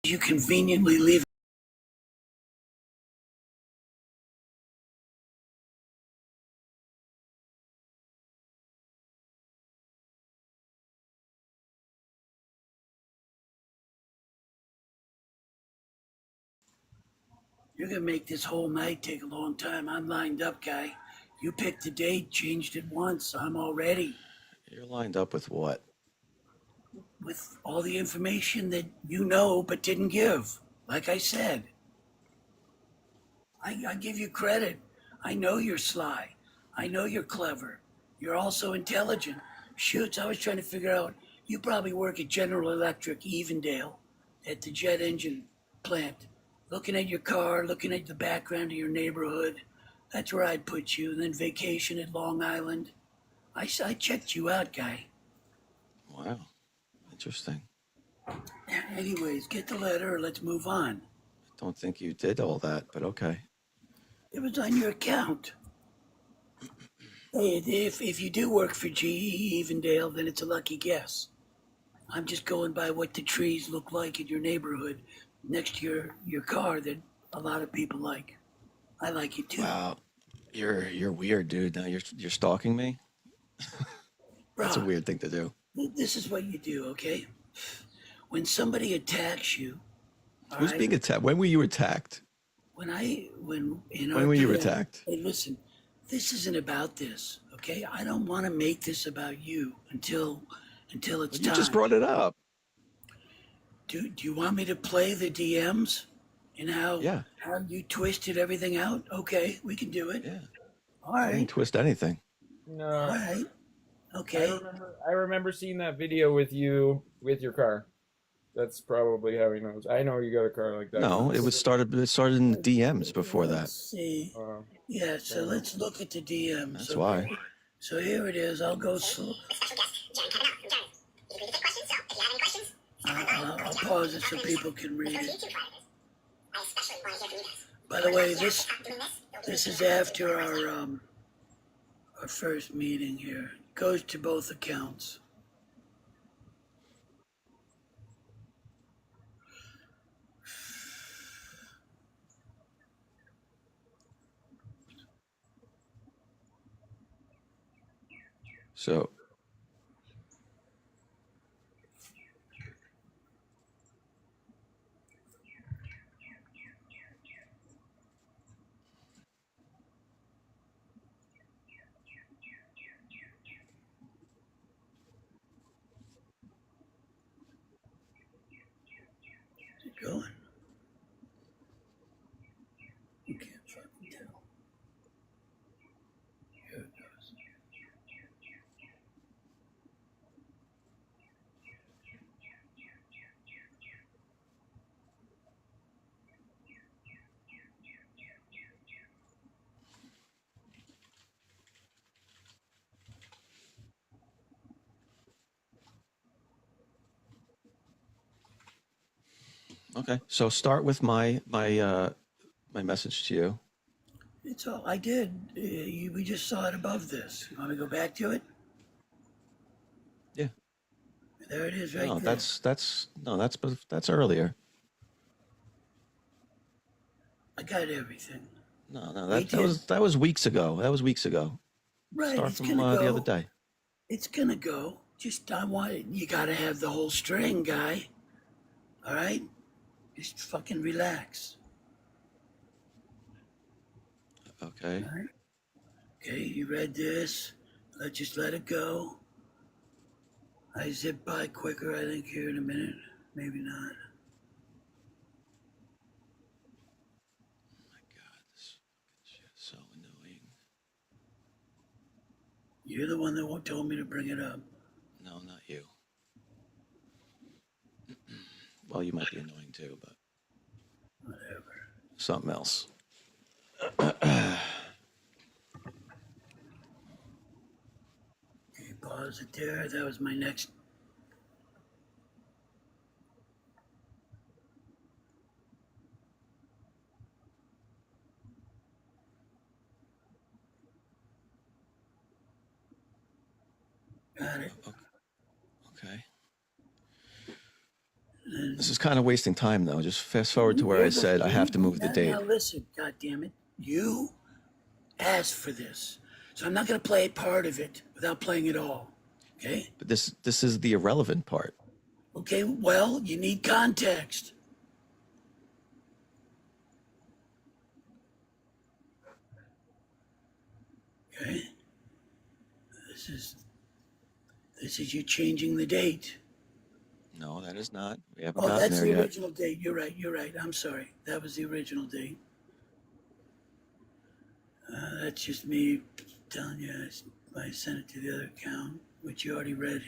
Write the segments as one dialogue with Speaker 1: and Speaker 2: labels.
Speaker 1: you conveniently leave? You're gonna make this whole night take a long time. I'm lined up, guy. You picked a date, changed it once. I'm all ready
Speaker 2: You're lined up with what?
Speaker 1: with all the information that you know but didn't give. Like I said, I give you credit. I know you're sly. I know you're clever. You're also intelligent. Shoots, I was trying to figure out. You probably work at General Electric, Evendale, at the jet engine plant. Looking at your car, looking at the background of your neighborhood. That's where I'd put you. And then vacation at Long Island. I checked you out, guy.
Speaker 2: Wow, interesting.
Speaker 1: Anyways, get the letter or let's move on.
Speaker 2: I don't think you did all that, but okay.
Speaker 1: It was on your account. Hey, if you do work for GE Evendale, then it's a lucky guess. I'm just going by what the trees look like in your neighborhood next to your car that a lot of people like. I like it too.
Speaker 2: Wow, you're weird, dude. Now you're stalking me. That's a
Speaker 1: Bro,
Speaker 2: weird thing to do.
Speaker 1: this is what you do, okay? When somebody attacks you, all
Speaker 2: Who's
Speaker 1: right?
Speaker 2: being attacked? When were you attacked?
Speaker 1: When in
Speaker 2: When were you
Speaker 1: RPM,
Speaker 2: attacked?
Speaker 1: hey, listen, this isn't about this, okay? I don't want to make this about you until it's
Speaker 2: Well, you just
Speaker 1: time.
Speaker 2: brought it up.
Speaker 1: Do you want me to play the DMs and
Speaker 2: Yeah,
Speaker 1: how you twisted everything out? Okay, we can do it.
Speaker 2: yeah.
Speaker 1: All
Speaker 2: I didn't
Speaker 1: right,
Speaker 2: twist anything.
Speaker 1: all
Speaker 3: No,
Speaker 1: right,
Speaker 3: I
Speaker 1: okay.
Speaker 3: remember. I remember seeing that video with you with your car. That's probably how he knows. I know you got a car like that.
Speaker 2: No, it started in the DMs before that.
Speaker 1: Let's see.
Speaker 3: Uh,
Speaker 1: Yeah, so
Speaker 3: fair enough.
Speaker 1: let's look at the DMs.
Speaker 2: That's
Speaker 1: Okay.
Speaker 2: why.
Speaker 1: So here it is. I'll go slow. I'll pause it so people can read it. By the way, this is after our first meeting here. Goes to both accounts.
Speaker 2: So,
Speaker 1: Is it going? You can't fucking tell. Here it goes.
Speaker 2: okay. So start with my message to you.
Speaker 1: It's all I did. We just saw it above this. You want me to go back to it?
Speaker 2: Yeah.
Speaker 1: There it is, right
Speaker 2: No,
Speaker 1: there.
Speaker 2: that's earlier.
Speaker 1: I got everything.
Speaker 2: No, no,
Speaker 1: We did.
Speaker 2: that was weeks ago. That was weeks ago.
Speaker 1: Right,
Speaker 2: Start
Speaker 1: it's
Speaker 2: from
Speaker 1: gonna
Speaker 2: the other
Speaker 1: go.
Speaker 2: day.
Speaker 1: It's gonna go. Just I want it. You gotta have the whole string, guy. All right. Just fucking relax.
Speaker 2: Okay.
Speaker 1: All right. Okay, you read this. Let's just let it go. I zip by quicker, I think, here in a minute. Maybe not.
Speaker 2: Oh my God, this fucking shit is so annoying.
Speaker 1: You're the one that told me to bring it up.
Speaker 2: No, not you. Well, you might be annoying too, but
Speaker 1: Whatever.
Speaker 2: something else.
Speaker 1: Okay, pause it there. That was my next. Got it.
Speaker 2: Okay.
Speaker 1: And
Speaker 2: This is kind of wasting time, though. Just fast forward to where I said I have to move the date.
Speaker 1: Now listen, goddammit. You asked for this. So I'm not going to play part of it without playing it all. Okay?
Speaker 2: But this is the irrelevant part.
Speaker 1: Okay, well, you need context. Okay? This is you changing the date.
Speaker 2: No, that is not. We haven't
Speaker 1: Oh,
Speaker 2: gotten
Speaker 1: that's
Speaker 2: there
Speaker 1: the
Speaker 2: yet.
Speaker 1: original date. You're right. I'm sorry. That was the original date. That's just me telling you I sent it to the other account, which you already read.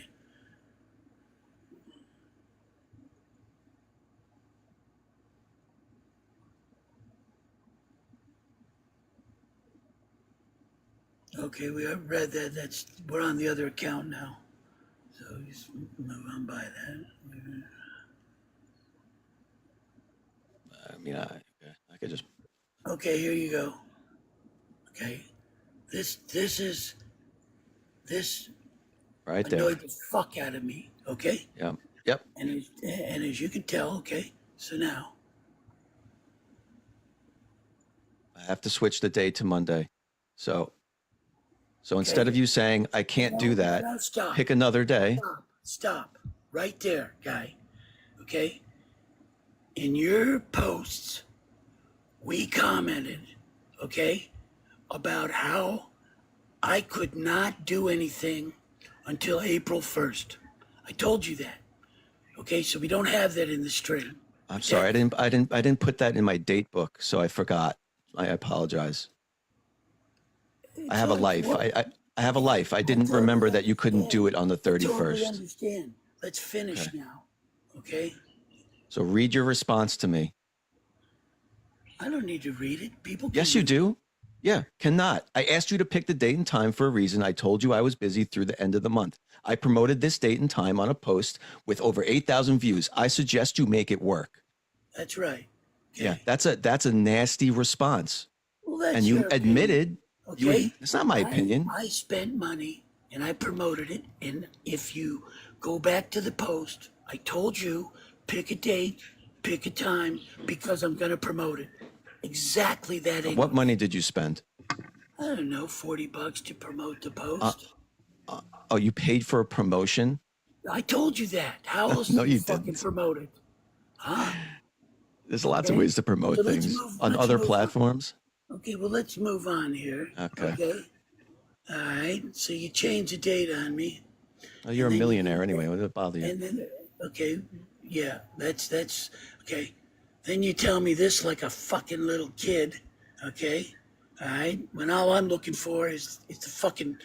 Speaker 1: Okay, we have read that. We're on the other account now. So just move on by that.
Speaker 2: I mean, I could just.
Speaker 1: Okay, here you go. Okay, this
Speaker 2: Right there.
Speaker 1: annoyed the fuck out of me. Okay,
Speaker 2: Yep.
Speaker 1: and as you can tell, okay. So now,
Speaker 2: I have to switch the date to Monday. So instead of you saying I can't do that,
Speaker 1: no, stop.
Speaker 2: pick another day.
Speaker 1: Stop, right there, guy. Okay. In your posts, we commented, okay, about how I could not do anything until April 1st. I told you that. Okay, so we don't have that in the stream.
Speaker 2: I'm sorry, I didn't put that in my date book, so I forgot. I apologize. I have a life. I have a life. I didn't remember that you couldn't do it on the 31st.
Speaker 1: Totally understand. Let's finish now. Okay?
Speaker 2: So read your response to me.
Speaker 1: I don't need to read it. People can
Speaker 2: Yes, you
Speaker 1: read
Speaker 2: do. Yeah, cannot. I asked you to pick the date and time for a reason. I told you I was busy through the end of the month. I promoted this date and time on a post with over 8,000 views. I suggest you make it work.
Speaker 1: That's right. Okay.
Speaker 2: Yeah, that's a nasty response.
Speaker 1: Well, that's
Speaker 2: And you
Speaker 1: your opinion.
Speaker 2: admitted.
Speaker 1: Okay.
Speaker 2: It's not my opinion.
Speaker 1: I spent money and I promoted it. And if you go back to the post, I told you pick a date, pick a time, because I'm going to promote it. Exactly that.
Speaker 2: What money did you spend?
Speaker 1: I don't know, $40 to promote the post.
Speaker 2: Oh, you paid for a promotion?
Speaker 1: I told you that. How else
Speaker 2: No,
Speaker 1: did you
Speaker 2: you
Speaker 1: fucking
Speaker 2: didn't.
Speaker 1: promote it? Huh?
Speaker 2: There's lots of ways to promote
Speaker 1: So let's
Speaker 2: things
Speaker 1: let's
Speaker 2: on other
Speaker 1: move on.
Speaker 2: platforms.
Speaker 1: Okay, well, let's move on here.
Speaker 2: Okay.
Speaker 1: All right. So you changed the date on me.
Speaker 2: Oh, you're a millionaire anyway. What does it bother you?
Speaker 1: And then, okay, yeah, that's okay. Then you tell me this like a fucking little kid, okay? All right, when all I'm looking for is the fucking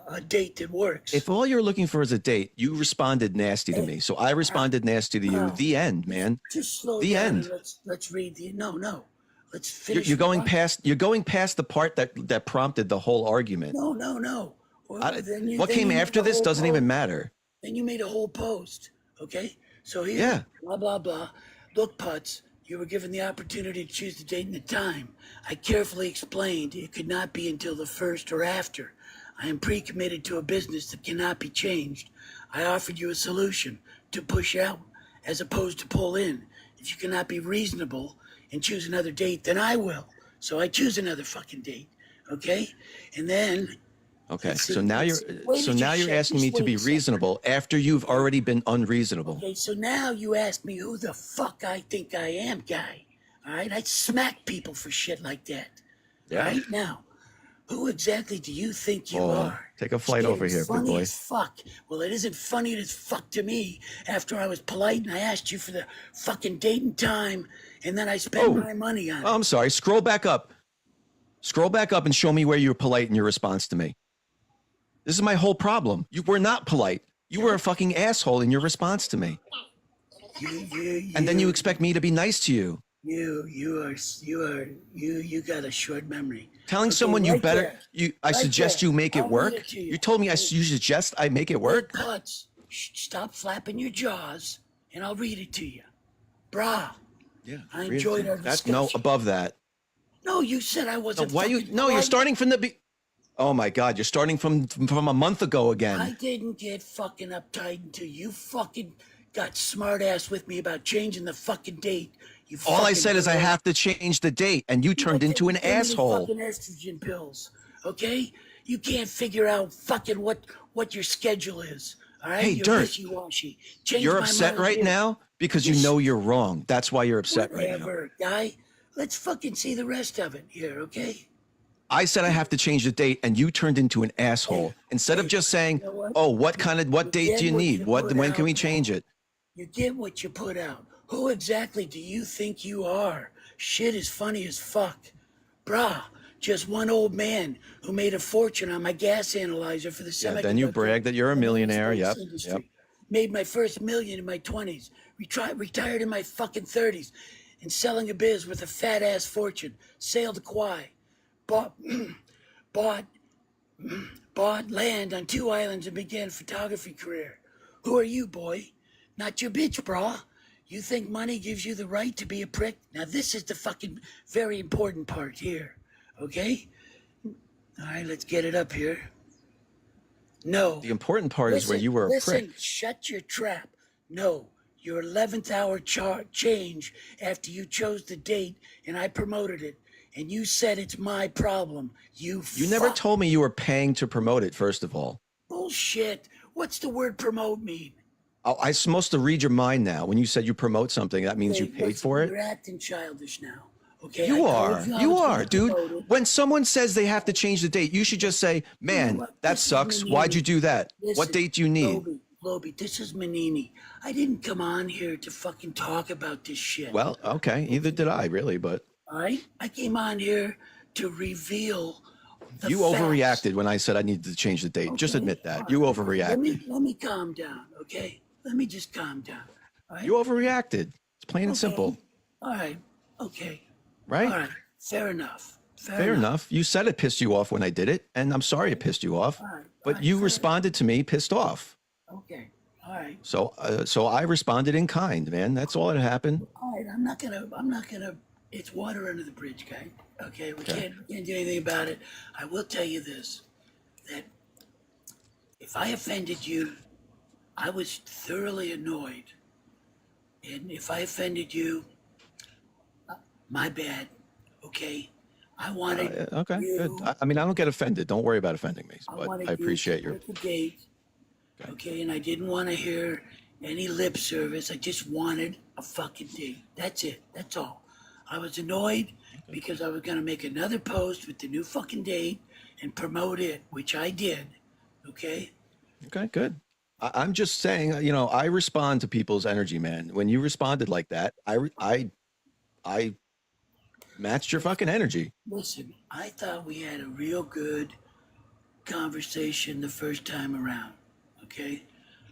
Speaker 1: a date that works.
Speaker 2: If all you're looking for is a date, you responded nasty to me. So I responded nasty to you. The end, man.
Speaker 1: Just slow
Speaker 2: The
Speaker 1: down
Speaker 2: end.
Speaker 1: and let's read the no. Let's finish.
Speaker 2: You're going
Speaker 1: the-
Speaker 2: past the part that prompted the whole argument.
Speaker 1: No. Well, then
Speaker 2: What
Speaker 1: then
Speaker 2: came
Speaker 1: made
Speaker 2: after
Speaker 1: a
Speaker 2: this
Speaker 1: whole
Speaker 2: doesn't
Speaker 1: post.
Speaker 2: even matter.
Speaker 1: Then you made a whole post, okay? So here,
Speaker 2: Yeah.
Speaker 1: blah, blah, blah. Look, Putz, you were given the opportunity to choose the date and the time. I carefully explained it could not be until the 1st or after. I am pre-committed to a business that cannot be changed. I offered you a solution to push out as opposed to pull in. If you cannot be reasonable and choose another date, then I will. So I choose another fucking date, okay? And then...
Speaker 2: Okay.
Speaker 1: See,
Speaker 2: So now you're
Speaker 1: wait a minute,
Speaker 2: you're asking me
Speaker 1: just
Speaker 2: to
Speaker 1: wait
Speaker 2: be
Speaker 1: a second.
Speaker 2: reasonable after you've already been unreasonable.
Speaker 1: Okay, so now you ask me who the fuck I think I am, guy. All right, I smack people for shit like that.
Speaker 2: Yeah.
Speaker 1: All right, now, who exactly do you think you
Speaker 2: Oh,
Speaker 1: are?
Speaker 2: take a flight
Speaker 1: Shit,
Speaker 2: over here, big
Speaker 1: funny
Speaker 2: boy.
Speaker 1: as fuck. Well, it isn't funny as fuck to me. After I was polite and I asked you for the fucking date and time, and then I spent my money on it.
Speaker 2: Oh, I'm sorry. Scroll back up. Scroll back up and show me where you were polite in your response to me. This is my whole problem. You were not polite. You were a fucking asshole in your response to me. And then you expect me to be nice to you.
Speaker 1: You got a short memory.
Speaker 2: Telling
Speaker 1: Okay,
Speaker 2: someone you
Speaker 1: right
Speaker 2: better,
Speaker 1: there.
Speaker 2: I
Speaker 1: Right
Speaker 2: suggest
Speaker 1: there.
Speaker 2: you make it
Speaker 1: I'll read
Speaker 2: work.
Speaker 1: it to you.
Speaker 2: You told me you suggest I make it work.
Speaker 1: Hey, Putz, stop flapping your jaws, and I'll read it to you. Brah.
Speaker 2: Yeah.
Speaker 1: I enjoyed our
Speaker 2: That's
Speaker 1: discussion.
Speaker 2: no above that.
Speaker 1: No, you said I wasn't.
Speaker 2: Why you?
Speaker 1: fucking
Speaker 2: No, you're
Speaker 1: polite.
Speaker 2: starting from the. Oh my God! You're starting from a month ago
Speaker 1: I
Speaker 2: again.
Speaker 1: didn't get fucking uptight until you fucking got smart ass with me about changing the fucking date. You
Speaker 2: All I
Speaker 1: fucking
Speaker 2: said is I have to change the date, and you turned into an
Speaker 1: too many
Speaker 2: asshole.
Speaker 1: fucking estrogen pills, okay? You can't figure out fucking what your schedule is. All right,
Speaker 2: Hey,
Speaker 1: you're
Speaker 2: Dirt,
Speaker 1: wishy-washy. Change
Speaker 2: you're
Speaker 1: my
Speaker 2: upset
Speaker 1: mind
Speaker 2: right
Speaker 1: here.
Speaker 2: now because you
Speaker 1: Yes.
Speaker 2: know you're wrong. That's why you're upset right now.
Speaker 1: Whatever, guy. Let's fucking see the rest of it here, okay?
Speaker 2: I said I have to change the date, and you turned into an asshole. Instead of just saying,
Speaker 1: You know what?
Speaker 2: "Oh, what date
Speaker 1: get
Speaker 2: do you
Speaker 1: what
Speaker 2: need?
Speaker 1: you
Speaker 2: When
Speaker 1: put
Speaker 2: can we
Speaker 1: out,
Speaker 2: change
Speaker 1: man.
Speaker 2: it?"
Speaker 1: You get what you put out. Who exactly do you think you are? Shit is funny as fuck. Brah, just one old man who made a fortune on my gas analyzer for the
Speaker 2: Yeah,
Speaker 1: semiconductor.
Speaker 2: then you brag that you're a
Speaker 1: and
Speaker 2: millionaire.
Speaker 1: aerospace
Speaker 2: Yep,
Speaker 1: industry.
Speaker 2: yep.
Speaker 1: Made my first million in my 20s. Retired in my fucking 30s. And selling a biz with a fat ass fortune. Sailed to Kauai. Bought, bought, bought land on 2 islands and began a photography career. Who are you, boy? Not your bitch, brah. You think money gives you the right to be a prick? Now this is the fucking very important part here, okay? All right, let's get it up here. No.
Speaker 2: The important part is where you were a prick.
Speaker 1: Shut your trap. No, your 11th hour change after you chose the date and I promoted it. And you said it's my problem. You
Speaker 2: never told me you were paying to promote it, first of all.
Speaker 1: Bullshit. What's the word promote mean?
Speaker 2: I'm supposed to read your mind now. When you said you promote something, that means you paid for it?
Speaker 1: You're acting childish now. Okay,
Speaker 2: You are, dude. When someone says they have to change the date, you should just say, "Man, that sucks. Why'd you do that? What date do you need?"
Speaker 1: Loby, this is Manini. I didn't come on here to fucking talk about this shit.
Speaker 2: Well, okay. Neither did I, really, but
Speaker 1: All right? I came on here to reveal the
Speaker 2: you
Speaker 1: facts.
Speaker 2: overreacted when I said I needed to change the date.
Speaker 1: Okay?
Speaker 2: Just admit that.
Speaker 1: All
Speaker 2: You
Speaker 1: right.
Speaker 2: overreacted.
Speaker 1: Let me calm down, okay? Let me just calm down. All right?
Speaker 2: You overreacted. It's plain and simple.
Speaker 1: All right. Okay.
Speaker 2: Right?
Speaker 1: All right. Fair enough.
Speaker 2: Fair enough. You said it pissed you off when I did it, and I'm sorry it pissed you off. But you responded to me pissed off.
Speaker 1: Okay. All right.
Speaker 2: So I responded in kind, man. That's all that happened.
Speaker 1: All right. I'm not gonna. It's water under the bridge, guy. Okay. We can't do anything about it. I will tell you this: that if I offended you, I was thoroughly annoyed, and if I offended you, my bad. Okay. I wanted.
Speaker 2: Okay, good. I mean, I don't get offended. Don't worry about offending me. But I appreciate your.
Speaker 1: The date. Okay, and I didn't want to hear any lip service. I just wanted a fucking date. That's it. That's all. I was annoyed because I was going to make another post with the new fucking date and promote it, which I did. Okay?
Speaker 2: Okay, good. I'm just saying, I respond to people's energy, man. When you responded like that, I matched your fucking energy.
Speaker 1: Listen, I thought we had a real good conversation the first time around. Okay?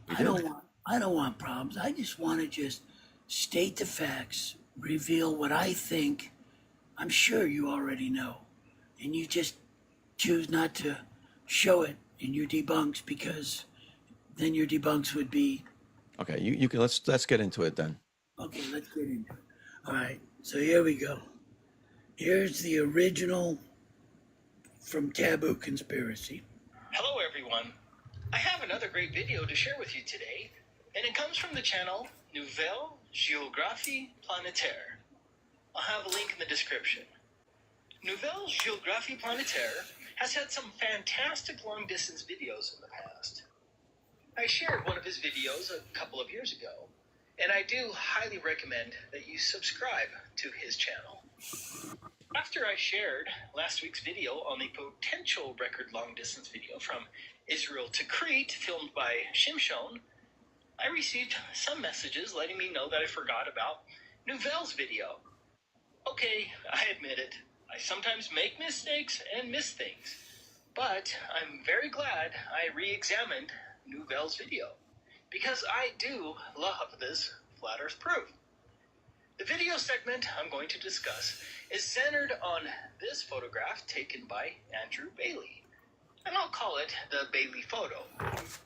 Speaker 1: I don't want problems. I just want to just state the facts, reveal what I think. I'm sure you already know. And you just choose not to show it in your debunks because then your debunks would be
Speaker 2: okay. You can let's get into it then.
Speaker 1: Okay, let's get into it. All right, so here we go. Here's the original from Taboo Conspiracy.
Speaker 4: Hello everyone. I have another great video to share with you today, and it comes from the channel Nouvelle Géographie Planétaire. I'll have a link in the description. Nouvelle Géographie Planétaire has had some fantastic long-distance videos in the past. I shared one of his videos a couple of years ago, and I do highly recommend that you subscribe to his channel. After I shared last week's video on the potential record long-distance video from Israel to Crete, filmed by Shimshon, I received some messages letting me know that I forgot about Nouvelle's video. Okay, I admit it. I sometimes make mistakes and miss things, but I'm very glad I re-examined Nouvelle's video, because I do love this flat earth proof. The video segment I'm going to discuss is centered on this photograph taken by Andrew Ballie, and I'll call it the Ballie photo.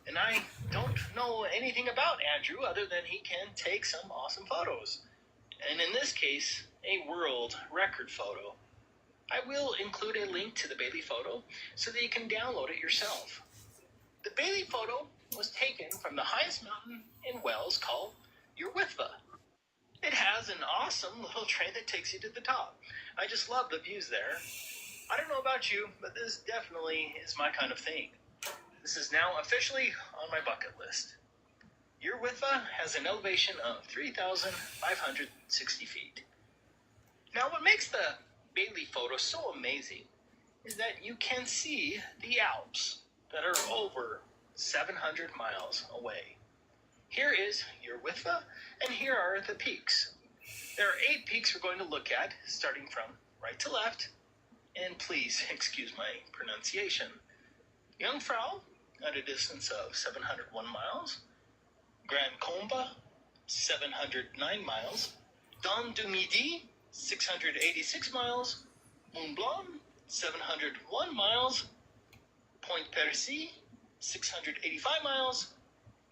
Speaker 4: And I don't know anything about Andrew other than he can take some awesome photos, and in this case, a world record photo. I will include a link to the Ballie photo so that you can download it yourself. The Ballie photo was taken from the highest mountain in Wales called your Witwa. It has an awesome little train that takes you to the top. I just love the views there. I don't know about you, but this definitely is my kind of thing. This is now officially on my bucket list. Your Witwa has an elevation of 3,560 feet. Now, what makes the Ballie photo so amazing is that you can see the Alps that are over 700 miles away. Here is your Witwa, and here are the peaks. There are 8 peaks we're going to look at, starting from right to left, and please excuse my pronunciation. Jungfrau, at a distance of 701 miles. Grand Combe, 709 miles. Dent du Midi, 686 miles. Mont Blanc, 701 miles. Point Percy, 685 miles.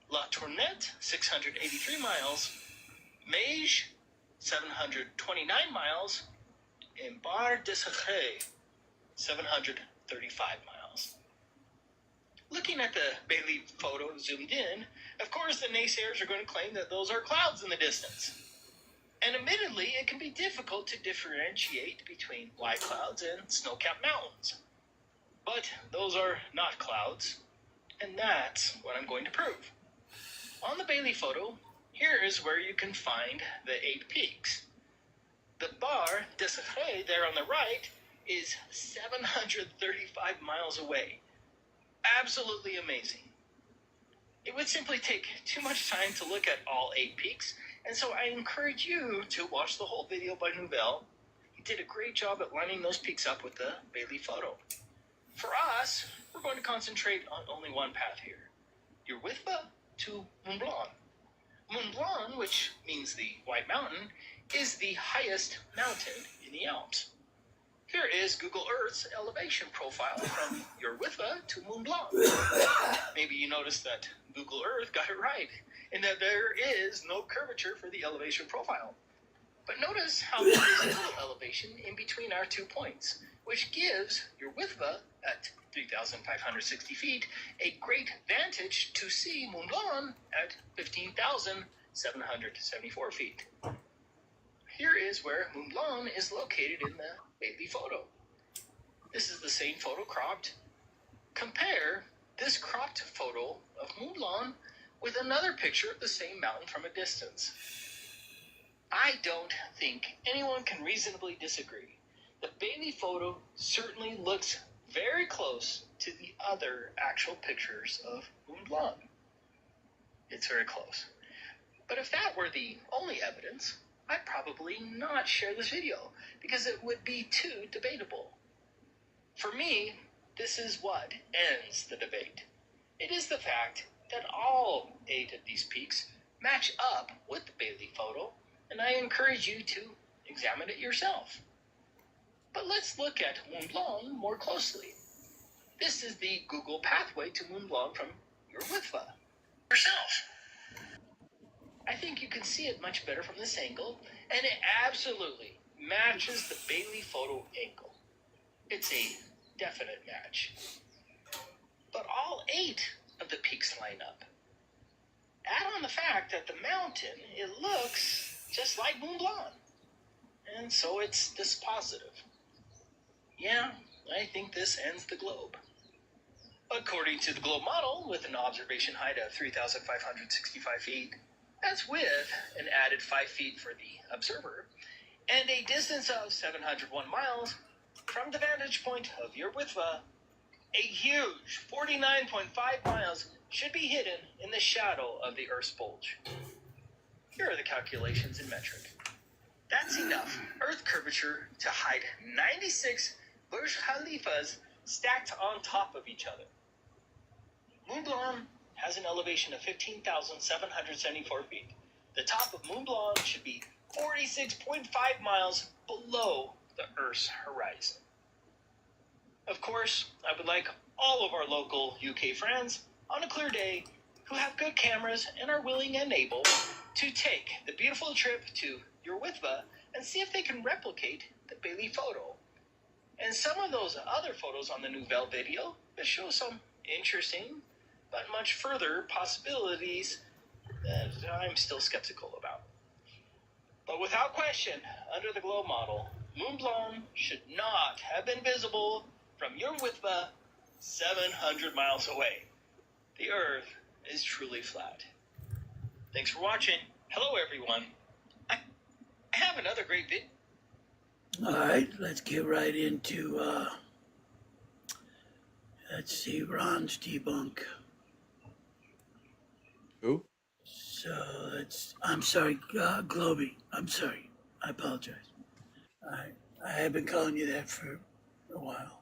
Speaker 4: La Tournette, 683 miles. Meige, 729 miles. And Bar des Secrets, 735 miles. Looking at the Ballie photo zoomed in, of course the naysayers are going to claim that those are clouds in the distance. And admittedly, it can be difficult to differentiate between white clouds and snow-capped mountains. But those are not clouds, and that's what I'm going to prove. On the Ballie photo, here is where you can find the 8 peaks. The Bar des Secrets there on the right is 735 miles away. Absolutely amazing. It would simply take too much time to look at all 8 peaks, and so I encourage you to watch the whole video by Nouvelle. He did a great job at lining those peaks up with the Ballie photo. For us, we're going to concentrate on only one path here. Your Witwa to Mont Blanc. Mont Blanc, which means the White Mountain, is the highest mountain in the Alps. Here is Google Earth's elevation profile from your Witwa to Mont Blanc. Maybe you noticed that Google Earth got it right, and that there is no curvature for the elevation profile. But notice how there is a little elevation in between our 2 points, which gives your Witwa at 3,560 feet a great vantage to see Mont Blanc at 15,774 feet. Here is where Mont Blanc is located in the Ballie photo. This is the same photo cropped. Compare this cropped photo of Mont Blanc with another picture of the same mountain from a distance. I don't think anyone can reasonably disagree. The Ballie photo certainly looks very close to the other actual pictures of Mont Blanc. It's very close. But if that were the only evidence, I'd probably not share this video because it would be too debatable. For me, this is what ends the debate. It is the fact that all 8 of these peaks match up with the Ballie photo, and I encourage you to examine it yourself. But let's look at Mont Blanc more closely. This is the Google pathway to Mont Blanc from your Witwa yourself. I think you can see it much better from this angle, and it absolutely matches the Ballie photo angle. It's a definite match. But all 8 of the peaks line up. Add on the fact that the mountain, it looks just like Mont Blanc. And so it's dispositive. Yeah, I think this ends the globe. According to the globe model, with an observation height of 3,565 feet, that's with an added 5 feet for the observer, and a distance of 701 miles from the vantage point of your Witwa, a huge 49.5 miles should be hidden in the shadow of the Earth's bulge. Here are the calculations in metric. That's enough Earth curvature to hide 96 Burj Khalifas stacked on top of each other. Mont Blanc has an elevation of 15,774 feet. The top of Mont Blanc should be 46.5 miles below the Earth's horizon. Of course, I would like all of our local UK friends on a clear day who have good cameras and are willing and able to take the beautiful trip to your Witwa and see if they can replicate the Ballie photo. And some of those other photos on the Nouvelle video that show some interesting but much further possibilities that I'm still skeptical about. But without question, under the globe model, Mont Blanc should not have been visible from your Witwa 700 miles away. The Earth is truly flat. Thanks for watching. Hello, everyone. I have another great video.
Speaker 1: All right, let's get right into, let's see, Ron's debunk.
Speaker 2: Who?
Speaker 1: So I'm sorry, Globy. I'm sorry. I apologize. I have been calling you that for a while.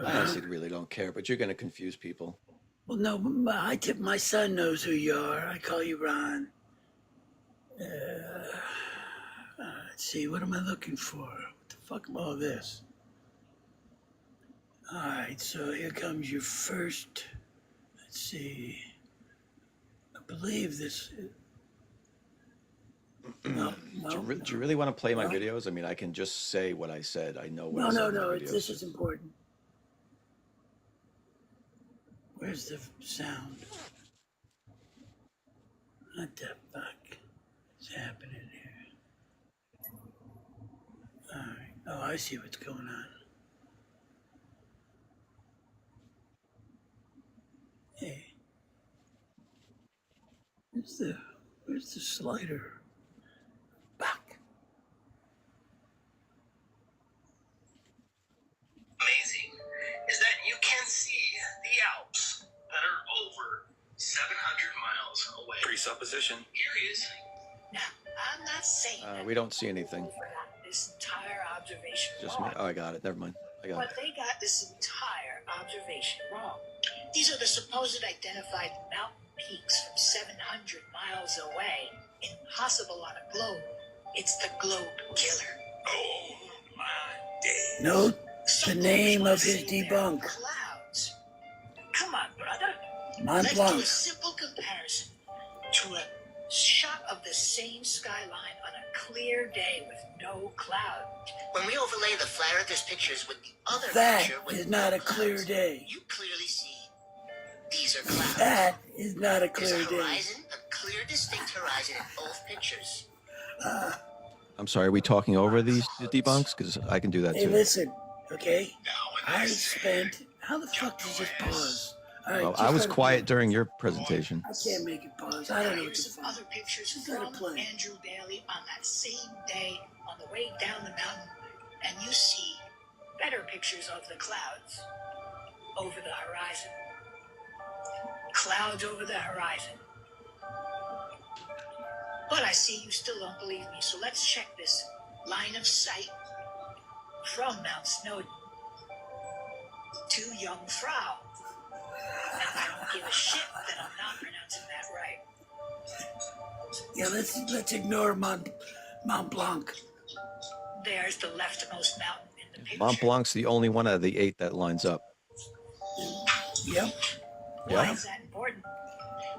Speaker 2: I honestly really don't care, but you're going to confuse people.
Speaker 1: Well, no, my son knows who you are. I call you Ron. Let's see, what am I looking for? What the fuck am all this? All right, so here comes your first. Let's see. I believe this. No,
Speaker 2: Do you really want to play my videos? I mean, I can just say what I said. I know what I said in the videos.
Speaker 1: This is important. Where's the sound? What the fuck is happening here? All right. Oh, I see what's going on. Hey, where's the slider? Back.
Speaker 4: Amazing is that you can see the Alps that are over 700 miles away. Presupposition. Here he is.
Speaker 5: Now, I'm not saying that
Speaker 2: We don't see anything.
Speaker 5: they got this entire observation
Speaker 2: Just me.
Speaker 5: wrong,
Speaker 2: Oh, I got it. Never mind. I got
Speaker 5: but
Speaker 2: it.
Speaker 5: they got this entire observation wrong. These are the supposed identified mountain peaks from 700 miles away. Impossible on a globe. It's the globe killer.
Speaker 4: Oh my day.
Speaker 1: Note
Speaker 5: Some
Speaker 1: the name
Speaker 5: folks wanna
Speaker 1: of his
Speaker 5: say they're
Speaker 1: debunk.
Speaker 5: Clouds. Come on, brother.
Speaker 1: Mont
Speaker 5: Let's do a
Speaker 1: Blanc.
Speaker 5: simple comparison to a shot of the same skyline on a clear day with no cloud. When we overlay the flat earthers pictures with the other
Speaker 1: That
Speaker 5: picture with
Speaker 1: is not
Speaker 5: no
Speaker 1: a clear
Speaker 5: clouds,
Speaker 1: day.
Speaker 5: you clearly see these are clouds.
Speaker 1: That is not a
Speaker 5: There's
Speaker 1: clear
Speaker 5: a
Speaker 1: day.
Speaker 5: horizon, a clear, distinct horizon in both pictures.
Speaker 2: I'm sorry. Are we talking over these debunks? Because I can do that
Speaker 1: Hey,
Speaker 2: too.
Speaker 1: listen, okay?
Speaker 4: Now
Speaker 1: I spent. How the fuck does this pause? All right,
Speaker 2: Well,
Speaker 1: just
Speaker 2: I was
Speaker 1: let it
Speaker 2: quiet
Speaker 1: play.
Speaker 2: during your presentation.
Speaker 1: I can't make it pause. I don't know what
Speaker 5: Here's
Speaker 1: the
Speaker 5: some
Speaker 1: fuck.
Speaker 5: other pictures
Speaker 1: Just let it
Speaker 5: from
Speaker 1: play.
Speaker 5: Andrew Bailey on that same day on the way down the mountain, and you see better pictures of the clouds over the horizon. Clouds over the horizon. But I see you still don't believe me, so let's check this line of sight from Mount Snowdon to Jungfrau. And I don't give a shit that I'm not pronouncing that right.
Speaker 1: Yeah, let's ignore Mont Blanc.
Speaker 5: There's the leftmost mountain in the picture.
Speaker 2: Mont Blanc's the only one out of the 8 that lines up.
Speaker 1: Yep.
Speaker 5: Why
Speaker 2: Yeah.
Speaker 5: is that important?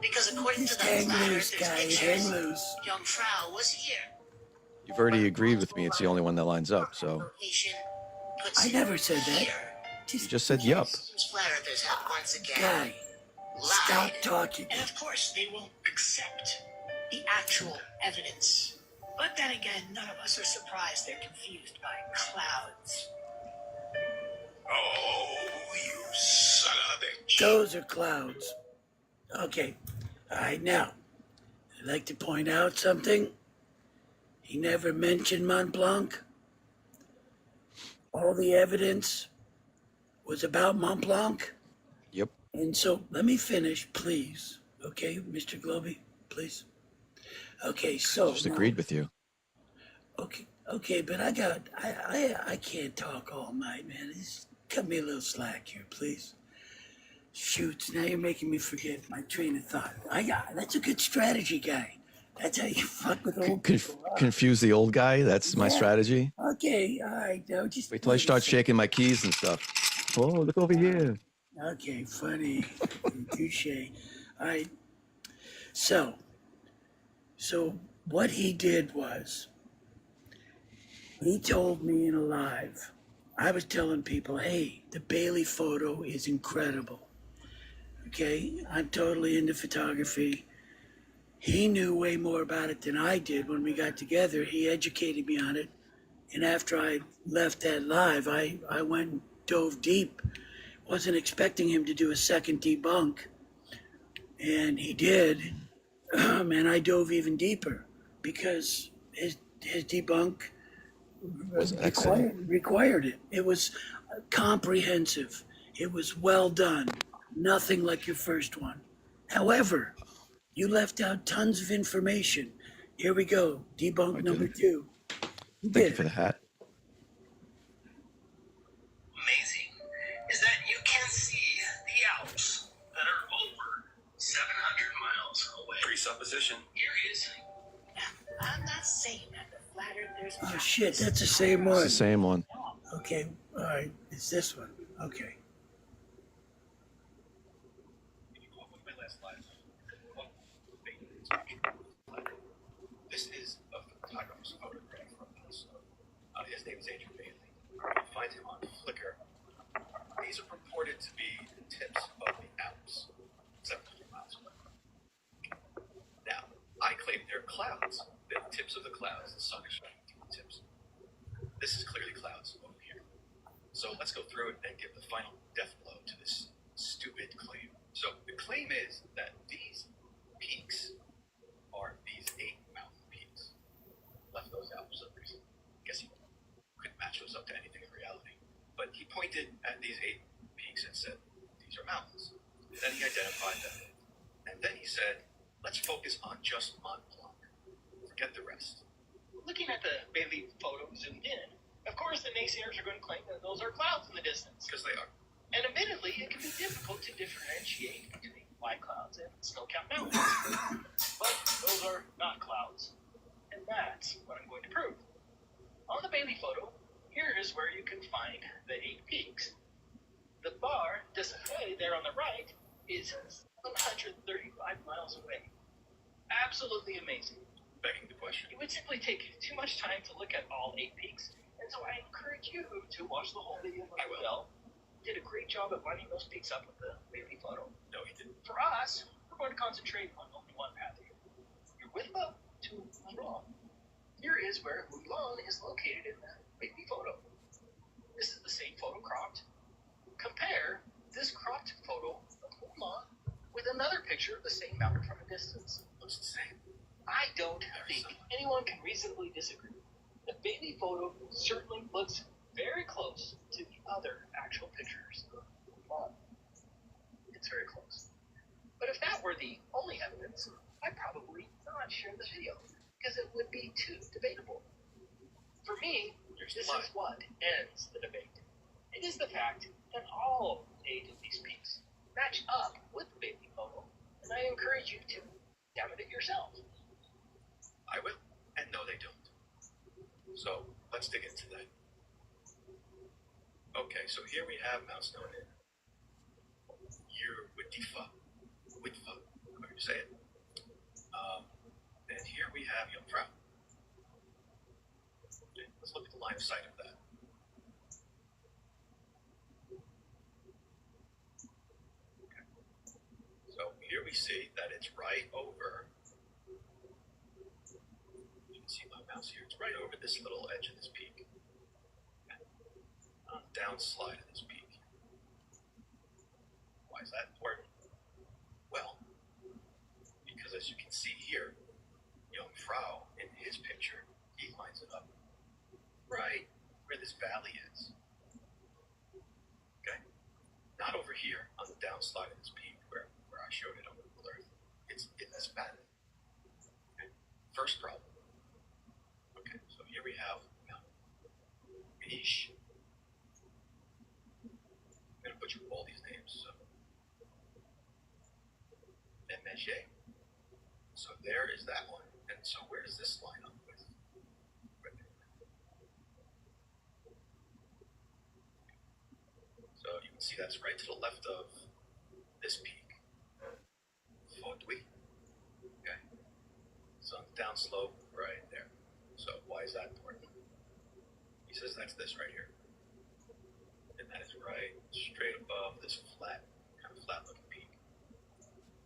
Speaker 5: Because according to
Speaker 1: Just
Speaker 5: the
Speaker 1: hang
Speaker 5: flat
Speaker 1: loose,
Speaker 5: earthers'
Speaker 1: guy.
Speaker 5: pictures,
Speaker 1: Hang loose.
Speaker 5: Jungfrau was here.
Speaker 2: You've already agreed with me. It's the only one that lines up. So
Speaker 5: Location puts
Speaker 1: I
Speaker 5: it
Speaker 1: never said that.
Speaker 5: here.
Speaker 2: you just said yup.
Speaker 5: These flat earthers have once again
Speaker 1: Guy, stop
Speaker 5: lied.
Speaker 1: talking.
Speaker 5: And of course, they won't accept the actual evidence. But then again, none of us are surprised they're confused by clouds.
Speaker 4: Oh, you son of a bitch.
Speaker 1: Those are clouds. Okay. All right, now, I'd like to point out something. He never mentioned Mont Blanc. All the evidence was about Mont Blanc.
Speaker 2: Yep.
Speaker 1: And so let me finish, please. Okay, Mr. Globy, please. Okay, so
Speaker 2: Just
Speaker 1: now-
Speaker 2: agreed with you.
Speaker 1: Okay, but I can't talk all night, man. Just cut me a little slack here, please. Shoots, now you're making me forget my train of thought. That's a good strategy, guy. That's how you fuck with old people. Huh?
Speaker 2: Confuse the old guy. That's my
Speaker 1: Yeah.
Speaker 2: strategy.
Speaker 1: Okay, all right, now just
Speaker 2: Wait till I start shaking my keys and stuff. Oh, look over here.
Speaker 1: Okay, funny. Touche. All right. So what he did was, he told me in a live, I was telling people, hey, the Ballie photo is incredible. Okay, I'm totally into photography. He knew way more about it than I did when we got together. He educated me on it. And after I left that live, I went and dove deep. Wasn't expecting him to do a second debunk. And he did. And I dove even deeper because his debunk
Speaker 2: Was excellent.
Speaker 1: required it. It was comprehensive. It was well done. Nothing like your first one. However, you left out tons of information. Here we go. Debunk
Speaker 2: I
Speaker 1: number
Speaker 2: didn't.
Speaker 1: 2.
Speaker 2: Thank you for the hat.
Speaker 4: Amazing is that you can see the Alps that are over 700 miles away.
Speaker 6: Presupposition.
Speaker 4: Here is
Speaker 5: I'm not saying that the flat earthers.
Speaker 1: Oh shit, that's the same
Speaker 2: It's
Speaker 1: one.
Speaker 2: the same one.
Speaker 1: Okay, all right, it's this one. Okay.
Speaker 6: This is a photographer's photograph from us. His name is Adrian Ballie. You can find him on Flickr. These are purported to be the tips of the Alps, 700 miles away. Now, I claim they're clouds. They're the tips of the clouds. The sun is shining through the tips. This is clearly clouds over here. So let's go through it and give the final death blow to this stupid claim. So the claim is that these peaks are these 8 mountain peaks. Left those out for some reason. Guess he couldn't match those up to anything in reality. But he pointed at these 8 peaks and said, these are mountains. Then he identified them. And then he said, let's focus on just Mont Blanc. Forget the rest.
Speaker 4: looking at the Ballie photo zoomed in. Of course, the naysayers are going to claim that those are clouds in the distance.
Speaker 6: Because they are.
Speaker 4: And admittedly, it can be difficult to differentiate between white clouds and snow-capped mountains. But those are not clouds. And that's what I'm going to prove. On the Ballie photo, here is where you can find the 8 peaks. The bar display there on the right is 135 miles away. Absolutely amazing.
Speaker 6: Begging the question.
Speaker 4: It would simply take too much time to look at all 8 peaks, and so I encourage you to watch the whole video.
Speaker 6: I will.
Speaker 4: Well, did a great job at lining those peaks up with the Ballie photo.
Speaker 6: No, he didn't.
Speaker 4: For us, we're going to concentrate on only one path here. You're with Mont to Blanc. Here is where Blanc is located in the Ballie photo. This is the same photo cropped. Compare this cropped photo of Blanc with another picture of the same mountain from a distance.
Speaker 6: Looks the same.
Speaker 4: I don't think anyone can reasonably disagree. The Ballie photo certainly looks very close to the other actual pictures of Mont. It's very close. But if that were the only evidence, I'd probably not share this video, because it would be too debatable. For me, this is what ends the debate. It is the fact that all 8 of these peaks match up with the Ballie photo, and I encourage you to examine it yourself.
Speaker 6: I will. And no, they don't. So let's dig into that. Okay, so here we have Mount Snowdon. Witfa, however you say it. And here we have Jungfrau. Okay, let's look at the line of sight of that. Okay. So here we see that it's right over. You can see my mouse here. It's right over this little edge of this peak. Okay. On the downslide of this peak. Why is that important? Well, because as you can see here, Jungfrau, in his picture, he lines it up right where this valley is. Okay? Not over here on the downslide of this peak where I showed it on Google Earth. It's in this valley. Okay? First problem. Okay, so here we have Mount Mish. I'm going to butcher all these names. So. Meche. So there is that one. And so where does this line up with? So you can see that's right to the left of this peak. Pt2. Okay. So on the downslope right there. So why is that important? He says that's this right here. And that is right straight above this flat, kind of flat looking peak.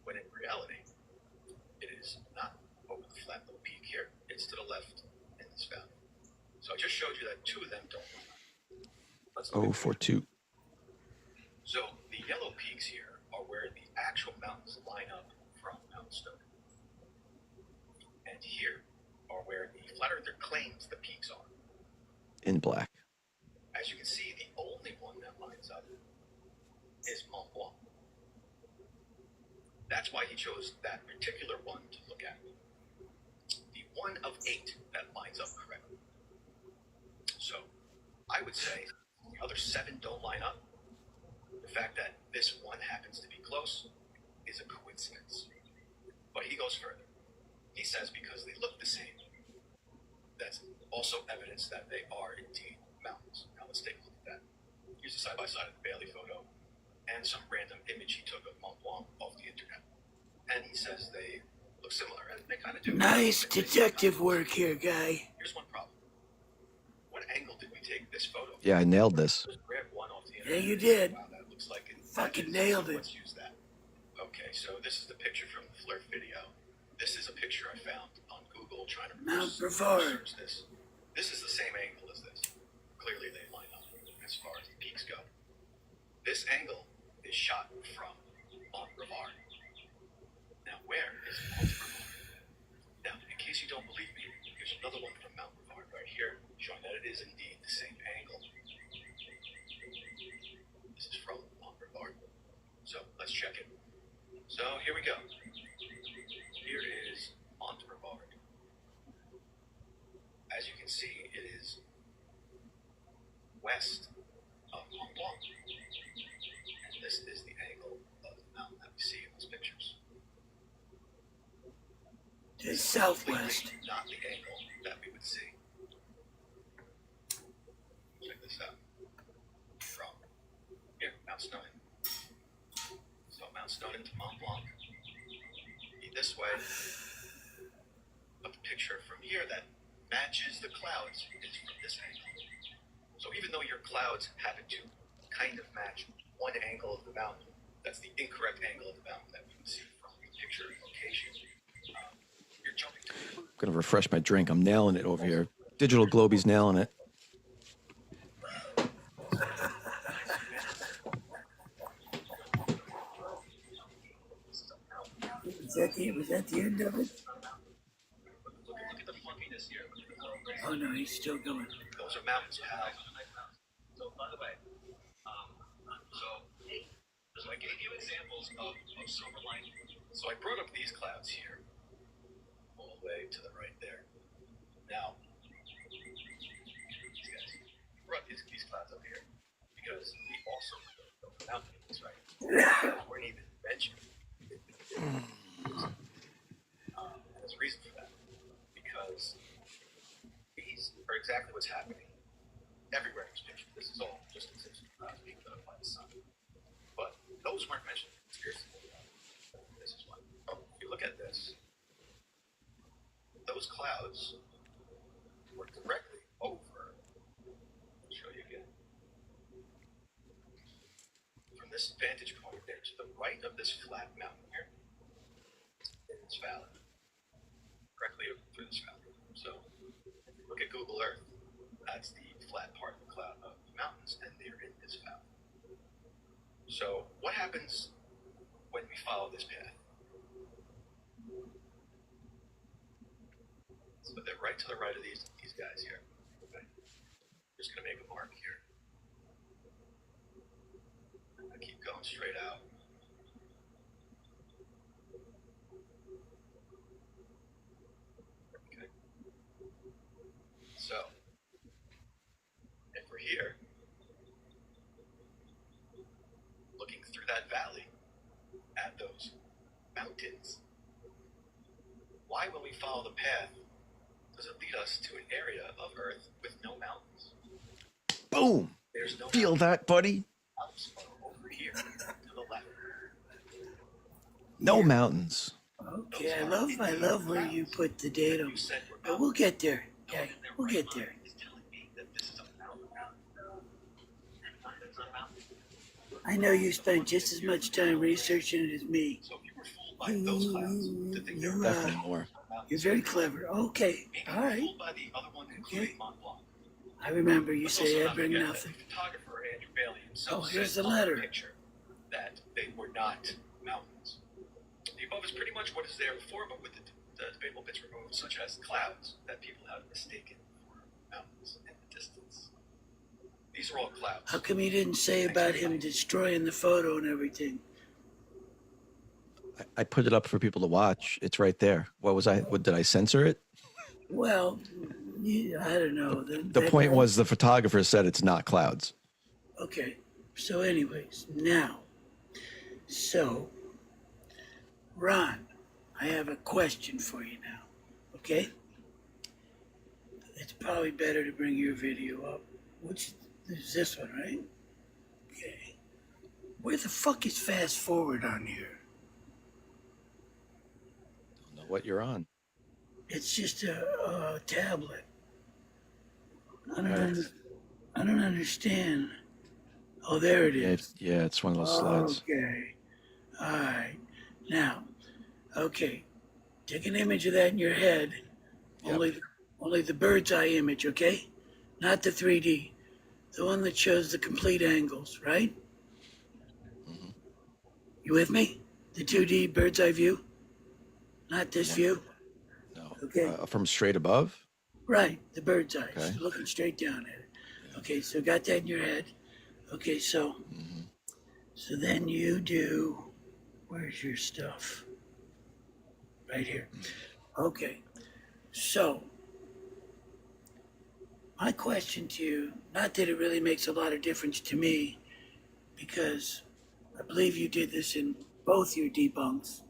Speaker 6: When in reality, it is not. it's to the left in this valley. So I just showed you that two of them don't. Let's look
Speaker 2: Oh,
Speaker 6: at
Speaker 2: for two.
Speaker 6: So the yellow peaks here are where the actual mountains line up from Mount Snowdon. And here are where the flat earther claims the peaks are.
Speaker 2: In black.
Speaker 6: As you can see, the only one that lines up is Mont Blanc. That's why he chose that particular one to look at. The one of 8 that lines up correctly. So I would say the other 7 don't line up. The fact that this one happens to be close is a coincidence. But he goes further. He says because they look the same, that's also evidence that they are indeed mountains. Now let's take a look at that. Here's a side-by-side of the Ballie photo and some random image he took of Mont Blanc off the internet. And he says they look similar, and they kind of do.
Speaker 1: Nice detective work here, guy.
Speaker 6: Here's one problem. What angle did we take this photo?
Speaker 2: Yeah, I nailed this.
Speaker 6: Just grab one off the
Speaker 1: Yeah,
Speaker 6: internet.
Speaker 1: you did.
Speaker 6: Wow, that looks like it.
Speaker 1: Fucking nailed it.
Speaker 6: Let's use that. Okay, so this is the picture from the flirt video. This is a picture I found on Google trying to
Speaker 1: Mount Brevard.
Speaker 6: research this. This is the same angle as this. Clearly they line up as far as the peaks go. This angle is shot from Mont Brevard. Now where is Mont Brevard? Now, in case you don't believe me, here's another one from Mount Brevard right here, showing that it is indeed the same angle. This is from Mont Brevard. So let's check it. So here we go. Here is Mont Brevard. As you can see, it is west of Mont Blanc. And this is the angle of the mountain that we see in these pictures.
Speaker 1: To the southwest.
Speaker 6: Completely not the angle that we would see. Check this out. From here, Mount Snowdon. So Mount Snowdon to Mont Blanc. Be this way. But the picture from here that matches the clouds is from this angle. So even though your clouds happen to kind of match one angle of the mountain, that's the incorrect angle of the mountain that we can see from the picture location. You're jumping to
Speaker 2: I'm gonna refresh my drink. I'm nailing it over here. Digital Globey's nailing it.
Speaker 1: Was that the end of it?
Speaker 6: look at the flunkiness here.
Speaker 1: Oh no, he's still going.
Speaker 6: Those are mountains, pal. So, by the way, so I gave you examples of silver lining. So I brought up these clouds here, all the way to the right there. Now, these guys, we brought these clouds up here because we also know the mountains, right? We're even mentioning. And there's a reason for that. Because these are exactly what's happening everywhere in this picture. This is all just existing clouds being lit up by the sun. But those weren't mentioned in the conspiracy theory. This is why. If you look at this, those clouds were directly over. I'll show you again. From this vantage point there, to the right of this flat mountain here, in this valley, directly through this valley. So, if you look at Google Earth, that's the flat part of the cloud of the mountains, and they're in this valley. So, what happens when we follow this path? So they're right to the right of these guys here. Okay. Just gonna make a mark here. I keep going straight out. Okay. So, if we're here, looking through that valley at those mountains, why, when we follow the path, does it lead us to an area of Earth with no mountains?
Speaker 2: Boom.
Speaker 6: There's no
Speaker 2: Feel
Speaker 6: mountains.
Speaker 2: that, buddy?
Speaker 6: Mountains are over here to the left.
Speaker 2: No mountains.
Speaker 1: Okay, I love where you put the datum.
Speaker 6: You said we're
Speaker 1: But we'll get there. Okay, we'll get there.
Speaker 6: Is telling me that this is a mountain. It's not a mountain.
Speaker 1: I know you spent just as much time researching it as me.
Speaker 6: So if you were fooled by those clouds to think they're
Speaker 2: Definitely more.
Speaker 6: mountains,
Speaker 1: You're very clever. Okay,
Speaker 6: Being
Speaker 1: all right.
Speaker 6: fooled by the other one, including Mont Blanc.
Speaker 1: I remember you
Speaker 6: Let's
Speaker 1: say
Speaker 6: also
Speaker 1: I
Speaker 6: not
Speaker 1: bring
Speaker 6: forget that
Speaker 1: nothing.
Speaker 6: the photographer Andrew Ballie himself
Speaker 1: Oh, here's
Speaker 6: said
Speaker 1: the
Speaker 6: on
Speaker 1: letter.
Speaker 6: picture that they were not mountains. The above is pretty much what is there before, but with the debatable bits removed, such as clouds that people have mistaken for mountains in the distance. These are all clouds.
Speaker 1: How come you didn't say
Speaker 6: Thanks
Speaker 1: about
Speaker 6: for
Speaker 1: him
Speaker 6: playing.
Speaker 1: destroying the photo and everything?
Speaker 2: I put it up for people to watch. It's right there. What did I censor it?
Speaker 1: Well, I don't know.
Speaker 2: The point was the photographer said it's not clouds.
Speaker 1: Okay. So, anyways, now, Ron, I have a question for you now. Okay? It's probably better to bring your video up. Which is this one, right? Okay. Where the fuck is fast forward on here?
Speaker 2: Don't know what you're on.
Speaker 1: It's just a tablet. I
Speaker 2: Right.
Speaker 1: don't understand. Oh, there it is.
Speaker 2: Yeah, it's one of those slides.
Speaker 1: Okay. All right. Now, okay. Take an image of that in your head.
Speaker 2: Yep.
Speaker 1: Only the bird's eye image, okay? Not the 3D. The one that shows the complete angles, right?
Speaker 2: Mhm.
Speaker 1: You with me? The 2D bird's eye view? Not this view?
Speaker 2: No.
Speaker 1: Okay.
Speaker 2: From straight above?
Speaker 1: Right, the bird's eye.
Speaker 2: Okay.
Speaker 1: Looking straight down at it. Okay, so got that in your head. Okay, so so then you do, where's your stuff? Right here. Okay, so my question to you, not that it really makes a lot of difference to me, because I believe you did this in both your debunks.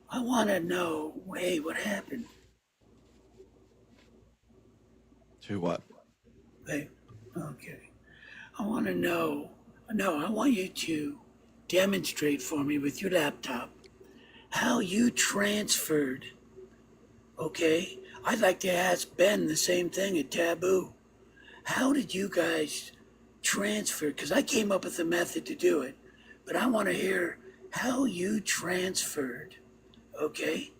Speaker 1: I want to know, hey, what happened?
Speaker 2: To what?
Speaker 1: Hey, okay. I want to know, no, I want you to demonstrate for me with your laptop how you transferred, okay? I'd like to ask Ben the same thing at Taboo. How did you guys transfer? Because I came up with a method to do it, but I want to hear how you transferred, okay,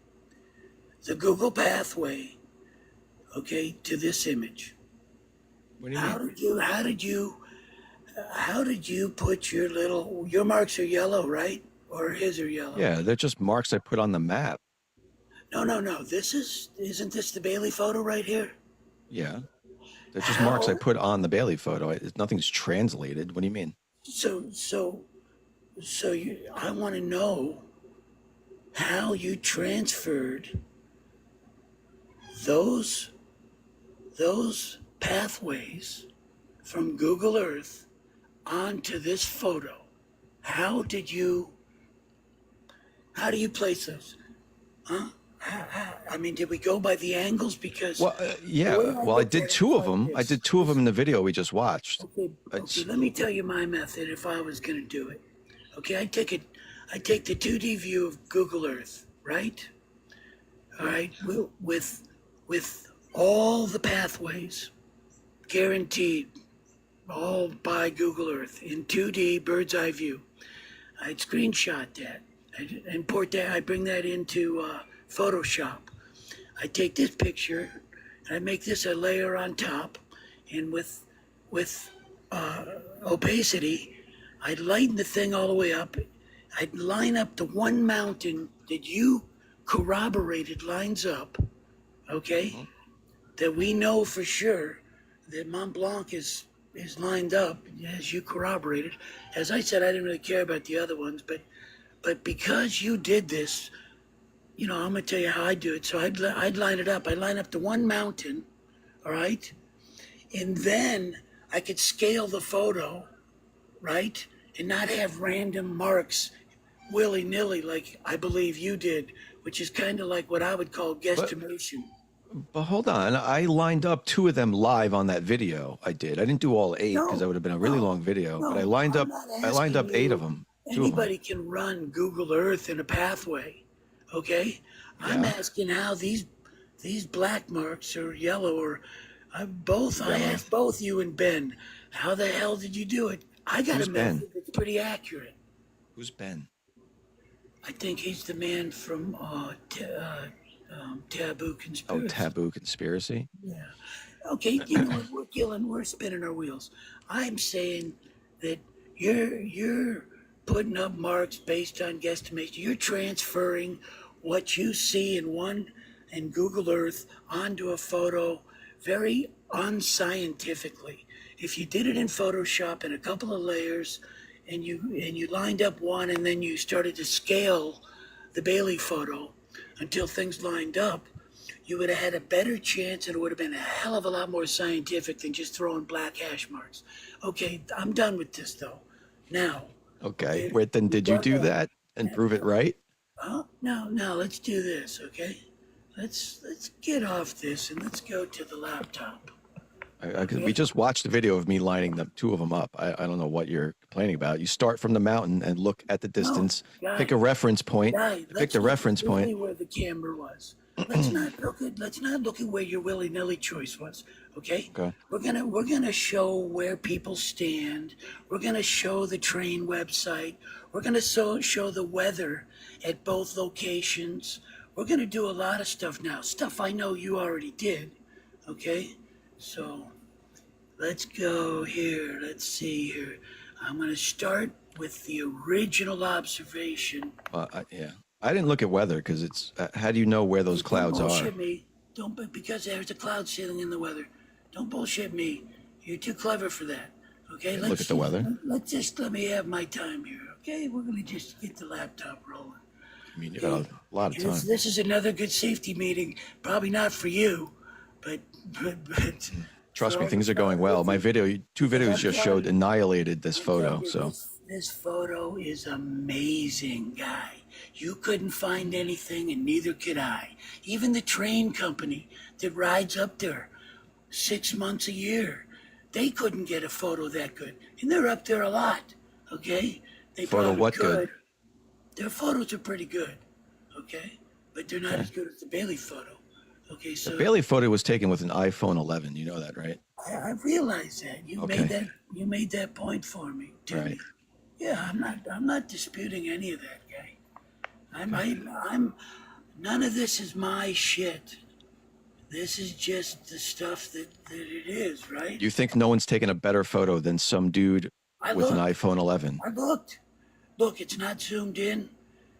Speaker 1: the Google pathway, okay, to this image.
Speaker 2: What do you
Speaker 1: How
Speaker 2: mean?
Speaker 1: did you put your marks are yellow, right? Or his are yellow?
Speaker 2: Yeah, they're just marks I put on the map.
Speaker 1: No. Isn't this the Ballie photo right here?
Speaker 2: Yeah. They're just marks I
Speaker 1: How?
Speaker 2: put on the Ballie photo. Nothing's translated. What do you mean?
Speaker 1: I want to know how you transferred those pathways from Google Earth onto this photo. How do you place those? Huh? I mean, did we go by the angles? Because
Speaker 2: Well, yeah.
Speaker 1: the way
Speaker 2: Well, I
Speaker 1: look at
Speaker 2: did
Speaker 1: it
Speaker 2: two
Speaker 1: is
Speaker 2: of
Speaker 1: like
Speaker 2: them. I
Speaker 1: this.
Speaker 2: did two of them in the video we just watched.
Speaker 1: Okay,
Speaker 2: It's-
Speaker 1: let me tell you my method if I was going to do it. Okay, I take the 2D view of Google Earth, right? All right, with all the pathways guaranteed, all by Google Earth in 2D bird's eye view. I'd screenshot that. I import that. I bring that into Photoshop. I take this picture and I make this a layer on top, and with opacity, I'd lighten the thing all the way up. I'd line up the one mountain that you corroborated lines up, okay? That we know for sure that Mont Blanc is lined up as you corroborated. As I said, I didn't really care about the other ones, but because you did this, I'm gonna tell you how I do it. So I'd line it up. I line up the one mountain, all right, and then I could scale the photo, right, and not have random marks willy-nilly like I believe you did, which is kind of like what I would call guesstimation.
Speaker 2: But hold on. I lined up two of them live on that video. I did. I didn't do all eight because that would have been a really long video. But I lined
Speaker 1: I'm
Speaker 2: up.
Speaker 1: not
Speaker 2: I lined up
Speaker 1: asking
Speaker 2: 8
Speaker 1: you.
Speaker 2: of them. 2 of them.
Speaker 1: Anybody can run Google Earth in a pathway, okay? I'm
Speaker 2: Yeah.
Speaker 1: asking how these black marks are yellow or both. I
Speaker 2: Yellow.
Speaker 1: asked both you and Ben, how the hell did you do it? I got
Speaker 2: Who's
Speaker 1: a
Speaker 2: Ben?
Speaker 1: method that's pretty accurate.
Speaker 2: Who's Ben?
Speaker 1: I think he's the man from taboo
Speaker 2: Oh,
Speaker 1: conspiracy.
Speaker 2: taboo conspiracy.
Speaker 1: Yeah. Okay, you know what? We're spinning our wheels. I'm saying that you're putting up marks based on guesstimation. You're transferring what you see in one and Google Earth onto a photo very unscientifically. If you did it in Photoshop in a couple of layers and you lined up one and then you started to scale the Ballie photo until things lined up, you would have had a better chance and it would have been a hell of a lot more scientific than just throwing black hash marks. Okay, I'm done with this though. Now,
Speaker 2: Okay.
Speaker 1: okay,
Speaker 2: Wait, then did you do that and prove it right?
Speaker 1: now let's do this, okay? Let's get off this and let's go to the laptop.
Speaker 2: We just watched the video of me lining the two of them up. I don't know what you're complaining about. You start from the mountain and look at the distance, pick a reference point, pick the reference point.
Speaker 1: Where the camera was. Let's not look at where your willy-nilly choice was. Okay.
Speaker 2: Okay.
Speaker 1: We're gonna show where people stand. We're gonna show the train website. We're gonna show the weather at both locations. We're gonna do a lot of stuff now. Stuff I know you already did. Okay. So let's go here. Let's see here. I'm gonna start with the original observation.
Speaker 2: Yeah. I didn't look at weather because it's. How do you know where those clouds
Speaker 1: Don't
Speaker 2: are?
Speaker 1: bullshit me. Don't because there's a cloud ceiling in the weather. Don't bullshit me. You're too clever for that. Okay,
Speaker 2: Look at the weather.
Speaker 1: Let me have my time here. Okay, we're gonna just get the laptop rolling.
Speaker 2: I mean, you got a lot of time.
Speaker 1: This is another good safety meeting. Probably not for you, but
Speaker 2: Trust me, things are going well. My video, two videos just showed annihilated this photo. So
Speaker 1: this photo is amazing, guy. You couldn't find anything, and neither could I. Even the train company that rides up there 6 months a year, they couldn't get a photo that good, and they're up there a lot. Okay, they
Speaker 2: photo
Speaker 1: probably
Speaker 2: what
Speaker 1: could.
Speaker 2: good?
Speaker 1: Their photos are pretty good. Okay, but they're not as good as the Ballie photo. Okay, so
Speaker 2: the Ballie photo was taken with an iPhone 11. You know that, right?
Speaker 1: I realize that you made that point for me.
Speaker 2: Right.
Speaker 1: Yeah, I'm not disputing any of that, guy. I'm none of this is my shit. This is just the stuff that it is, right?
Speaker 2: You think no one's taken a better photo than some dude with an iPhone 11?
Speaker 1: I looked. Look, it's not zoomed in.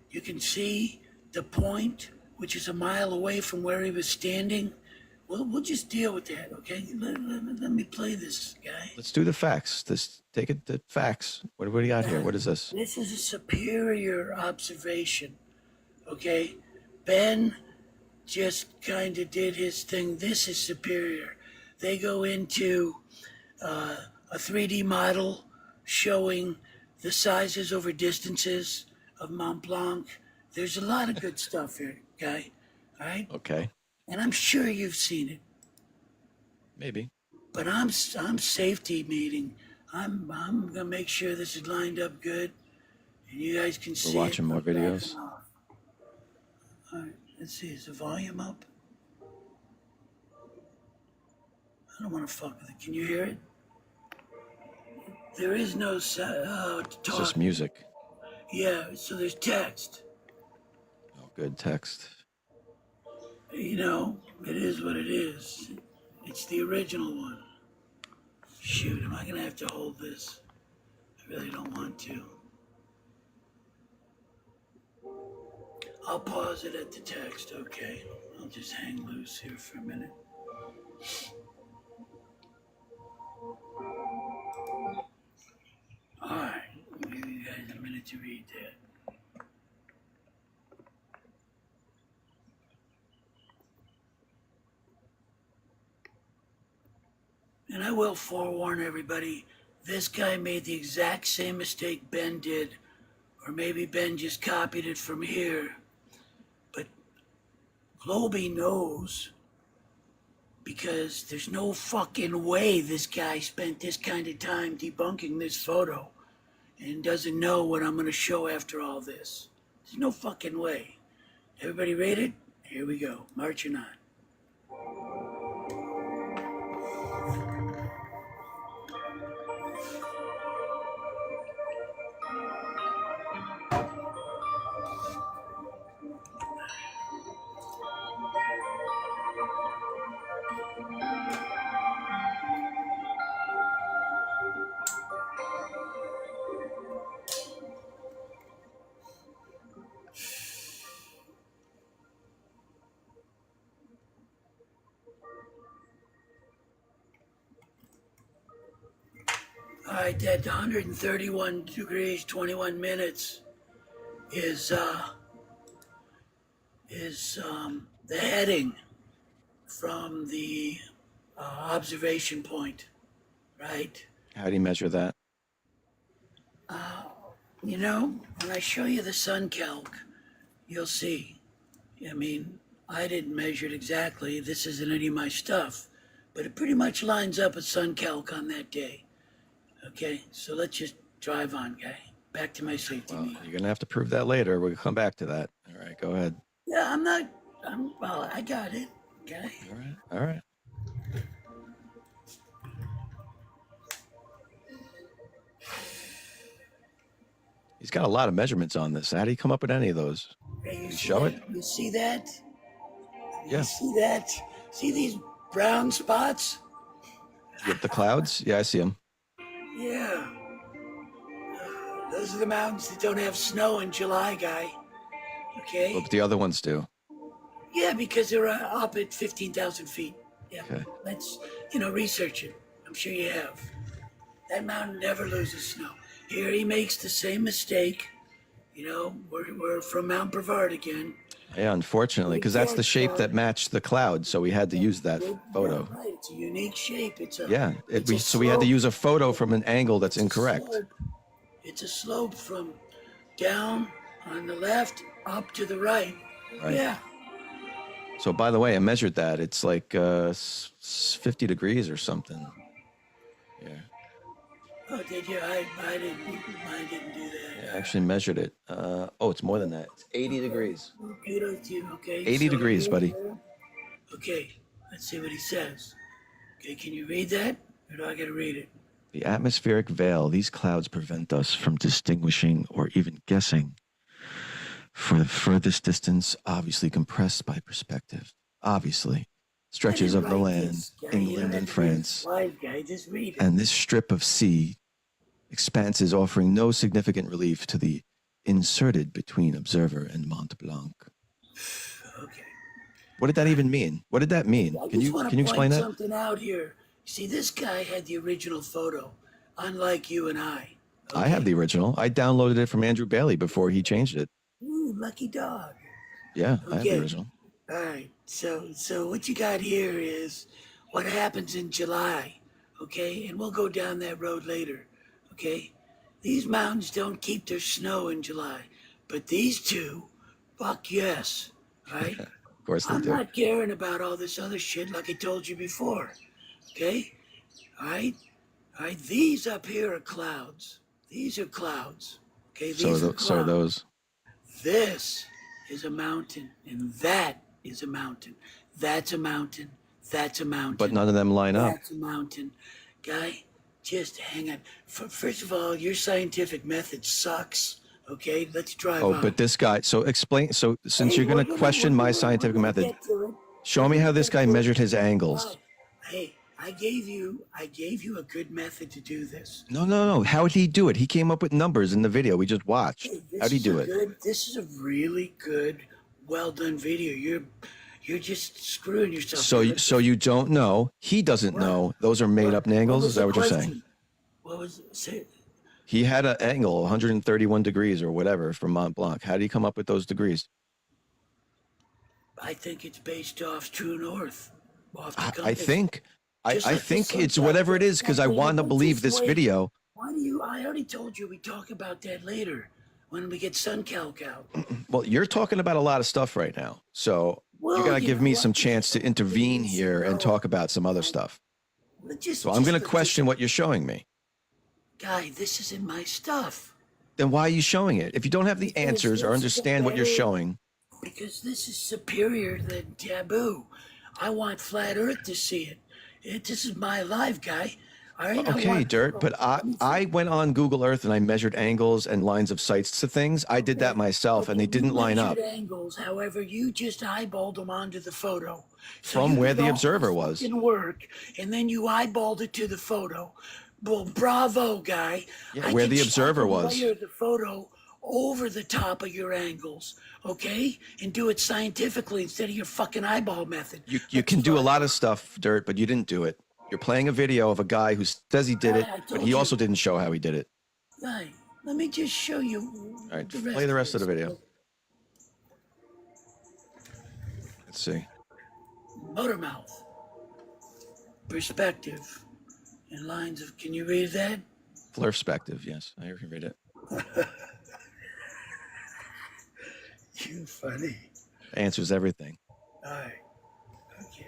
Speaker 1: You can see the point, which is a mile away from where he was standing. We'll just deal with that, okay? Let me play this, guy.
Speaker 2: Let's do the facts. Take it to facts. What do we got here? What is this?
Speaker 1: This is a superior observation, okay? Ben just kind of did his thing. This is superior. They go into a 3D model showing the sizes over distances of Mont Blanc. There's a lot of good stuff here, guy. All right?
Speaker 2: Okay.
Speaker 1: And I'm sure you've seen it.
Speaker 2: Maybe.
Speaker 1: But I'm safety meeting. I'm gonna make sure this is lined up good, and you guys can see.
Speaker 2: We're watching more videos.
Speaker 1: All right, let's see. Is the volume up? I don't want to fuck with it. Can you hear it? There is no talk.
Speaker 2: It's just music.
Speaker 1: Yeah, so there's text.
Speaker 2: Oh, good text.
Speaker 1: You know, it is what it is. It's the original one. Shoot, am I gonna have to hold this? I really don't want to. I'll pause it at the text, okay? I'll just hang loose here for a minute. Alright, I'll give you guys a minute to read that. And I will forewarn everybody, this guy made the exact same mistake Ben did, or maybe Ben just copied it from here. But Globy knows, because there's no fucking way this guy spent this kind of time debunking this photo and doesn't know what I'm gonna show after all this. There's no fucking way. Everybody read it? Here we go, marching on. All right, that 131 degrees 21 minutes is the heading from the observation point, right?
Speaker 2: How do you measure that?
Speaker 1: You know, when I show you the sun calc, you'll see. I mean, I didn't measure it exactly. This isn't any of my stuff, but it pretty much lines up with sun calc on that day. Okay, so let's just drive on, guy. Back to my safety
Speaker 2: Well,
Speaker 1: meter.
Speaker 2: you're gonna have to prove that later. We'll come back to that. All right, go ahead.
Speaker 1: Yeah, well, I got it, okay?
Speaker 2: All right. He's got a lot of measurements on this. How do you come up with any of those?
Speaker 1: Hey,
Speaker 2: You show it?
Speaker 1: You see that?
Speaker 2: Yeah.
Speaker 1: You see that? See these brown spots?
Speaker 2: With the clouds? Yeah, I see them.
Speaker 1: Yeah. Those are the mountains that don't have snow in July, guy. Okay?
Speaker 2: But the other ones do.
Speaker 1: Yeah, because they're up at 15,000 feet. Yeah.
Speaker 2: Okay.
Speaker 1: Let's, research it. I'm sure you have. That mountain never loses snow. Here he makes the same mistake. We're from Mount Brevard again.
Speaker 2: Yeah, unfortunately, because that's the shape that matched the cloud, so we had to use that photo.
Speaker 1: Yeah, right. It's a unique shape.
Speaker 2: So we had to use a photo from an angle that's incorrect.
Speaker 1: It's a slope from down on the left up to the right.
Speaker 2: Right.
Speaker 1: Yeah.
Speaker 2: So by the way, I measured that. It's like 50 degrees or something. Yeah.
Speaker 1: Oh, did you? I didn't do that.
Speaker 2: I actually measured it. It's more than that. It's 80 degrees.
Speaker 1: Kudos to you. Okay.
Speaker 2: 80 degrees, buddy.
Speaker 1: Okay. Let's see what he says. Okay, can you read that? Or do I gotta read it?
Speaker 2: The atmospheric veil, these clouds prevent us from distinguishing or even guessing. For the furthest distance, obviously compressed by perspective, obviously, stretches of the land, England and France,
Speaker 1: Just read it.
Speaker 2: and this strip of sea, expanses offering no significant relief to the inserted between observer and Mont Blanc.
Speaker 1: Okay.
Speaker 2: What did that even mean? What did that mean? Can you explain that?
Speaker 1: Something out here. See, this guy had the original photo, unlike you and I.
Speaker 2: I have the original. I downloaded it from Andrew Ballie before he changed it.
Speaker 1: Ooh, lucky dog.
Speaker 2: Yeah, I have the
Speaker 1: Okay.
Speaker 2: original.
Speaker 1: All right. So what you got here is what happens in July, okay? And we'll go down that road later, okay? These mountains don't keep their snow in July, but these two, fuck yes, right?
Speaker 2: Of course they
Speaker 1: I'm
Speaker 2: do.
Speaker 1: not caring about all this other shit like I told you before, okay? All right? All right, these up here are clouds. These are clouds, okay? These are clouds.
Speaker 2: So are those.
Speaker 1: This is a mountain, and that is a mountain. That's a mountain. That's a mountain.
Speaker 2: But none of them line up.
Speaker 1: That's a mountain. Guy, just hang on. First of all, your scientific method sucks. Okay, let's drive on.
Speaker 2: But this guy, so explain, so since you're going to question my scientific method, show me how this guy measured his angles.
Speaker 1: Hey, I gave you a good method to do this.
Speaker 2: No. How did he do it? He came up with numbers in the video we just watched. How did he do it?
Speaker 1: This is a really good, well done video. You're just screwing yourself.
Speaker 2: So you don't know. He doesn't know. Those are made up angles. Is that what you're saying?
Speaker 1: What was it? Say,
Speaker 2: He had an angle, 131 degrees or whatever, from Mont Blanc. How did he come up with those degrees?
Speaker 1: I think it's based off true north. Off the
Speaker 2: I
Speaker 1: compass.
Speaker 2: think
Speaker 1: Just like
Speaker 2: it's whatever it is, because I want to believe this video.
Speaker 1: Why do you? I already told you we talk about that later when we get sun calc out.
Speaker 2: Well, you're talking about a lot of stuff right now, so
Speaker 1: Well,
Speaker 2: you got to
Speaker 1: you
Speaker 2: give
Speaker 1: know
Speaker 2: me
Speaker 1: what?
Speaker 2: some chance to intervene here and talk about some other stuff. So I'm going to question what you're showing me.
Speaker 1: Guy, this isn't my stuff.
Speaker 2: Then why are you showing it? If you don't have the answers or understand what you're showing,
Speaker 1: Because this is superior than taboo. I want flat Earth to see it. This is my life, guy. All right.
Speaker 2: okay, Dirt, but I went on Google Earth and I measured angles and lines of sights to things. I did that myself, and they didn't line up.
Speaker 1: Angles, however, you just eyeballed them onto the photo.
Speaker 2: From where the observer was.
Speaker 1: It work, and then you eyeballed it to the photo. Well, bravo, guy.
Speaker 2: Yeah, where the observer was.
Speaker 1: Layer the photo over the top of your angles, okay? And do it scientifically instead of your fucking eyeball method.
Speaker 2: You can do a lot of stuff, Dirt, but you didn't do it. You're playing a video of a guy who says he did it,
Speaker 1: I
Speaker 2: but
Speaker 1: told
Speaker 2: he
Speaker 1: you.
Speaker 2: also didn't show how he did it.
Speaker 1: Guy, let me just show you.
Speaker 2: All right, play the rest of the video. Let's see.
Speaker 1: Motor mouth. Perspective. And lines of, can you read that?
Speaker 2: Flirspective, yes. I can read it.
Speaker 1: You funny.
Speaker 2: Answers everything.
Speaker 1: All right. Okay.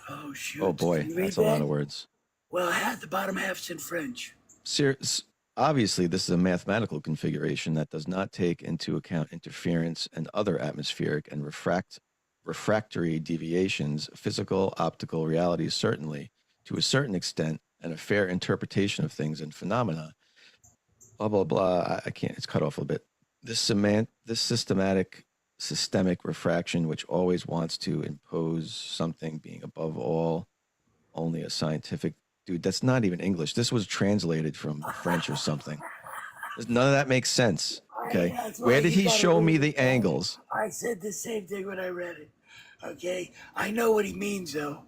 Speaker 1: Oh, shoot.
Speaker 2: Oh boy,
Speaker 1: Can you read
Speaker 2: that's a lot
Speaker 1: that?
Speaker 2: of words.
Speaker 1: Well, the bottom half's in French.
Speaker 2: Obviously, this is a mathematical configuration that does not take into account interference and other atmospheric and refractory deviations, physical, optical realities, certainly, to a certain extent, and a fair interpretation of things and phenomena. Blah, blah, blah. I can't, it's cut off a bit. This systemic refraction, which always wants to impose something being above all, only a scientific. Dude, that's not even English. This was translated from French or something. None of that makes sense. Okay.
Speaker 1: That's why
Speaker 2: Where did
Speaker 1: you
Speaker 2: he
Speaker 1: gotta
Speaker 2: show me
Speaker 1: read
Speaker 2: the
Speaker 1: it.
Speaker 2: angles?
Speaker 1: I said the same thing when I read it. Okay? I know what he means, though.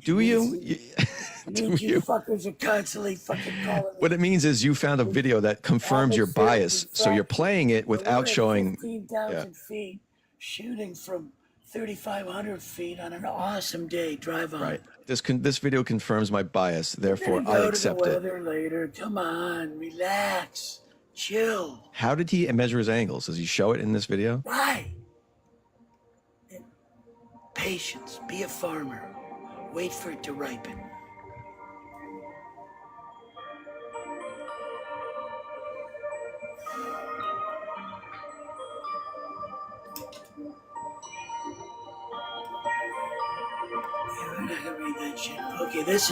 Speaker 2: Do you?
Speaker 1: It
Speaker 2: Do
Speaker 1: means you
Speaker 2: you?
Speaker 1: fuckers are constantly fucking calling me.
Speaker 2: What it means is you found a video that confirms your bias. So you're playing it
Speaker 1: We're
Speaker 2: without
Speaker 1: at
Speaker 2: showing.
Speaker 1: 15,000 feet, shooting from 3,500 feet on an awesome day. Drive on.
Speaker 2: Right. This video confirms my bias. Therefore,
Speaker 1: We're
Speaker 2: I
Speaker 1: gonna go
Speaker 2: accept
Speaker 1: to the
Speaker 2: it.
Speaker 1: weather later. Come on, relax, chill.
Speaker 2: How did he measure his angles? Does he show it in this video?
Speaker 1: Why? Patience. Be a farmer. Wait for it to ripen. Yeah, we're not gonna read that shit. Okay, this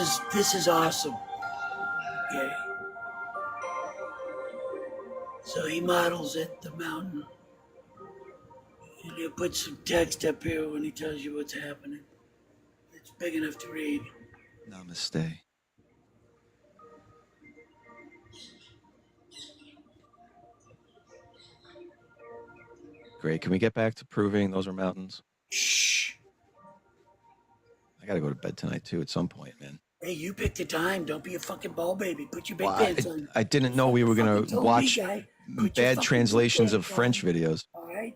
Speaker 1: is awesome. Okay. So he models it, the mountain. And he'll put some text up here when he tells you what's happening. It's big enough to read.
Speaker 2: Namaste. Great. Can we get back to proving those are mountains?
Speaker 1: Shh.
Speaker 2: I gotta go to bed tonight too at some point, man.
Speaker 1: Hey, you pick the time. Don't be a fucking ball baby. Put your big
Speaker 2: Well,
Speaker 1: pants on.
Speaker 2: I didn't know we were gonna
Speaker 1: Fucking told me,
Speaker 2: watch
Speaker 1: guy. Put your
Speaker 2: bad
Speaker 1: fucking
Speaker 2: translations
Speaker 1: big
Speaker 2: of
Speaker 1: pants
Speaker 2: French
Speaker 1: on.
Speaker 2: videos.
Speaker 1: All right.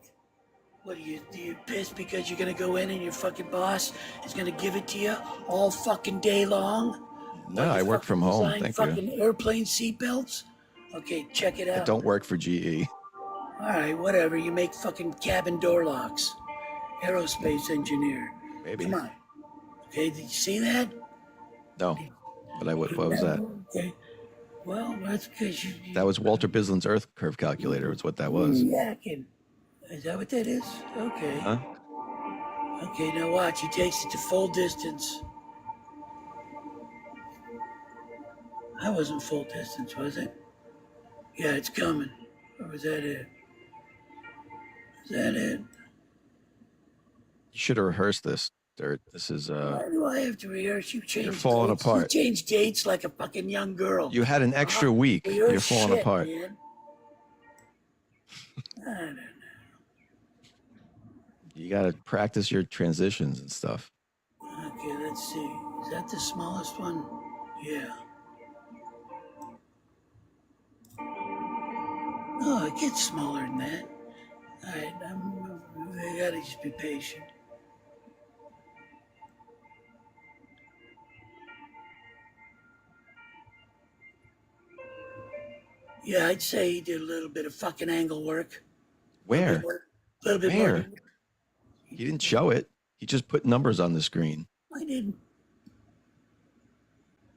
Speaker 1: What are you pissed because you're gonna go in and your fucking boss is gonna give it to you all fucking day long?
Speaker 2: No,
Speaker 1: While
Speaker 2: I
Speaker 1: you
Speaker 2: work from
Speaker 1: fucking
Speaker 2: home.
Speaker 1: design
Speaker 2: Thank
Speaker 1: fucking
Speaker 2: you.
Speaker 1: airplane seatbelts. Okay, check it
Speaker 2: I
Speaker 1: out.
Speaker 2: don't work for GE.
Speaker 1: All right, whatever. You make fucking cabin door locks. Aerospace engineer.
Speaker 2: Maybe.
Speaker 1: Come on. Okay, did you see that?
Speaker 2: No. But what was that?
Speaker 1: Okay. Well, that's because you.
Speaker 2: That was Walter Bislin's Earth curve calculator. Is what that was.
Speaker 1: Yakking. Is that what that is? Okay.
Speaker 2: Huh?
Speaker 1: Okay, now watch. He takes it to full distance. That wasn't full distance, was it? Yeah, it's coming. Or was that it? Is that it?
Speaker 2: You should have rehearsed this, Dirt. This is
Speaker 1: Why do I have to rehearse? You changed
Speaker 2: falling
Speaker 1: dates.
Speaker 2: apart.
Speaker 1: You changed dates like a fucking young girl.
Speaker 2: You had an extra week.
Speaker 1: You're
Speaker 2: You're falling
Speaker 1: shit,
Speaker 2: apart.
Speaker 1: Man. I don't know.
Speaker 2: You got to practice your transitions and stuff.
Speaker 1: Okay, let's see. Is that the smallest one? Yeah. Oh, it gets smaller than that. All right, I gotta just be patient. Yeah, I'd say he did a little bit of fucking angle work.
Speaker 2: Where?
Speaker 1: A little bit
Speaker 2: Where?
Speaker 1: more.
Speaker 2: He didn't show it. He just put numbers on the screen.
Speaker 1: I didn't.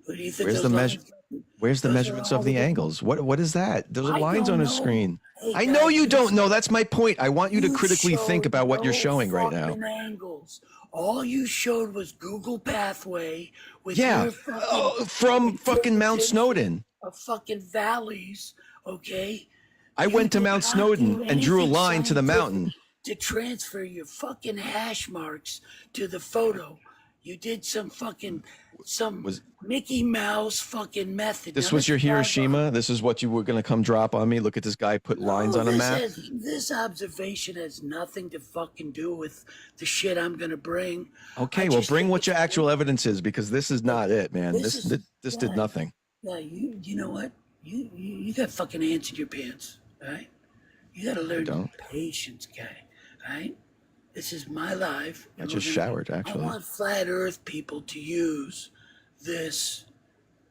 Speaker 1: What do you think?
Speaker 2: Where's
Speaker 1: those
Speaker 2: the
Speaker 1: lines-
Speaker 2: measure? Where's the
Speaker 1: those are
Speaker 2: measurements
Speaker 1: all
Speaker 2: of the
Speaker 1: the-
Speaker 2: angles? What is that? Those are
Speaker 1: I
Speaker 2: lines
Speaker 1: don't
Speaker 2: on a
Speaker 1: know.
Speaker 2: screen.
Speaker 1: Hey,
Speaker 2: I know
Speaker 1: guys,
Speaker 2: you don't
Speaker 1: listen.
Speaker 2: know. That's my point. I want you to
Speaker 1: You
Speaker 2: critically think
Speaker 1: showed
Speaker 2: about what you're
Speaker 1: no
Speaker 2: showing right now.
Speaker 1: fucking Angles. All you showed was Google Pathway with
Speaker 2: Yeah,
Speaker 1: your fucking
Speaker 2: from fucking Mount
Speaker 1: interpretation
Speaker 2: Snowdon.
Speaker 1: of fucking valleys. Okay.
Speaker 2: I
Speaker 1: You
Speaker 2: went to
Speaker 1: did
Speaker 2: Mount
Speaker 1: not
Speaker 2: Snowdon
Speaker 1: do
Speaker 2: and drew a
Speaker 1: anything
Speaker 2: line to the
Speaker 1: scientific
Speaker 2: mountain.
Speaker 1: to transfer your fucking hash marks to the photo. You did some fucking some
Speaker 2: Was-
Speaker 1: Mickey Mouse fucking method.
Speaker 2: This
Speaker 1: Now,
Speaker 2: was your
Speaker 1: let's drive on.
Speaker 2: Hiroshima? This is what you were going to come drop on me? Look at this guy put lines
Speaker 1: No,
Speaker 2: on a map?
Speaker 1: This observation has nothing to fucking do with the shit I'm gonna bring.
Speaker 2: Okay,
Speaker 1: I
Speaker 2: well,
Speaker 1: just
Speaker 2: bring
Speaker 1: think
Speaker 2: what
Speaker 1: it's
Speaker 2: your actual evidence is, because this is not it, man.
Speaker 1: This
Speaker 2: This
Speaker 1: is-
Speaker 2: this
Speaker 1: yeah.
Speaker 2: did nothing.
Speaker 1: Yeah, you know what? You got fucking ants in your pants, all right? You gotta learn
Speaker 2: don't.
Speaker 1: patience, guy, all right? This is my life.
Speaker 2: I
Speaker 1: and
Speaker 2: just
Speaker 1: we're gonna-
Speaker 2: showered, actually.
Speaker 1: I want flat Earth people to use this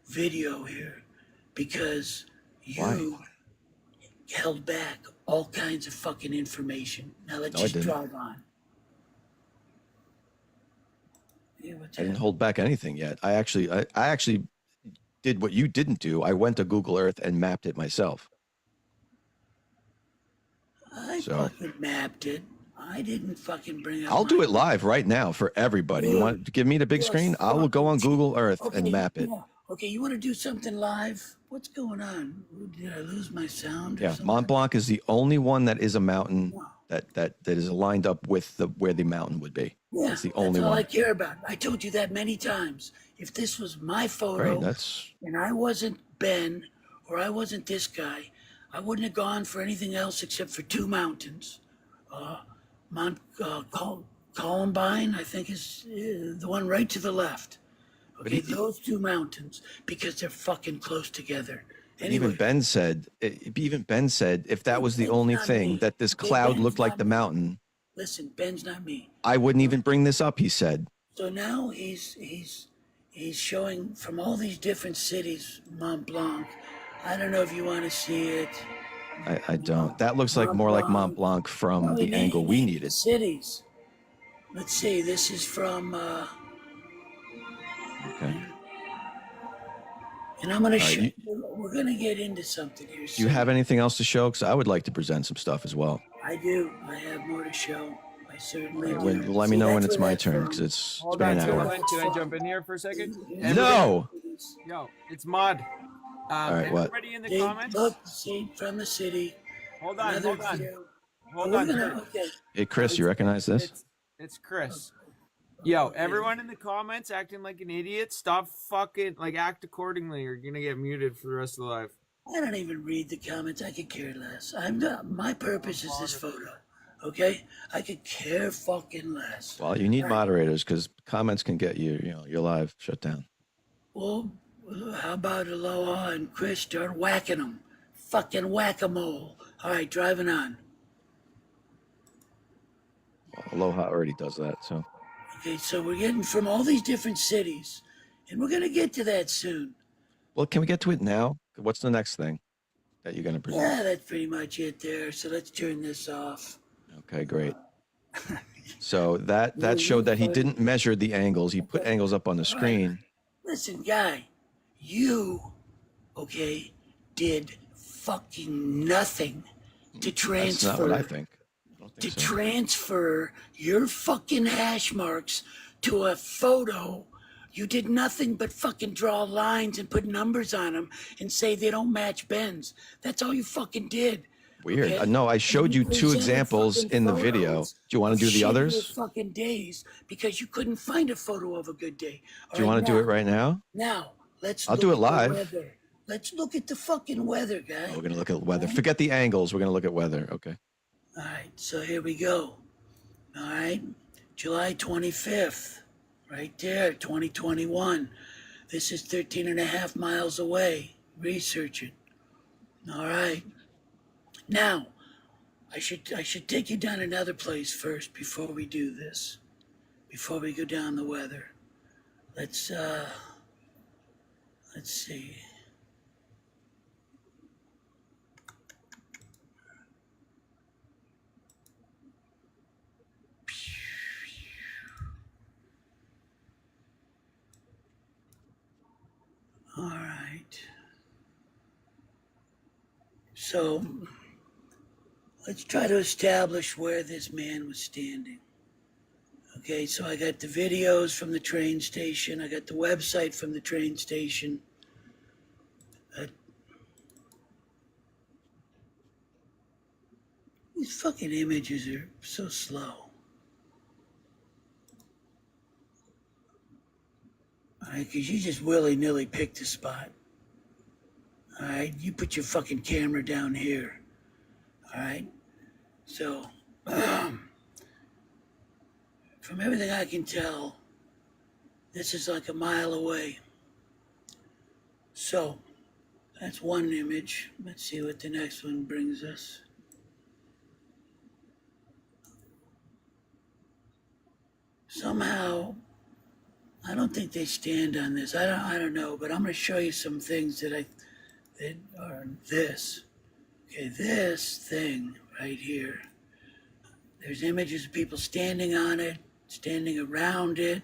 Speaker 1: video here because you
Speaker 2: Why?
Speaker 1: held back all kinds of fucking information. Now let's
Speaker 2: No, I
Speaker 1: just
Speaker 2: didn't.
Speaker 1: drive on. Yeah, what's
Speaker 2: I didn't
Speaker 1: that?
Speaker 2: hold back anything yet. I actually did what you didn't do. I went to Google Earth and mapped it myself.
Speaker 1: I
Speaker 2: So-
Speaker 1: fucking mapped it. I didn't fucking bring up.
Speaker 2: I'll do
Speaker 1: my-
Speaker 2: it live right now for everybody. You
Speaker 1: Dude,
Speaker 2: want to give me the big
Speaker 1: you're
Speaker 2: screen? I will go on
Speaker 1: fucking-
Speaker 2: Google Earth
Speaker 1: Okay,
Speaker 2: and map it.
Speaker 1: yeah. Okay, you want to do something live? What's going on? Did I lose my sound? Or
Speaker 2: Yeah,
Speaker 1: something?
Speaker 2: Mont Blanc is the only one that is a mountain that is lined up with where the mountain would be.
Speaker 1: Yeah,
Speaker 2: That's the only
Speaker 1: all I
Speaker 2: one.
Speaker 1: care about. I told you that many times. If this was my photo,
Speaker 2: Great, that's
Speaker 1: and I wasn't Ben or I wasn't this guy, I wouldn't have gone for anything else except for two mountains. Mount Columbine, I think, is the one right to the left. Okay, those two mountains because they're fucking close together. Anyway,
Speaker 2: even Ben said. If that was the
Speaker 1: Ben's
Speaker 2: only
Speaker 1: not
Speaker 2: thing
Speaker 1: me.
Speaker 2: that this
Speaker 1: Okay,
Speaker 2: cloud
Speaker 1: Ben's
Speaker 2: looked like
Speaker 1: not
Speaker 2: the
Speaker 1: me.
Speaker 2: mountain,
Speaker 1: listen, Ben's not me.
Speaker 2: I wouldn't even bring this up. He said.
Speaker 1: So now he's showing from all these different cities Mont Blanc. I don't know if you want to see it.
Speaker 2: I don't. That looks like more like Mont Blanc from
Speaker 1: No, he
Speaker 2: the angle
Speaker 1: named
Speaker 2: we
Speaker 1: the
Speaker 2: needed.
Speaker 1: cities. Let's see. This is from,
Speaker 2: Okay.
Speaker 1: and I'm gonna
Speaker 2: right,
Speaker 1: show. We're gonna get into something here.
Speaker 2: Do you have anything else to show? Because I would like to present some stuff as well.
Speaker 1: I do. I have more to show. I certainly do.
Speaker 2: Let me
Speaker 1: See,
Speaker 2: know when
Speaker 1: that's
Speaker 2: it's
Speaker 1: where
Speaker 2: my
Speaker 1: that's
Speaker 2: turn,
Speaker 1: from.
Speaker 2: because it's
Speaker 3: Hold
Speaker 2: been
Speaker 3: on,
Speaker 2: an
Speaker 3: gentlemen.
Speaker 2: hour.
Speaker 3: Can I jump in here for a second?
Speaker 2: No.
Speaker 3: Yo, it's Mod.
Speaker 2: right, what?
Speaker 3: Everybody in the
Speaker 1: See,
Speaker 3: comments.
Speaker 1: look, see, from the city.
Speaker 3: Hold on,
Speaker 1: Another
Speaker 3: hold on,
Speaker 1: video.
Speaker 3: hold
Speaker 1: We're
Speaker 3: on.
Speaker 1: gonna- okay.
Speaker 2: Hey, Chris, you recognize this?
Speaker 3: It's Chris. Yo, everyone in the comments acting like an idiot. Stop fucking act accordingly. You're gonna get muted for the rest of the life.
Speaker 1: I don't even read the comments. I could care less. I'm not. My purpose is this photo. Okay, I could care fucking less.
Speaker 2: Well, you need moderators because comments can get your live shut down.
Speaker 1: Well, how about Aloha and Chris start whacking them? Fucking whack-a-mole. All right, driving on.
Speaker 2: Well, Aloha already does that, so.
Speaker 1: Okay, so we're getting from all these different cities, and we're gonna get to that soon.
Speaker 2: Well, can we get to it now? What's the next thing that you're going to present?
Speaker 1: Yeah, that's pretty much it there. So let's turn this off.
Speaker 2: Okay, great. So that showed that he didn't measure the angles. He put angles up on the screen.
Speaker 1: Listen, guy, you, okay, did fucking nothing to transfer.
Speaker 2: That's not what I think. I don't
Speaker 1: To
Speaker 2: think so.
Speaker 1: transfer your fucking hash marks to a photo. You did nothing but fucking draw lines and put numbers on them and say they don't match Ben's. That's all you fucking did.
Speaker 2: Weird.
Speaker 1: okay?
Speaker 2: No, I showed you two
Speaker 1: presented
Speaker 2: examples
Speaker 1: fucking
Speaker 2: in the video.
Speaker 1: photos
Speaker 2: Do you want
Speaker 1: of
Speaker 2: to do the
Speaker 1: shittier
Speaker 2: others?
Speaker 1: fucking days because you couldn't find a photo of a good day.
Speaker 2: Do you want to do it right now?
Speaker 1: Now, let's
Speaker 2: I'll
Speaker 1: look
Speaker 2: do it
Speaker 1: at the
Speaker 2: live.
Speaker 1: weather. Let's look at the fucking weather, guy.
Speaker 2: Oh, we're going to look at weather. Forget the angles. We're going to look at weather. Okay.
Speaker 1: All right, so here we go. All right, July 25th, right there, 2021. This is 13 and a half miles away. Research it. All right. Now, I should take you down another place first before we do this. Before we go down the weather. Let's see. All right. So, let's try to establish where this man was standing. Okay, so I got the videos from the train station. I got the website from the train station. These fucking images are so slow. All right? Because you just willy-nilly picked a spot. All right, you put your fucking camera down here. All right, so from everything I can tell, this is like a mile away. So that's one image. Let's see what the next one brings us. Somehow, I don't think they stand on this. I don't know, but I'm going to show you some things that are this. Okay, this thing right here. There's images of people standing on it, standing around it.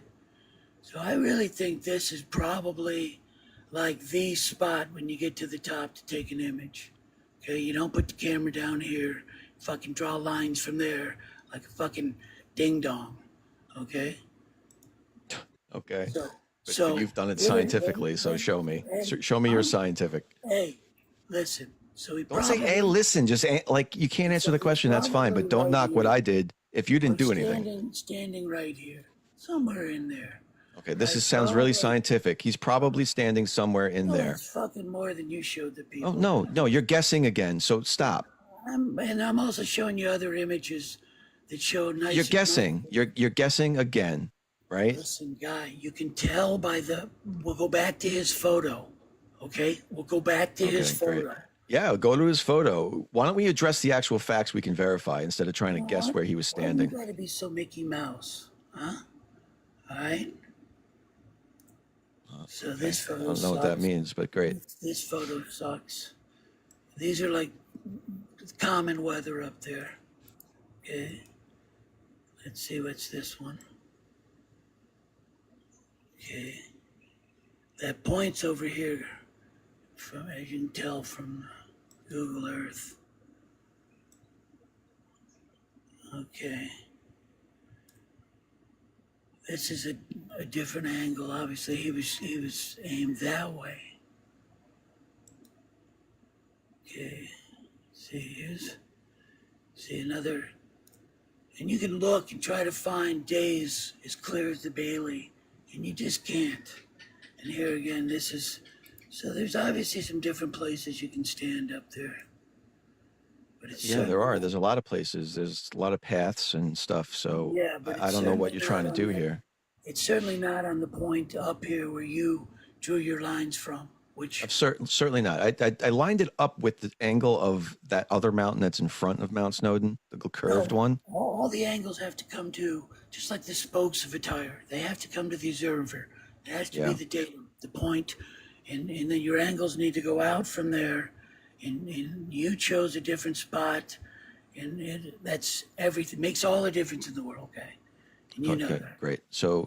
Speaker 1: So I really think this is probably like the spot when you get to the top to take an image. Okay, you don't put the camera down here, fucking draw lines from there like a fucking ding dong. Okay?
Speaker 2: Okay.
Speaker 1: So,
Speaker 2: But you've done it scientifically, so show me. Show me your scientific.
Speaker 1: Hey, listen. So he
Speaker 2: Don't say, hey, listen. Just like you can't answer the question. That's fine. But don't knock what I did if you didn't do anything.
Speaker 1: Standing right here, somewhere in there.
Speaker 2: Okay, this sounds really scientific. He's probably standing somewhere in there.
Speaker 1: It's fucking more than you showed the people.
Speaker 2: Oh, no, you're guessing again. So stop.
Speaker 1: I'm also showing you other images that show nice.
Speaker 2: You're guessing. You're guessing again, right?
Speaker 1: Listen, guy, you can tell by we'll go back to his photo. Okay? We'll go back to his photo.
Speaker 2: Great. Yeah, go to his photo. Why don't we address the actual facts we can verify instead of trying to guess where he was standing?
Speaker 1: You gotta be so Mickey Mouse, huh? All right. So this photo
Speaker 2: I don't know what that means, but great.
Speaker 1: This photo sucks. These are like common weather up there. Okay. Let's see what's this one. Okay. That point's over here, as you can tell from Google Earth. Okay. This is a different angle. Obviously, he was aimed that way. Okay. See another, and you can look and try to find days as clear as the Ballie, and you just can't. And here again, so there's obviously some different places you can stand up there. But
Speaker 2: there are. There's a lot of places. There's a lot of paths and stuff. So
Speaker 1: yeah, but
Speaker 2: I don't know what you're trying to do here.
Speaker 1: It's certainly not on the point up here where you drew your lines from. Which
Speaker 2: certainly not. I lined it up with the angle of that other mountain that's in front of Mount Snowdon, the curved one.
Speaker 1: All the angles have to come to, just like the spokes of a tire. They have to come to the observer. It has to be the datum, the point, and then your angles need to go out from there. And you chose a different spot, and that's everything. Makes all the difference in the world, okay? And you know that.
Speaker 2: Great. So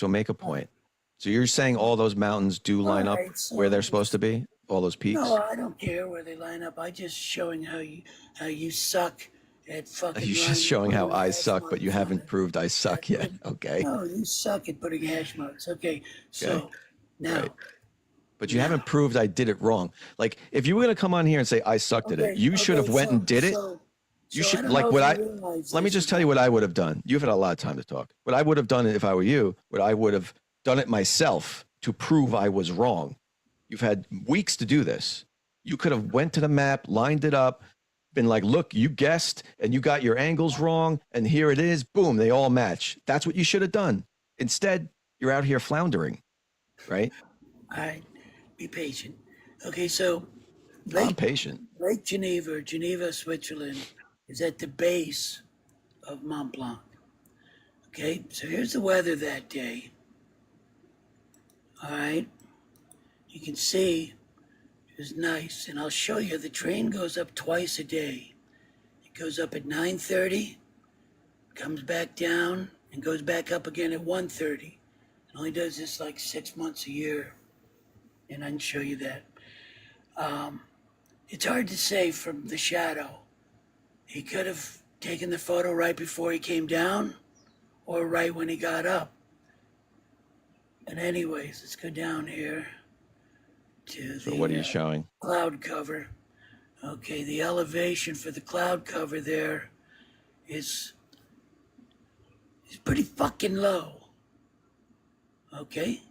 Speaker 2: make a point. So you're saying all those mountains do line up where they're supposed to be? All those peaks?
Speaker 1: No, I don't care where they line up. I just showing how you suck at fucking.
Speaker 2: You're just showing how I suck, but you haven't proved I suck yet. Okay.
Speaker 1: No, you suck at putting hash marks. Okay. So now.
Speaker 2: Right. But you haven't proved I did it wrong. Like if you were gonna come on here and say I sucked at it, you should have went and did it. You should let me just tell you what I would have done. You've had a lot of time to talk. What I would have done if I were you, what I would have done it myself to prove I was wrong. You've had weeks to do this. You could have went to the map, lined it up, been like, look, you guessed and you got your angles wrong. And here it is. Boom, they all match. That's what you should have done. Instead, you're out here floundering, right?
Speaker 1: All right, be patient. Okay, so
Speaker 2: I'm patient.
Speaker 1: Lake Geneva, Switzerland, is at the base of Mont Blanc. Okay, so here's the weather that day. All right, you can see it was nice, and I'll show you. The train goes up twice a day. It goes up at 9:30, comes back down, and goes back up again at 1:30. It only does this like 6 months a year, and I can show you that. It's hard to say from the shadow. He could have taken the photo right before he came down, or right when he got up. And anyways, let's go down here to
Speaker 2: So what are you showing?
Speaker 1: Cloud cover. Okay, the elevation for the cloud cover there is pretty fucking low. Okay?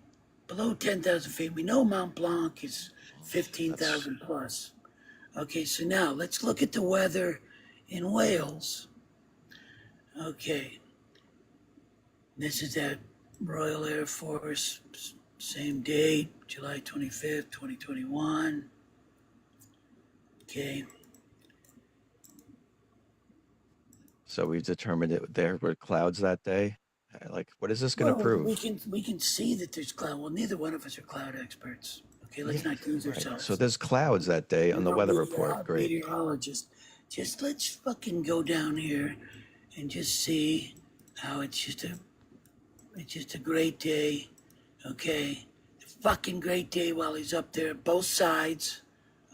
Speaker 1: below 10,000 feet. We know Mont Blanc is 15,000 plus. Okay, so now let's look at the weather in Wales. Okay, this is at Royal Air Force, same date, July 25th, 2021. Okay.
Speaker 2: So we've determined it there were clouds that day. Like, what is this going to prove?
Speaker 1: We can see that there's cloud. Well, neither one of us are cloud experts. Okay, let's not lose ourselves.
Speaker 2: So there's clouds that day on the weather report. Great.
Speaker 1: Meteorologist. Just let's fucking go down here and just see how it's just a great day. Okay, a fucking great day while he's up there, both sides.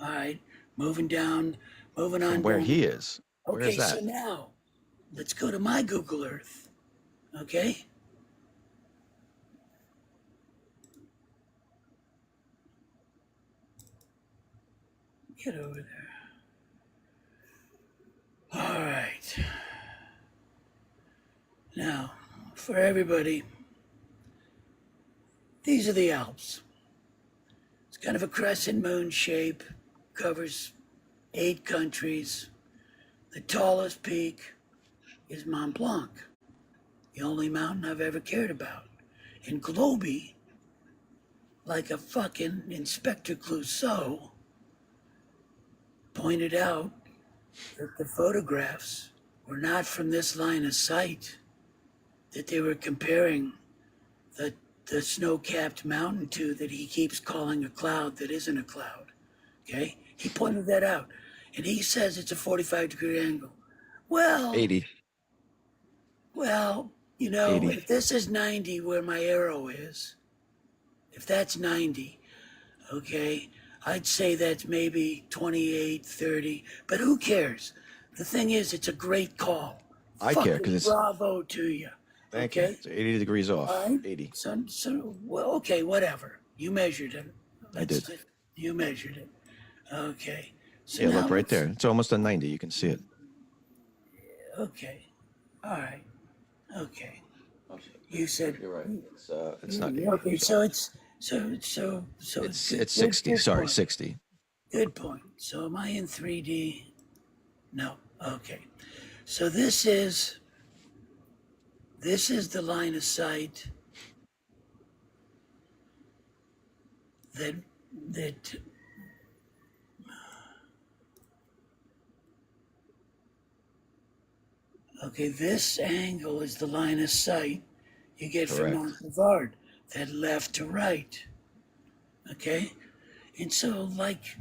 Speaker 1: All right, moving down, moving on.
Speaker 2: From where he is. Where
Speaker 1: Okay,
Speaker 2: is that?
Speaker 1: so now let's go to my Google Earth. Okay. Get over there. All right. Now, for everybody, these are the Alps. It's kind of a crescent moon shape, covers 8 countries. The tallest peak is Mont Blanc, the only mountain I've ever cared about. And Globy, like a fucking Inspector Clouseau, pointed out that the photographs were not from this line of sight, that they were comparing the snow-capped mountain to that he keeps calling a cloud that isn't a cloud. Okay? He pointed that out. And he says it's a 45-degree angle. Well,
Speaker 2: 80.
Speaker 1: Well, you know,
Speaker 2: 80.
Speaker 1: If this is 90 where my arrow is, if that's 90, okay, I'd say that's maybe 28, 30, but who cares? The thing is, it's a great call.
Speaker 2: I care because it's.
Speaker 1: Bravo to you.
Speaker 2: Thank
Speaker 1: Okay?
Speaker 2: you. It's 80 degrees off.
Speaker 1: All right?
Speaker 2: 80.
Speaker 1: So, well, okay, whatever. You measured it.
Speaker 2: I did.
Speaker 1: You measured it. Okay. So
Speaker 2: Yeah,
Speaker 1: now
Speaker 2: look right there. It's almost a 90. You can see it.
Speaker 1: Okay. All right. Okay. You said
Speaker 2: You're right. It's not.
Speaker 1: okay. So it's
Speaker 2: It's 60. Sorry, 60.
Speaker 1: Good point. So am I in 3D? No. Okay. So this is the line of sight that okay, this angle is the line of sight you get
Speaker 2: Correct.
Speaker 1: from Mont Savard, that left to right. Okay? And so, like,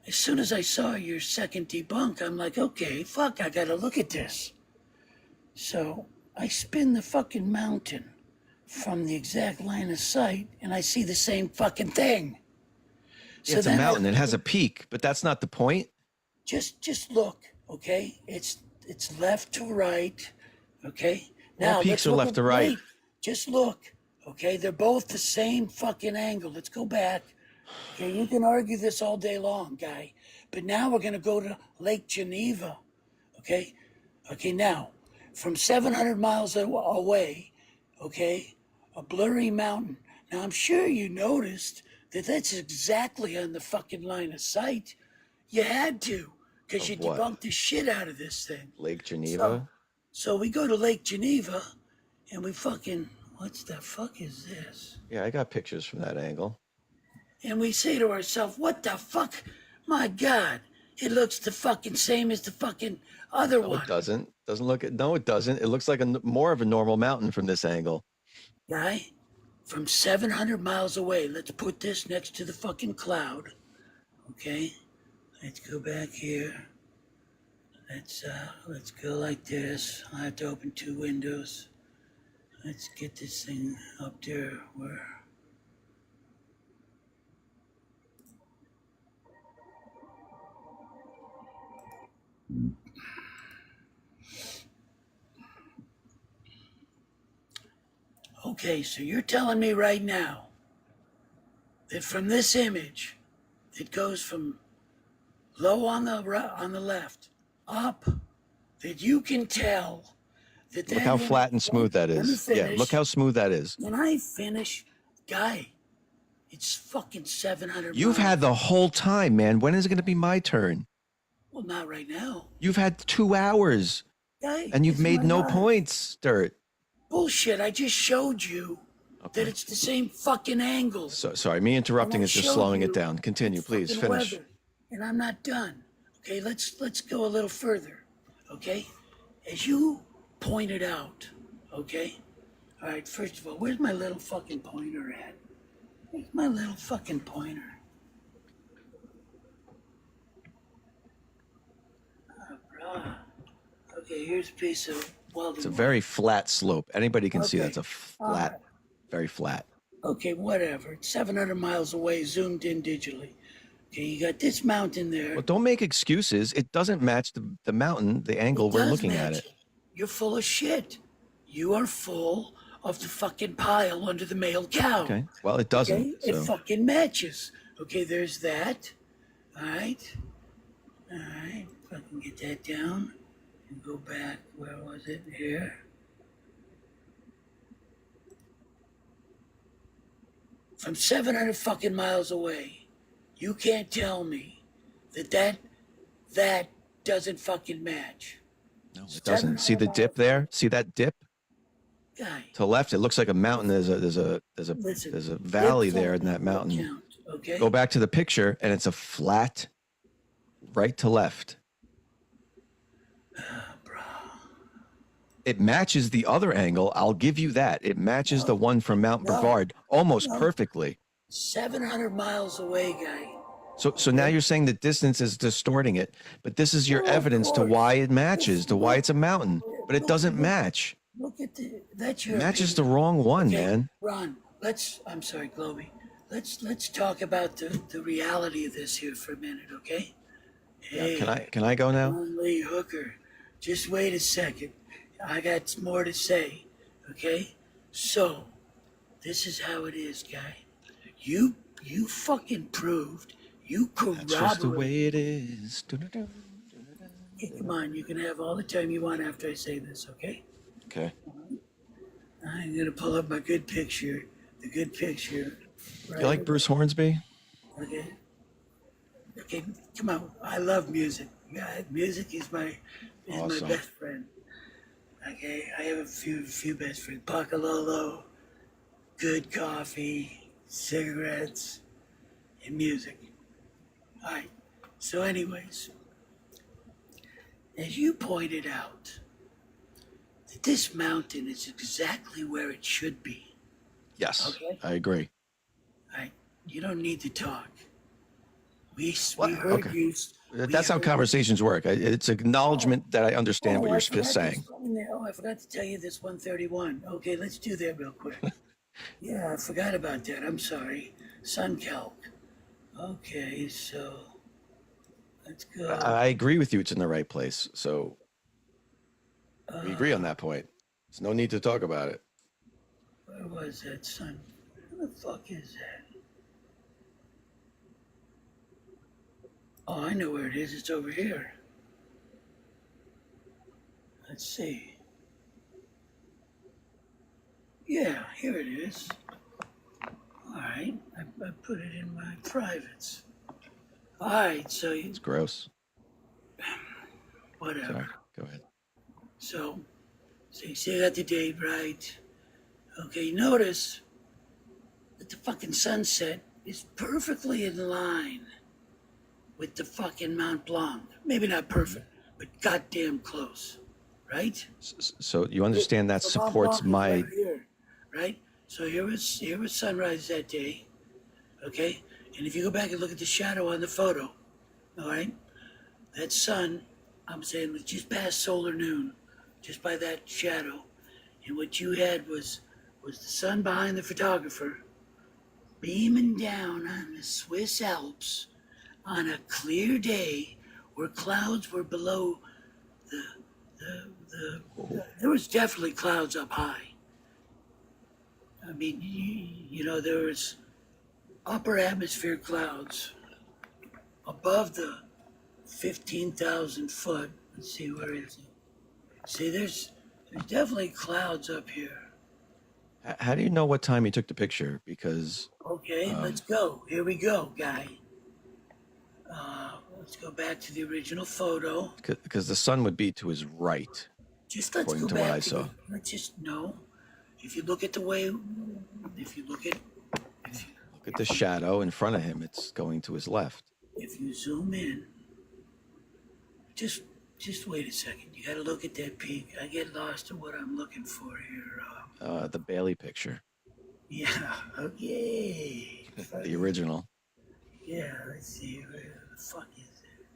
Speaker 1: as soon as I saw your second debunk, I'm like, okay, fuck, I gotta look at this. So I spin the fucking mountain from the exact line of sight, and I see the same fucking thing.
Speaker 2: Yeah, it's a mountain. It has a peak, but that's not the point.
Speaker 1: Just look, okay? It's left to right, okay?
Speaker 2: All peaks are left to right.
Speaker 1: Wait, just look, okay? They're both the same fucking angle. Let's go back. Okay, you can argue this all day long, guy. But now we're gonna go to Lake Geneva, okay? Okay, now, from 700 miles away, okay, a blurry mountain. Now, I'm sure you noticed that that's exactly on the fucking line of sight. You had to, because you
Speaker 2: what?
Speaker 1: debunked the shit out of this thing.
Speaker 2: Lake Geneva.
Speaker 1: So we go to Lake Geneva, and we fucking, what the fuck is this?
Speaker 2: Yeah, I got pictures from that angle.
Speaker 1: And we say to ourselves, what the fuck? My God, it looks the fucking same as the fucking other one.
Speaker 2: It doesn't. Doesn't look. No, it doesn't. It looks like more of a normal mountain from this angle.
Speaker 1: Guy, from 700 miles away, let's put this next to the fucking cloud. Okay, let's go back here. Let's go like this. I have to open 2 windows. Let's get this thing up there where. Okay, so you're telling me right now that from this image, it goes from low on the left up, that you can tell that.
Speaker 2: Look how flat and smooth that is. Yeah, look how smooth that is.
Speaker 1: When I finish, guy, It's fucking 700
Speaker 2: You've
Speaker 1: miles.
Speaker 2: had the whole time, man. When is it going to be my turn?
Speaker 1: Well, not right now.
Speaker 2: You've had 2 hours,
Speaker 1: Hey,
Speaker 2: and you've
Speaker 1: this is
Speaker 2: made
Speaker 1: my
Speaker 2: no
Speaker 1: life.
Speaker 2: points, Dirt.
Speaker 1: Bullshit, I just showed you that it's the same fucking angle.
Speaker 2: So sorry, me interrupting
Speaker 1: And I
Speaker 2: is just
Speaker 1: showed
Speaker 2: slowing
Speaker 1: you
Speaker 2: it down. Continue,
Speaker 1: the
Speaker 2: please.
Speaker 1: fucking
Speaker 2: Finish.
Speaker 1: weather, and I'm not done. Okay, let's go a little further. Okay, as you pointed out. Okay, all right. First of all, where's my little fucking pointer at? Where's my little fucking pointer? Oh, bruh. Okay, here's a piece of welding.
Speaker 2: It's a very flat slope. Anybody can see
Speaker 1: Okay.
Speaker 2: that's a flat, very flat.
Speaker 1: Okay, whatever. It's 700 miles away, zoomed in digitally. Okay, you got this mountain there.
Speaker 2: Well, don't make excuses. It doesn't match the mountain, the angle we're
Speaker 1: does
Speaker 2: looking at
Speaker 1: match
Speaker 2: it.
Speaker 1: You're full of shit. You are full of the fucking pile under the male cow.
Speaker 2: Okay. Well, it doesn't.
Speaker 1: Okay? It
Speaker 2: So
Speaker 1: fucking matches. Okay, there's that. All right. All right. Fucking get that down and go back. Where was it? Here. From 700 fucking miles away, you can't tell me that doesn't fucking match.
Speaker 2: no, it doesn't. See the dip there? See that dip?
Speaker 1: Guy.
Speaker 2: To the left, it looks like a mountain. There's a
Speaker 1: Listen,
Speaker 2: valley
Speaker 1: dip
Speaker 2: there in
Speaker 1: fucking
Speaker 2: that mountain.
Speaker 1: count, okay?
Speaker 2: Go back to the picture, and it's a flat, right to left. It matches the other angle. I'll give you that. It matches the one from Mount Brevard almost perfectly.
Speaker 1: 700 miles away, guy.
Speaker 2: So now you're saying the distance is distorting it, but this is your
Speaker 1: Well, of
Speaker 2: evidence to
Speaker 1: course.
Speaker 2: why it matches, to why it's a mountain, but it doesn't match.
Speaker 1: Look at that's
Speaker 2: It
Speaker 1: your
Speaker 2: matches the
Speaker 1: opinion.
Speaker 2: wrong one,
Speaker 1: Okay,
Speaker 2: man.
Speaker 1: Ron, I'm sorry, Globy. Let's talk about the reality of this here for a minute, okay? Hey,
Speaker 2: Can I go now?
Speaker 1: Ron Lee Hooker, just wait a second. I got more to say, okay? So, this is how it is, guy. You fucking proved, you
Speaker 2: That's just the
Speaker 1: corroborated.
Speaker 2: way it is.
Speaker 1: Hey, come on, you can have all the time you want after I say this, okay?
Speaker 2: Okay.
Speaker 1: I'm gonna pull up my good picture, the good picture. Right
Speaker 2: You like Bruce Hornsby?
Speaker 1: Okay. Okay, come on. I love music. Yeah, music is my
Speaker 2: Awesome.
Speaker 1: best friend. Okay, I have a few best friends. Pacalolo, good coffee, cigarettes, and music. All right. So, anyways, as you pointed out, that this mountain is exactly where it should be.
Speaker 2: Yes,
Speaker 1: Okay.
Speaker 2: I agree.
Speaker 1: All right. You don't need to talk. We
Speaker 2: What?
Speaker 1: heard
Speaker 2: Okay.
Speaker 1: you.
Speaker 2: That's how conversations work. It's acknowledgement that I understand what
Speaker 1: I
Speaker 2: you're
Speaker 1: forgot
Speaker 2: saying.
Speaker 1: I forgot to tell you this 131. Okay, let's do that real quick. Yeah, I forgot about that. I'm sorry. Sun calc. Okay, so let's go.
Speaker 2: I agree with you. It's in the right place. So we agree on that point. There's no need to talk about it.
Speaker 1: Where was that sun? Where the fuck is that? Oh, I know where it is. It's over here. Let's see. Yeah, here it is. All right, I put it in my privates. All right, so
Speaker 2: It's gross.
Speaker 1: whatever.
Speaker 2: Sorry. Go ahead.
Speaker 1: So you see, I got the date right. Okay, notice that the fucking sunset is perfectly in line with the fucking Mont Blanc. Maybe not perfect, but goddamn close, right?
Speaker 2: So you understand that
Speaker 1: So Mont
Speaker 2: supports
Speaker 1: Blanc is
Speaker 2: my.
Speaker 1: right here, right? So here was sunrise that day, okay? And if you go back and look at the shadow on the photo, all right, that sun, I'm saying, was just past solar noon, just by that shadow. And what you had was the sun behind the photographer beaming down on the Swiss Alps on a clear day where clouds were below there was definitely clouds up high. I mean, you know, there was upper atmosphere clouds above the 15,000 foot. Let's see, where is it? See, there's definitely clouds up here.
Speaker 2: How do you know what time he took the picture? Because
Speaker 1: Okay, let's go. Here we go, guy. Let's go back to the original photo.
Speaker 2: because the sun would be to his right,
Speaker 1: Just let's
Speaker 2: according
Speaker 1: go
Speaker 2: to what I
Speaker 1: back to
Speaker 2: saw.
Speaker 1: the, let's just know. If you look at the way, if you look at,
Speaker 2: Look at the shadow in front of him. It's going to his left.
Speaker 1: if you zoom in, just wait a second. You got to look at that peak. I get lost in what I'm looking for here.
Speaker 2: The Ballie picture,
Speaker 1: Yeah. Okay.
Speaker 2: the original.
Speaker 1: Yeah. Let's see. Where the fuck is it?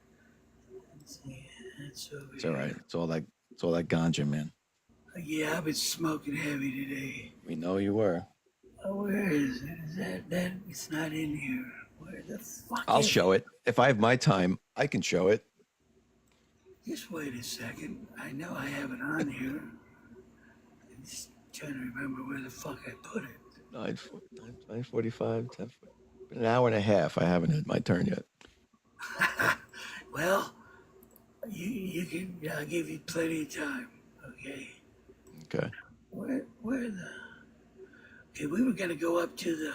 Speaker 1: Let's see. That's over
Speaker 2: It's all right.
Speaker 1: here.
Speaker 2: It's all that ganja, man.
Speaker 1: Yeah, I've been smoking heavy today.
Speaker 2: We know you were.
Speaker 1: Oh, where is it? Is that? It's not in here. Where the fuck?
Speaker 2: I'll
Speaker 1: is
Speaker 2: show it. If I have my time, I can show it.
Speaker 1: Just wait a second. I know I have it on here. I'm just trying to remember where the fuck I put it.
Speaker 2: 9:45, 10. Been an hour and a half. I haven't had my turn yet.
Speaker 1: Well, you can. I'll give you plenty of time. Okay.
Speaker 2: Okay.
Speaker 1: Where the? Okay, we were gonna go up to the.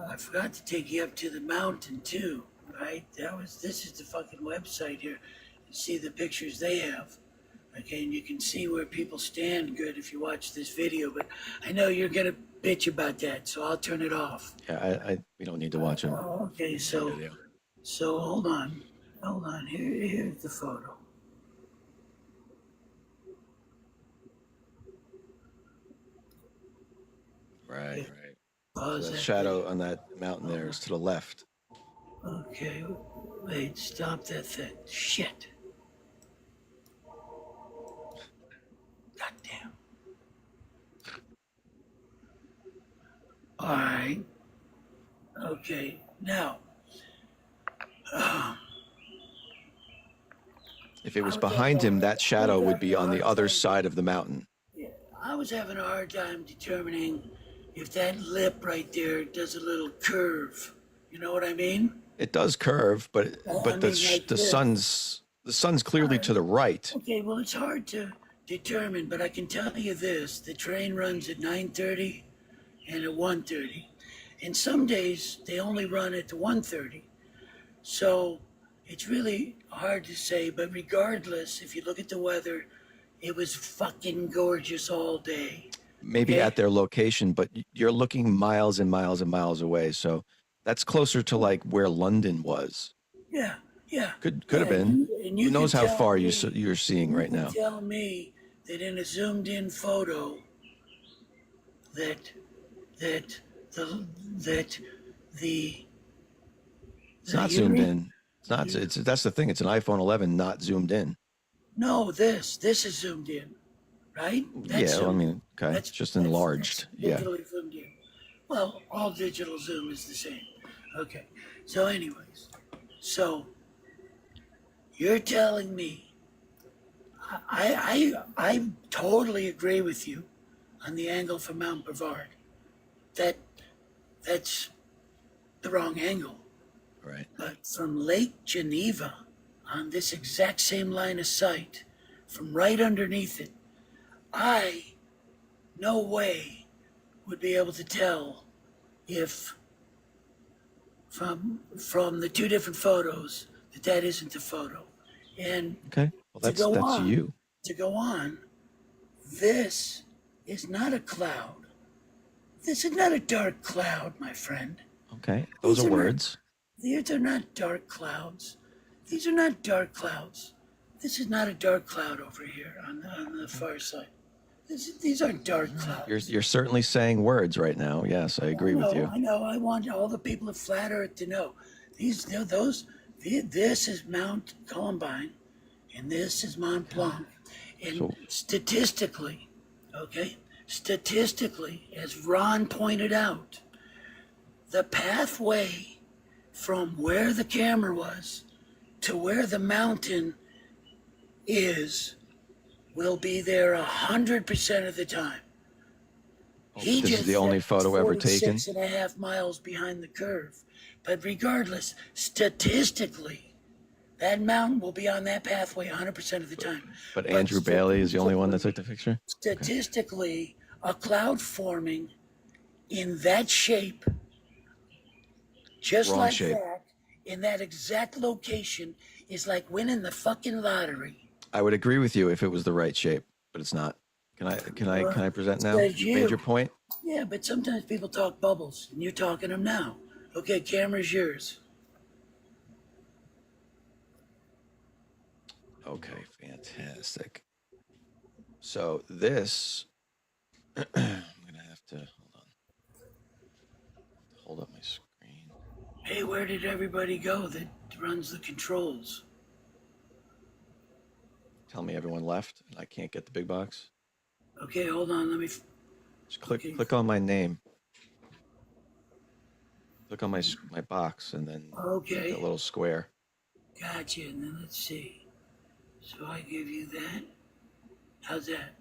Speaker 1: I forgot to take you up to the mountain too, right? This is the fucking website here. You see the pictures they have. Okay, and you can see where people stand good if you watch this video, but I know you're gonna bitch about that, so I'll turn it off.
Speaker 2: Yeah, we don't need to watch him.
Speaker 1: Okay, so hold on. Here's the photo.
Speaker 2: Right.
Speaker 1: Pause
Speaker 2: The
Speaker 1: that
Speaker 2: shadow on that mountain there is to the left.
Speaker 1: Okay, wait, stop that thing. Shit. Goddamn. All right. Okay, now.
Speaker 2: If it was behind him, that shadow would be on the other side of the mountain.
Speaker 1: I was having a hard time determining if that lip right there does a little curve. You know what I mean?
Speaker 2: It does curve, but
Speaker 1: I mean,
Speaker 2: the
Speaker 1: like
Speaker 2: the
Speaker 1: this.
Speaker 2: sun's clearly to the right.
Speaker 1: Okay, well, it's hard to determine, but I can tell you this. The train runs at 9:30 and at 1:30. And some days they only run at the 1:30. So it's really hard to say, but regardless, if you look at the weather, it was fucking gorgeous all day.
Speaker 2: Maybe
Speaker 1: Okay.
Speaker 2: at their location, but you're looking miles and miles and miles away. So that's closer to like where London was.
Speaker 1: Yeah.
Speaker 2: Could have been. Who knows how far you're seeing right now?
Speaker 1: Tell me that in a zoomed in photo that the
Speaker 2: It's not zoomed in. It's not. It's that's the thing. It's an iPhone 11 not zoomed in.
Speaker 1: No, this is zoomed in, right? That's
Speaker 2: Yeah, I
Speaker 1: zoomed
Speaker 2: mean, okay, it's just enlarged.
Speaker 1: that's
Speaker 2: Yeah.
Speaker 1: digitally zoomed in. Well, all digital zoom is the same. Okay. So, anyways, you're telling me I totally agree with you on the angle from Mount Brevard. That's the wrong angle.
Speaker 2: Right.
Speaker 1: But from Lake Geneva, on this exact same line of sight, from right underneath it, I, no way, would be able to tell if from the two different photos that isn't the photo. And
Speaker 2: Okay. Well, that's
Speaker 1: on,
Speaker 2: you.
Speaker 1: To go on, this is not a cloud. This is not a dark cloud, my friend.
Speaker 2: Okay. Those
Speaker 1: These
Speaker 2: are
Speaker 1: are not-
Speaker 2: words.
Speaker 1: These are not dark clouds. These are not dark clouds. This is not a dark cloud over here on the far side. These aren't dark clouds.
Speaker 2: You're certainly saying words right now. Yes, I agree with you.
Speaker 1: I know. I want all the people of Flat Earth to know. This is Mount Columbine, and this is Mont Blanc. And statistically, as Ron pointed out, the pathway from where the camera was to where the mountain will be there 100% of the time.
Speaker 2: This is the only photo ever taken.
Speaker 1: 46.5 miles behind the curve. But regardless, statistically, that mountain will be on that pathway 100% of the time.
Speaker 2: But Andrew Ballie is the only one that took the picture.
Speaker 1: Statistically, A cloud forming in that shape, just
Speaker 2: Wrong
Speaker 1: like
Speaker 2: shape.
Speaker 1: that, in that exact location, is like winning the fucking lottery.
Speaker 2: I would agree with you if it was the right shape, but it's not. Can I present now?
Speaker 1: Says
Speaker 2: You've made
Speaker 1: you.
Speaker 2: your point.
Speaker 1: Yeah, but sometimes people talk bubbles, and you're talking them now. Okay, camera's yours.
Speaker 2: Okay, fantastic. So this, I'm gonna have to hold up my screen.
Speaker 1: Hey, where did everybody go that runs the controls?
Speaker 2: Tell me everyone left, and I can't get the big box.
Speaker 1: Okay, hold on. Let me.
Speaker 2: Just click
Speaker 1: Okay.
Speaker 2: click on my name. Click on my box, and then
Speaker 1: Okay.
Speaker 2: that little square.
Speaker 1: Gotcha. And then let's see. So I give you that. How's that?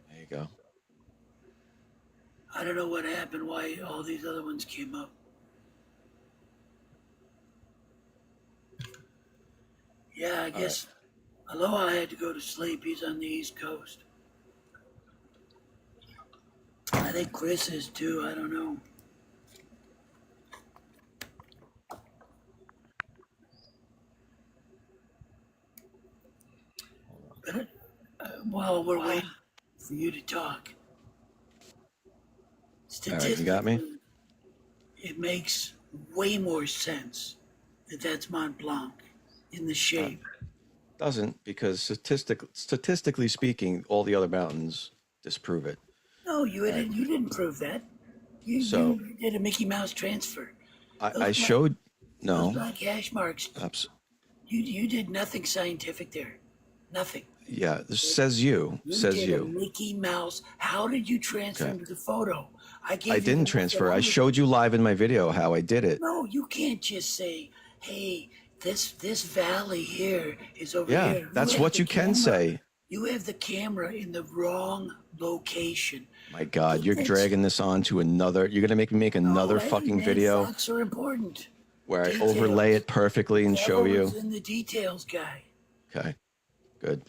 Speaker 2: There you go.
Speaker 1: I don't know what happened, why all these other ones came up. Yeah, I guess Aloha had to go to sleep. He's on the East Coast. I think Chris is too. I don't know. But while we're waiting for you to talk,
Speaker 2: All right, you got me.
Speaker 1: statistically, it makes way more sense that that's Mont Blanc in the shape.
Speaker 2: Doesn't, because statistically speaking, all the other mountains disprove it.
Speaker 1: No, you didn't prove that.
Speaker 2: So-
Speaker 1: You did a Mickey Mouse transfer.
Speaker 2: I showed
Speaker 1: Those
Speaker 2: no.
Speaker 1: black hash marks. You did nothing scientific there. Nothing.
Speaker 2: Yeah, this says you. Says
Speaker 1: did a
Speaker 2: you.
Speaker 1: Mickey Mouse. How did you transfer
Speaker 2: Okay.
Speaker 1: into the photo? I gave
Speaker 2: I
Speaker 1: you
Speaker 2: didn't
Speaker 1: the
Speaker 2: transfer. I
Speaker 1: methodology.
Speaker 2: showed you live in my video how I did it.
Speaker 1: No, you can't just say, "Hey, this valley here is over
Speaker 2: Yeah,
Speaker 1: here."
Speaker 2: that's
Speaker 1: have
Speaker 2: what
Speaker 1: the
Speaker 2: you can
Speaker 1: camera-
Speaker 2: say.
Speaker 1: You have the camera in the wrong location.
Speaker 2: My God, you're
Speaker 1: It's-
Speaker 2: dragging this on to another. You're gonna make me make another
Speaker 1: Oh, hey,
Speaker 2: fucking
Speaker 1: man,
Speaker 2: video
Speaker 1: Facts are important.
Speaker 2: where I
Speaker 1: Details.
Speaker 2: overlay it perfectly and show you.
Speaker 1: Devil's in the details, guy.
Speaker 2: Okay, good.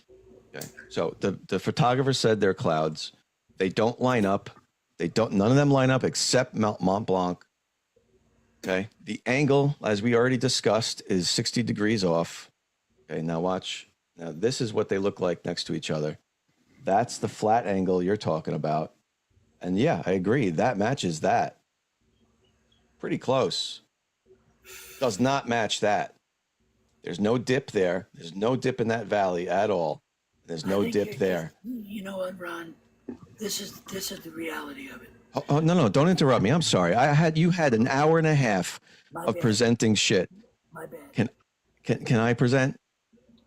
Speaker 2: Okay, so the photographer said they're clouds. They don't line up. None of them line up except Mont Blanc. Okay, the angle, as we already discussed, is 60 degrees off. Okay, now watch. Now this is what they look like next to each other. That's the flat angle you're talking about. And yeah, I agree. That matches that. Pretty close. Does not match that. There's no dip there. There's no dip in that valley at all. There's
Speaker 1: I
Speaker 2: no
Speaker 1: think
Speaker 2: dip
Speaker 1: you're
Speaker 2: there.
Speaker 1: You know what, Ron? This is the reality of it.
Speaker 2: Oh, no, don't interrupt me. I'm sorry. You had an hour and a half
Speaker 1: My
Speaker 2: of
Speaker 1: bad.
Speaker 2: presenting shit.
Speaker 1: My bad.
Speaker 2: Can I present?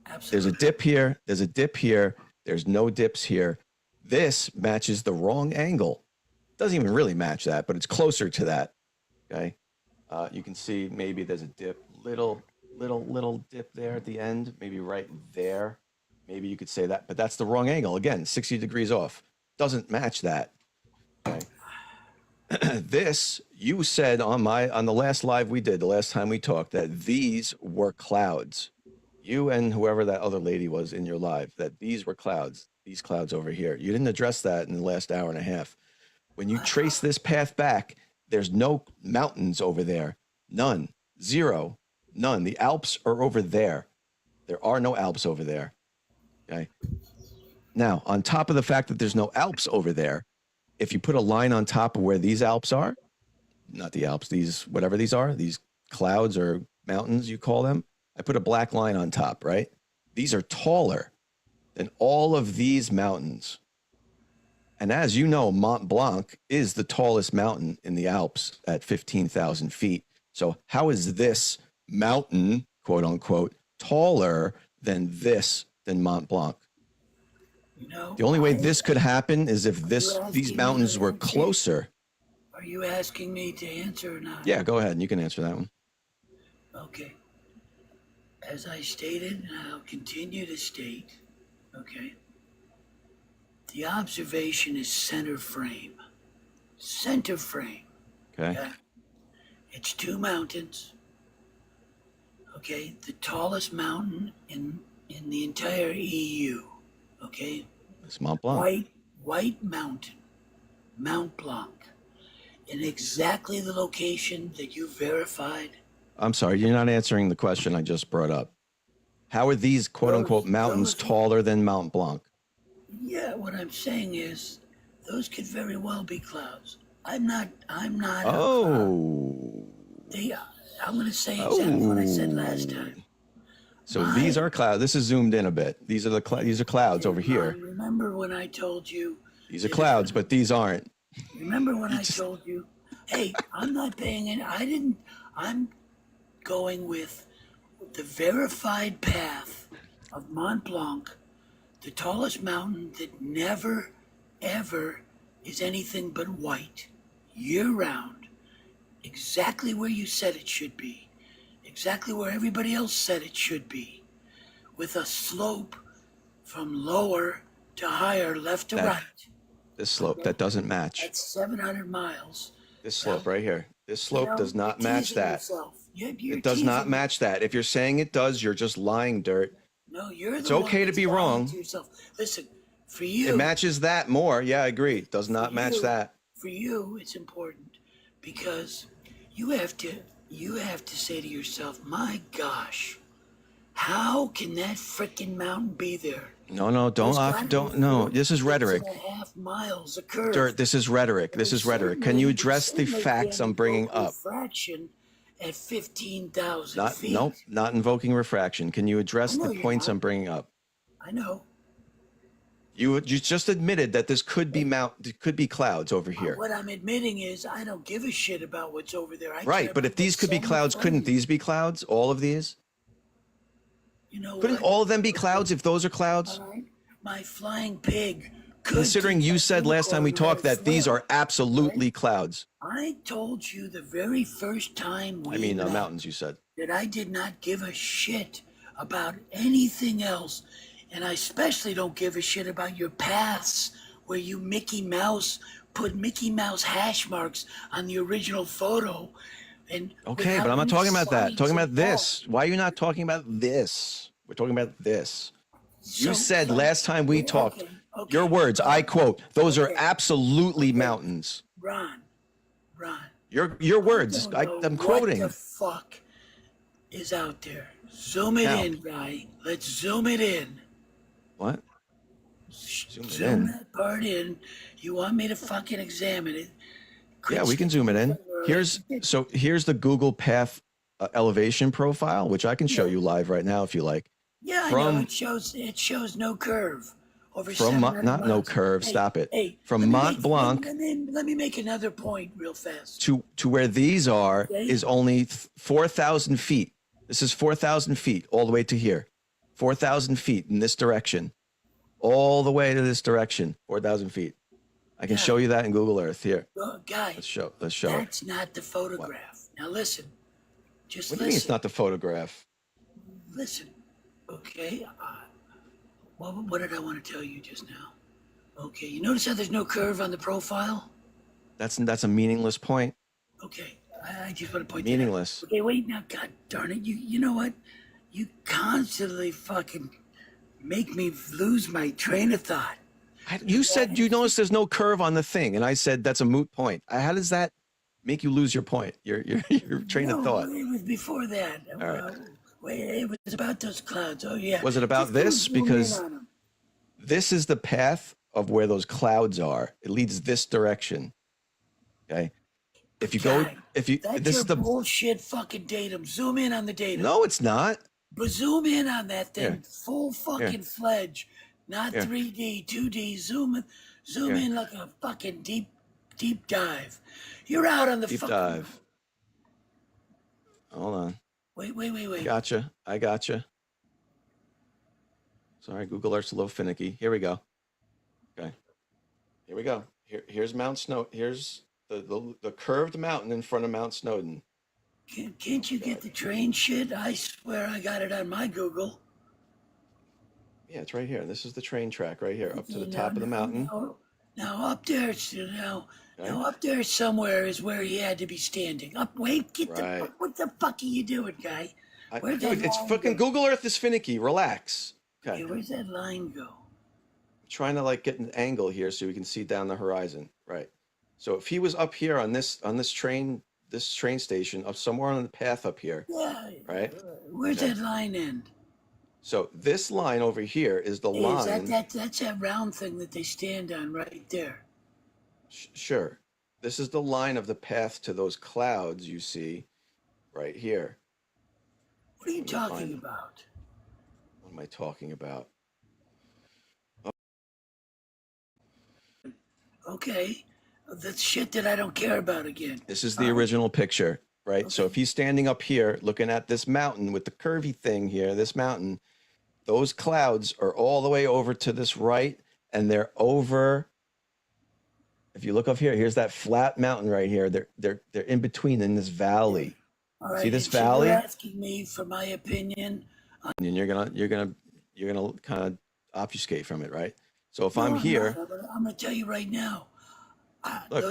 Speaker 1: Absolutely.
Speaker 2: There's a dip here. There's a dip here. There's no dips here. This matches the wrong angle. Doesn't even really match that, but it's closer to that. Okay. You can see maybe there's a dip, little dip there at the end, maybe right there. Maybe you could say that, but that's the wrong angle. Again, 60 degrees off. Doesn't match that. Okay. This, you said on the last live we did, the last time we talked, that these were clouds. You and whoever that other lady was in your live, that these were clouds, these clouds over here. You didn't address that in the last hour and a half. When you trace this path back, there's no mountains over there. None. Zero. None. The Alps are over there. There are no Alps over there. Okay. Now, on top of the fact that there's no Alps over there, if you put a line on top of where these Alps are, not the Alps, these, whatever these are, these clouds or mountains, you call them, I put a black line on top, right? These are taller than all of these mountains. And as you know, Mont Blanc is the tallest mountain in the Alps at 15,000 feet. So how is this mountain, quote unquote, taller than Mont Blanc?
Speaker 1: You know,
Speaker 2: The only way this could happen is if these mountains were closer.
Speaker 1: Are you asking me to answer or not?
Speaker 2: Yeah, go ahead. And you can answer that one.
Speaker 1: Okay. As I stated, and I'll continue to state, okay, the observation is center frame. Center frame.
Speaker 2: Okay.
Speaker 1: Okay? It's two mountains. Okay, the tallest mountain in the entire EU. Okay,
Speaker 2: It's Mont Blanc.
Speaker 1: White Mountain. Mount Blanc in exactly the location that you verified?
Speaker 2: I'm sorry, you're not answering the question I just brought up. How are these quote-unquote mountains taller than Mount Blanc?
Speaker 1: Yeah, what I'm saying is, those could very well be clouds. I'm not
Speaker 2: Oh.
Speaker 1: I'm going to say exactly what I said last time.
Speaker 2: So these are clouds. This is zoomed in a bit. These are these are clouds over here.
Speaker 1: Remember when I told you?
Speaker 2: These are clouds, but these aren't.
Speaker 1: Remember when I told you, hey, I'm not paying it. I'm going with the verified path of Mont Blanc, the tallest mountain that never, ever is anything but white, year round, exactly where you said it should be, exactly where everybody else said it should be, with a slope from lower to higher, left to right.
Speaker 2: This slope, that doesn't match.
Speaker 1: That's 700 miles.
Speaker 2: This slope right here. This slope does not match that.
Speaker 1: It
Speaker 2: does not match that. If you're saying it does, you're just lying, Dirt.
Speaker 1: No, you're
Speaker 2: It's
Speaker 1: the
Speaker 2: okay
Speaker 1: one
Speaker 2: to be
Speaker 1: that's lying
Speaker 2: wrong.
Speaker 1: to yourself. Listen, for you,
Speaker 2: It matches that more. Yeah, I agree. It does not match that.
Speaker 1: For you, it's important because you have to say to yourself, my gosh, how can that frickin' mountain be there?
Speaker 2: No, no. This is rhetoric.
Speaker 1: 6.5 miles of curve.
Speaker 2: Dirt, this is rhetoric. This is rhetoric. Can you address the facts I'm bringing up?
Speaker 1: Refraction at 15,000 feet.
Speaker 2: Nope, not invoking refraction. Can you address the points I'm bringing up?
Speaker 1: I know.
Speaker 2: You just admitted that this could be clouds over here.
Speaker 1: What I'm admitting is I don't give a shit about what's over there.
Speaker 2: Right, but if these could be clouds, couldn't these be clouds? All of these?
Speaker 1: You know,
Speaker 2: couldn't all of them be clouds if those are clouds?
Speaker 1: All right. My flying pig.
Speaker 2: Considering you said last time we talked that these are absolutely clouds.
Speaker 1: I told you the very first time we met
Speaker 2: mountains, you said.
Speaker 1: That I did not give a shit about anything else. And I especially don't give a shit about your paths where you put Mickey Mouse hash marks on the original photo. And
Speaker 2: okay, but I'm not talking about that. I'm talking about this. Why are you not talking about this? We're talking about this. You said last time we talked, your words, I quote, those are absolutely mountains.
Speaker 1: Ron.
Speaker 2: Your words, I'm quoting.
Speaker 1: What the fuck is out there? Zoom it in, guy. Let's zoom it in.
Speaker 2: What?
Speaker 1: Zoom that part in. You want me to fucking examine it?
Speaker 2: Yeah, we can zoom it in. Here's the Google Path elevation profile, which I can show you live right now if you like.
Speaker 1: Yeah, I know. It shows no curve.
Speaker 2: No curve. Stop it.
Speaker 1: Hey,
Speaker 2: from Mont Blanc.
Speaker 1: Let me make another point real fast.
Speaker 2: To where these are is only 4,000 feet. This is 4,000 feet all the way to here. 4,000 feet in this direction, all the way to this direction. 4,000 feet. I can show you that in Google Earth here.
Speaker 1: Guy,
Speaker 2: let's show
Speaker 1: that's not the photograph. Now listen.
Speaker 2: What do you mean it's not the photograph?
Speaker 1: Listen. Okay. What did I want to tell you just now? Okay. You notice how there's no curve on the profile?
Speaker 2: That's a meaningless point.
Speaker 1: Okay. I just want to point
Speaker 2: meaningless.
Speaker 1: Okay. Wait now. God darn it. You know what? You constantly fucking make me lose my train of thought.
Speaker 2: You said you noticed there's no curve on the thing, and I said that's a moot point. How does that make you lose your point? Your train of thought.
Speaker 1: It was before that.
Speaker 2: All right.
Speaker 1: It was about those clouds. Oh yeah.
Speaker 2: Was it about this? Because this is the path of where those clouds are. It leads this direction. Okay. If you this is the
Speaker 1: bullshit fucking datum. Zoom in on the datum.
Speaker 2: No, it's not.
Speaker 1: But zoom in on that thing. Full fucking fledged. Not 3D, 2D. Zoom in like a fucking deep dive. You're out on the
Speaker 2: deep
Speaker 1: fucking
Speaker 2: dive. Hold on.
Speaker 1: Wait.
Speaker 2: I gotcha. Sorry, Google Earth's a little finicky. Here we go. Okay. Here we go. Here's Mount Snow. Here's the curved mountain in front of Mount Snowdon.
Speaker 1: Can't you get the train shit? I swear I got it on my Google.
Speaker 2: Yeah, it's right here. This is the train track right here, up to the top of the mountain.
Speaker 1: Now up there, now up there somewhere is where he had to be standing. What the fuck are you doing, guy?
Speaker 2: It's fucking Google Earth is finicky. Relax. Okay.
Speaker 1: Where's that line go?
Speaker 2: I'm trying to get an angle here so we can see down the horizon. Right. So if he was up here on this train station, up somewhere on the path up here,
Speaker 1: Yeah.
Speaker 2: right?
Speaker 1: Where's that line end?
Speaker 2: So this line over here is the
Speaker 1: Hey,
Speaker 2: line.
Speaker 1: that's that round thing that they stand on right there.
Speaker 2: Sure. This is the line of the path to those clouds you see right here.
Speaker 1: What are you talking about?
Speaker 2: What am I talking about?
Speaker 1: Okay. That's shit that I don't care about again.
Speaker 2: This is the original picture, right? So
Speaker 1: Okay.
Speaker 2: if he's standing up here looking at this mountain with the curvy thing here, this mountain, those clouds are all the way over to this right, and they're over. If you look up here, here's that flat mountain right here. They're in between in this valley.
Speaker 1: All right.
Speaker 2: See this
Speaker 1: and so
Speaker 2: valley?
Speaker 1: you're asking me for my opinion.
Speaker 2: And you're gonna kind of obfuscate from it, right? So if
Speaker 1: No,
Speaker 2: I'm
Speaker 1: not.
Speaker 2: here,
Speaker 1: I'm gonna tell you right now.
Speaker 2: Look.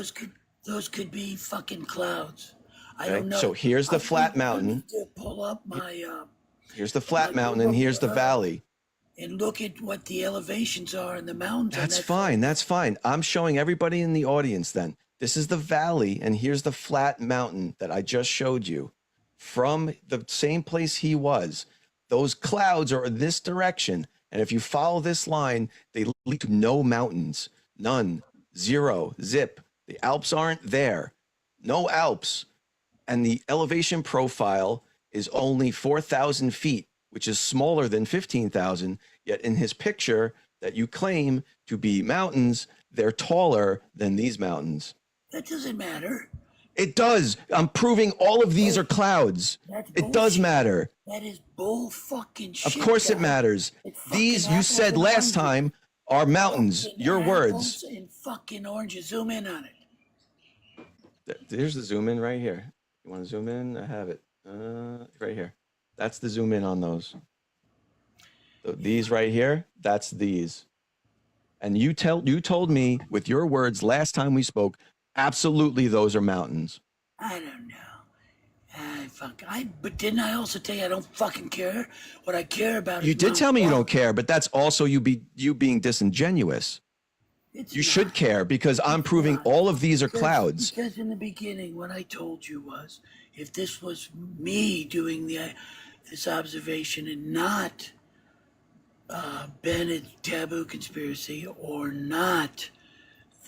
Speaker 1: Those could be fucking clouds. I
Speaker 2: okay,
Speaker 1: don't know.
Speaker 2: so here's the flat
Speaker 1: I
Speaker 2: mountain.
Speaker 1: need to pull up my
Speaker 2: Here's the flat
Speaker 1: like,
Speaker 2: mountain, and here's the valley.
Speaker 1: and look at what the elevations are in the mountains.
Speaker 2: That's fine. That's fine. I'm showing everybody in the audience then. This is the valley, and here's the flat mountain that I just showed you. From the same place he was, those clouds are in this direction. And if you follow this line, they lead to no mountains. None. Zero. Zip. The Alps aren't there. No Alps. And the elevation profile is only 4,000 feet, which is smaller than 15,000. Yet in his picture that you claim to be mountains, they're taller than these mountains.
Speaker 1: That doesn't matter.
Speaker 2: It does. I'm proving all of these are clouds.
Speaker 1: That's
Speaker 2: It does
Speaker 1: bullshit.
Speaker 2: matter.
Speaker 1: That is bull fucking shit.
Speaker 2: Of course it
Speaker 1: guys.
Speaker 2: matters.
Speaker 1: It's fucking
Speaker 2: These, you
Speaker 1: apples
Speaker 2: said
Speaker 1: and
Speaker 2: last
Speaker 1: oranges.
Speaker 2: time, are mountains.
Speaker 1: Fucking
Speaker 2: Your
Speaker 1: apples
Speaker 2: words.
Speaker 1: and fucking oranges. Zoom in on it.
Speaker 2: There's the zoom in right here. You want to zoom in? I have it. Right here. That's the zoom in on those. So these right here, that's these. And you told me with your words last time we spoke, absolutely those are mountains.
Speaker 1: I don't know. But didn't I also tell you I don't fucking care? What I care about is
Speaker 2: You did
Speaker 1: Mount
Speaker 2: tell me you
Speaker 1: Blanc.
Speaker 2: don't care, but that's also you being disingenuous.
Speaker 1: It's
Speaker 2: You
Speaker 1: not.
Speaker 2: should care because I'm proving all of these are clouds.
Speaker 1: Because in the beginning, what I told you was, if this was me doing this observation and not Bennett's taboo conspiracy or not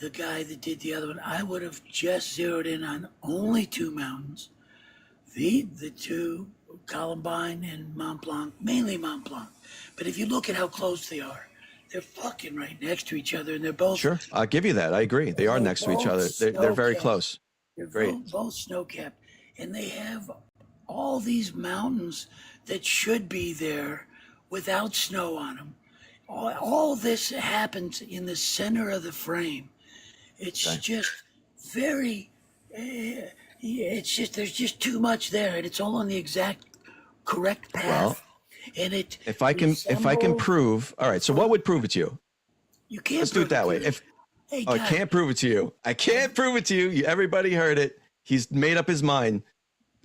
Speaker 1: the guy that did the other one, I would have just zeroed in on only two mountains, the two, Columbine and Mont Blanc, mainly Mont Blanc. But if you look at how close they are, they're fucking right next to each other, and they're both
Speaker 2: Sure, I'll give you that. I agree. They are next to each other. They're very
Speaker 1: snow-capped.
Speaker 2: close.
Speaker 1: They're
Speaker 2: Great.
Speaker 1: both snow-capped, and they have all these mountains that should be there without snow on them. All this happens in the center of the frame. It's
Speaker 2: Okay.
Speaker 1: just very. It's just there's just too much there, and it's all on the exact correct path.
Speaker 2: Well,
Speaker 1: and it.
Speaker 2: If I can
Speaker 1: resembles-
Speaker 2: prove, all right. So what would prove it to you?
Speaker 1: You can't.
Speaker 2: Let's do it that
Speaker 1: prove
Speaker 2: way.
Speaker 1: to me.
Speaker 2: If
Speaker 1: Hey,
Speaker 2: I
Speaker 1: guys,
Speaker 2: can't prove it to you, I can't prove it to you. Everybody heard it. He's made up his mind.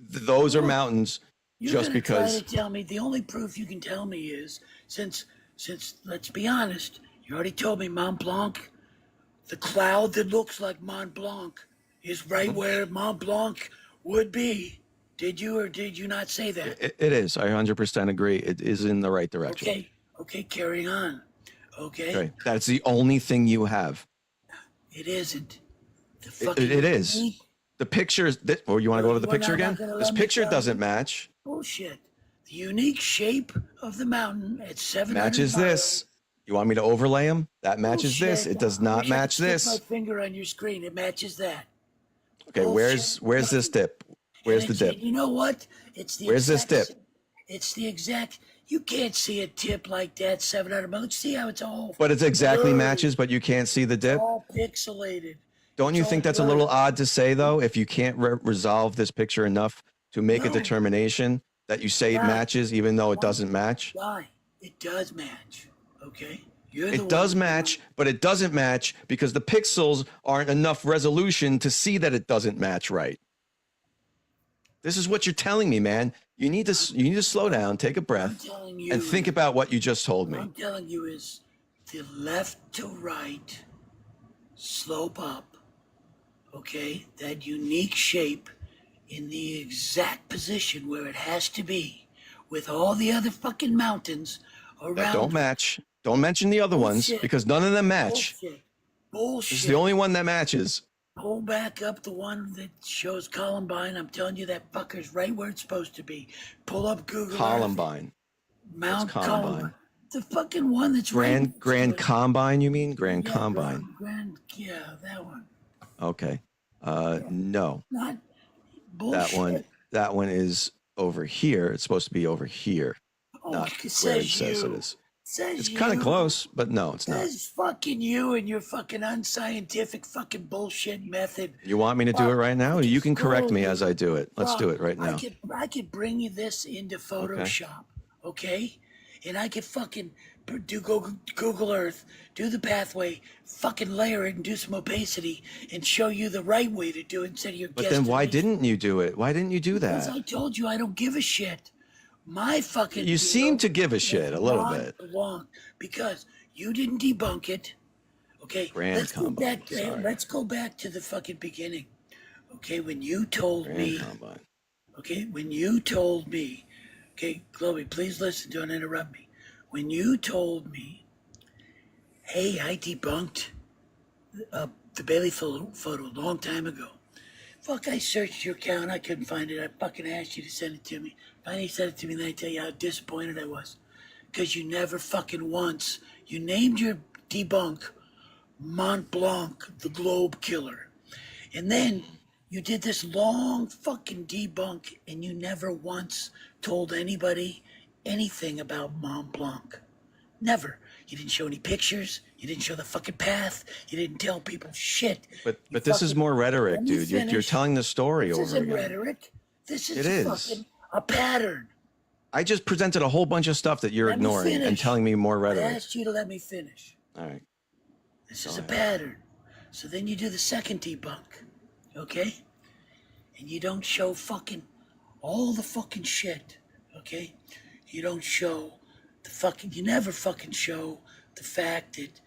Speaker 2: Those are mountains.
Speaker 1: You're
Speaker 2: just
Speaker 1: gonna
Speaker 2: because.
Speaker 1: try to tell me the only proof you can tell me is since let's be honest, you already told me Mont Blanc, the cloud that looks like Mont Blanc is right where Mont Blanc would be. Did you or did you not say that?
Speaker 2: It is. I 100% agree. It is in the right direction.
Speaker 1: Okay, carry on. Okay,
Speaker 2: Okay. That's the only thing you have.
Speaker 1: it isn't. The
Speaker 2: It
Speaker 1: fucking
Speaker 2: is.
Speaker 1: unique
Speaker 2: The pictures. Or you want to go to the
Speaker 1: We're
Speaker 2: picture
Speaker 1: not
Speaker 2: again?
Speaker 1: gonna
Speaker 2: This
Speaker 1: let me
Speaker 2: picture
Speaker 1: go.
Speaker 2: doesn't match.
Speaker 1: bullshit. The unique shape of the mountain at 700
Speaker 2: Matches
Speaker 1: miles.
Speaker 2: this. You want me to overlay them? That matches this.
Speaker 1: Bullshit.
Speaker 2: It does
Speaker 1: I
Speaker 2: not
Speaker 1: wish I could
Speaker 2: match
Speaker 1: stick
Speaker 2: this.
Speaker 1: My finger on your screen. It matches that.
Speaker 2: Okay,
Speaker 1: Bullshit.
Speaker 2: where's this dip? Where's the
Speaker 1: And it's-
Speaker 2: dip?
Speaker 1: You know what? It's the
Speaker 2: Where's this
Speaker 1: exact-
Speaker 2: dip?
Speaker 1: It's the exact. You can't see a tip like that 700 miles. See how it's all.
Speaker 2: But it's exactly
Speaker 1: blurry,
Speaker 2: matches, but you can't see the dip.
Speaker 1: all pixelated.
Speaker 2: Don't you
Speaker 1: It's
Speaker 2: think
Speaker 1: all
Speaker 2: that's a little
Speaker 1: blurry.
Speaker 2: odd to say though? If you can't resolve this picture enough to make a
Speaker 1: No.
Speaker 2: determination that you say it
Speaker 1: Why?
Speaker 2: matches even though it doesn't match?
Speaker 1: Why? It does match. Okay. You're the
Speaker 2: It does
Speaker 1: one-
Speaker 2: match, but it doesn't match because the pixels aren't enough resolution to see that it doesn't match right. This is what you're telling me, man. You need to slow down, take a
Speaker 1: I'm
Speaker 2: breath,
Speaker 1: telling you.
Speaker 2: and think about what you just told
Speaker 1: What
Speaker 2: me.
Speaker 1: I'm telling you is the left to right slope up. okay, that unique shape in the exact position where it has to be, with all the other fucking mountains
Speaker 2: That
Speaker 1: around
Speaker 2: don't
Speaker 1: it.
Speaker 2: match. Don't mention the other ones
Speaker 1: Bullshit.
Speaker 2: because none of them match.
Speaker 1: Bullshit.
Speaker 2: This is the only one that matches.
Speaker 1: Pull back up the one that shows Columbine. I'm telling you, that fucker's right where it's supposed to be. Pull up Google Earth.
Speaker 2: Columbine.
Speaker 1: Mount
Speaker 2: Columbine?
Speaker 1: Columbine. The fucking one that's
Speaker 2: Grand
Speaker 1: right.
Speaker 2: Combine, you mean? Grand
Speaker 1: Yeah,
Speaker 2: Combine.
Speaker 1: yeah, that one.
Speaker 2: Okay. No.
Speaker 1: Not bullshit.
Speaker 2: That one is over here. It's supposed to be over here. Not where it says it is. It's kind of close, but no, it's not.
Speaker 1: Says fucking you and your fucking unscientific fucking bullshit method.
Speaker 2: You want me to do it right now? You can correct me as I do it. Let's do it right now.
Speaker 1: I could bring you this into Photoshop, okay? And I could fucking do Google Earth, do the pathway, fucking layer it and do some opacity and show you the right way to do it instead of your
Speaker 2: But then why didn't you do it? Why didn't you do
Speaker 1: Because
Speaker 2: that?
Speaker 1: I told you I don't give a shit. My fucking
Speaker 2: You seem to give a shit a little bit.
Speaker 1: Long because you didn't debunk it. Okay, let's go back. Let's go back to the fucking beginning. Okay, when you told me. Okay, when you told me. Okay, Chloe, please listen. Don't interrupt me. When you told me, hey, I debunked the Ballie photo a long time ago. Fuck, I searched your account. I couldn't find it. I fucking asked you to send it to me. Finally sent it to me, and then I tell you how disappointed I was. Because you never fucking once. You named your debunk Mont Blanc, the Globe Killer. And then you did this long fucking debunk, and you never once told anybody anything about Mont Blanc. Never. You didn't show any pictures. You didn't show the fucking path. You didn't tell people shit.
Speaker 2: But this is more rhetoric, dude. You're telling the story over again.
Speaker 1: This isn't rhetoric. This is fucking a pattern.
Speaker 2: I just presented a whole bunch of stuff that you're ignoring and telling me more rhetoric.
Speaker 1: I asked you to let me finish.
Speaker 2: All right.
Speaker 1: This is a pattern. So then you do the second debunk, okay? And you don't show fucking all the fucking shit, okay? You don't show the fucking, you never fucking show the fact that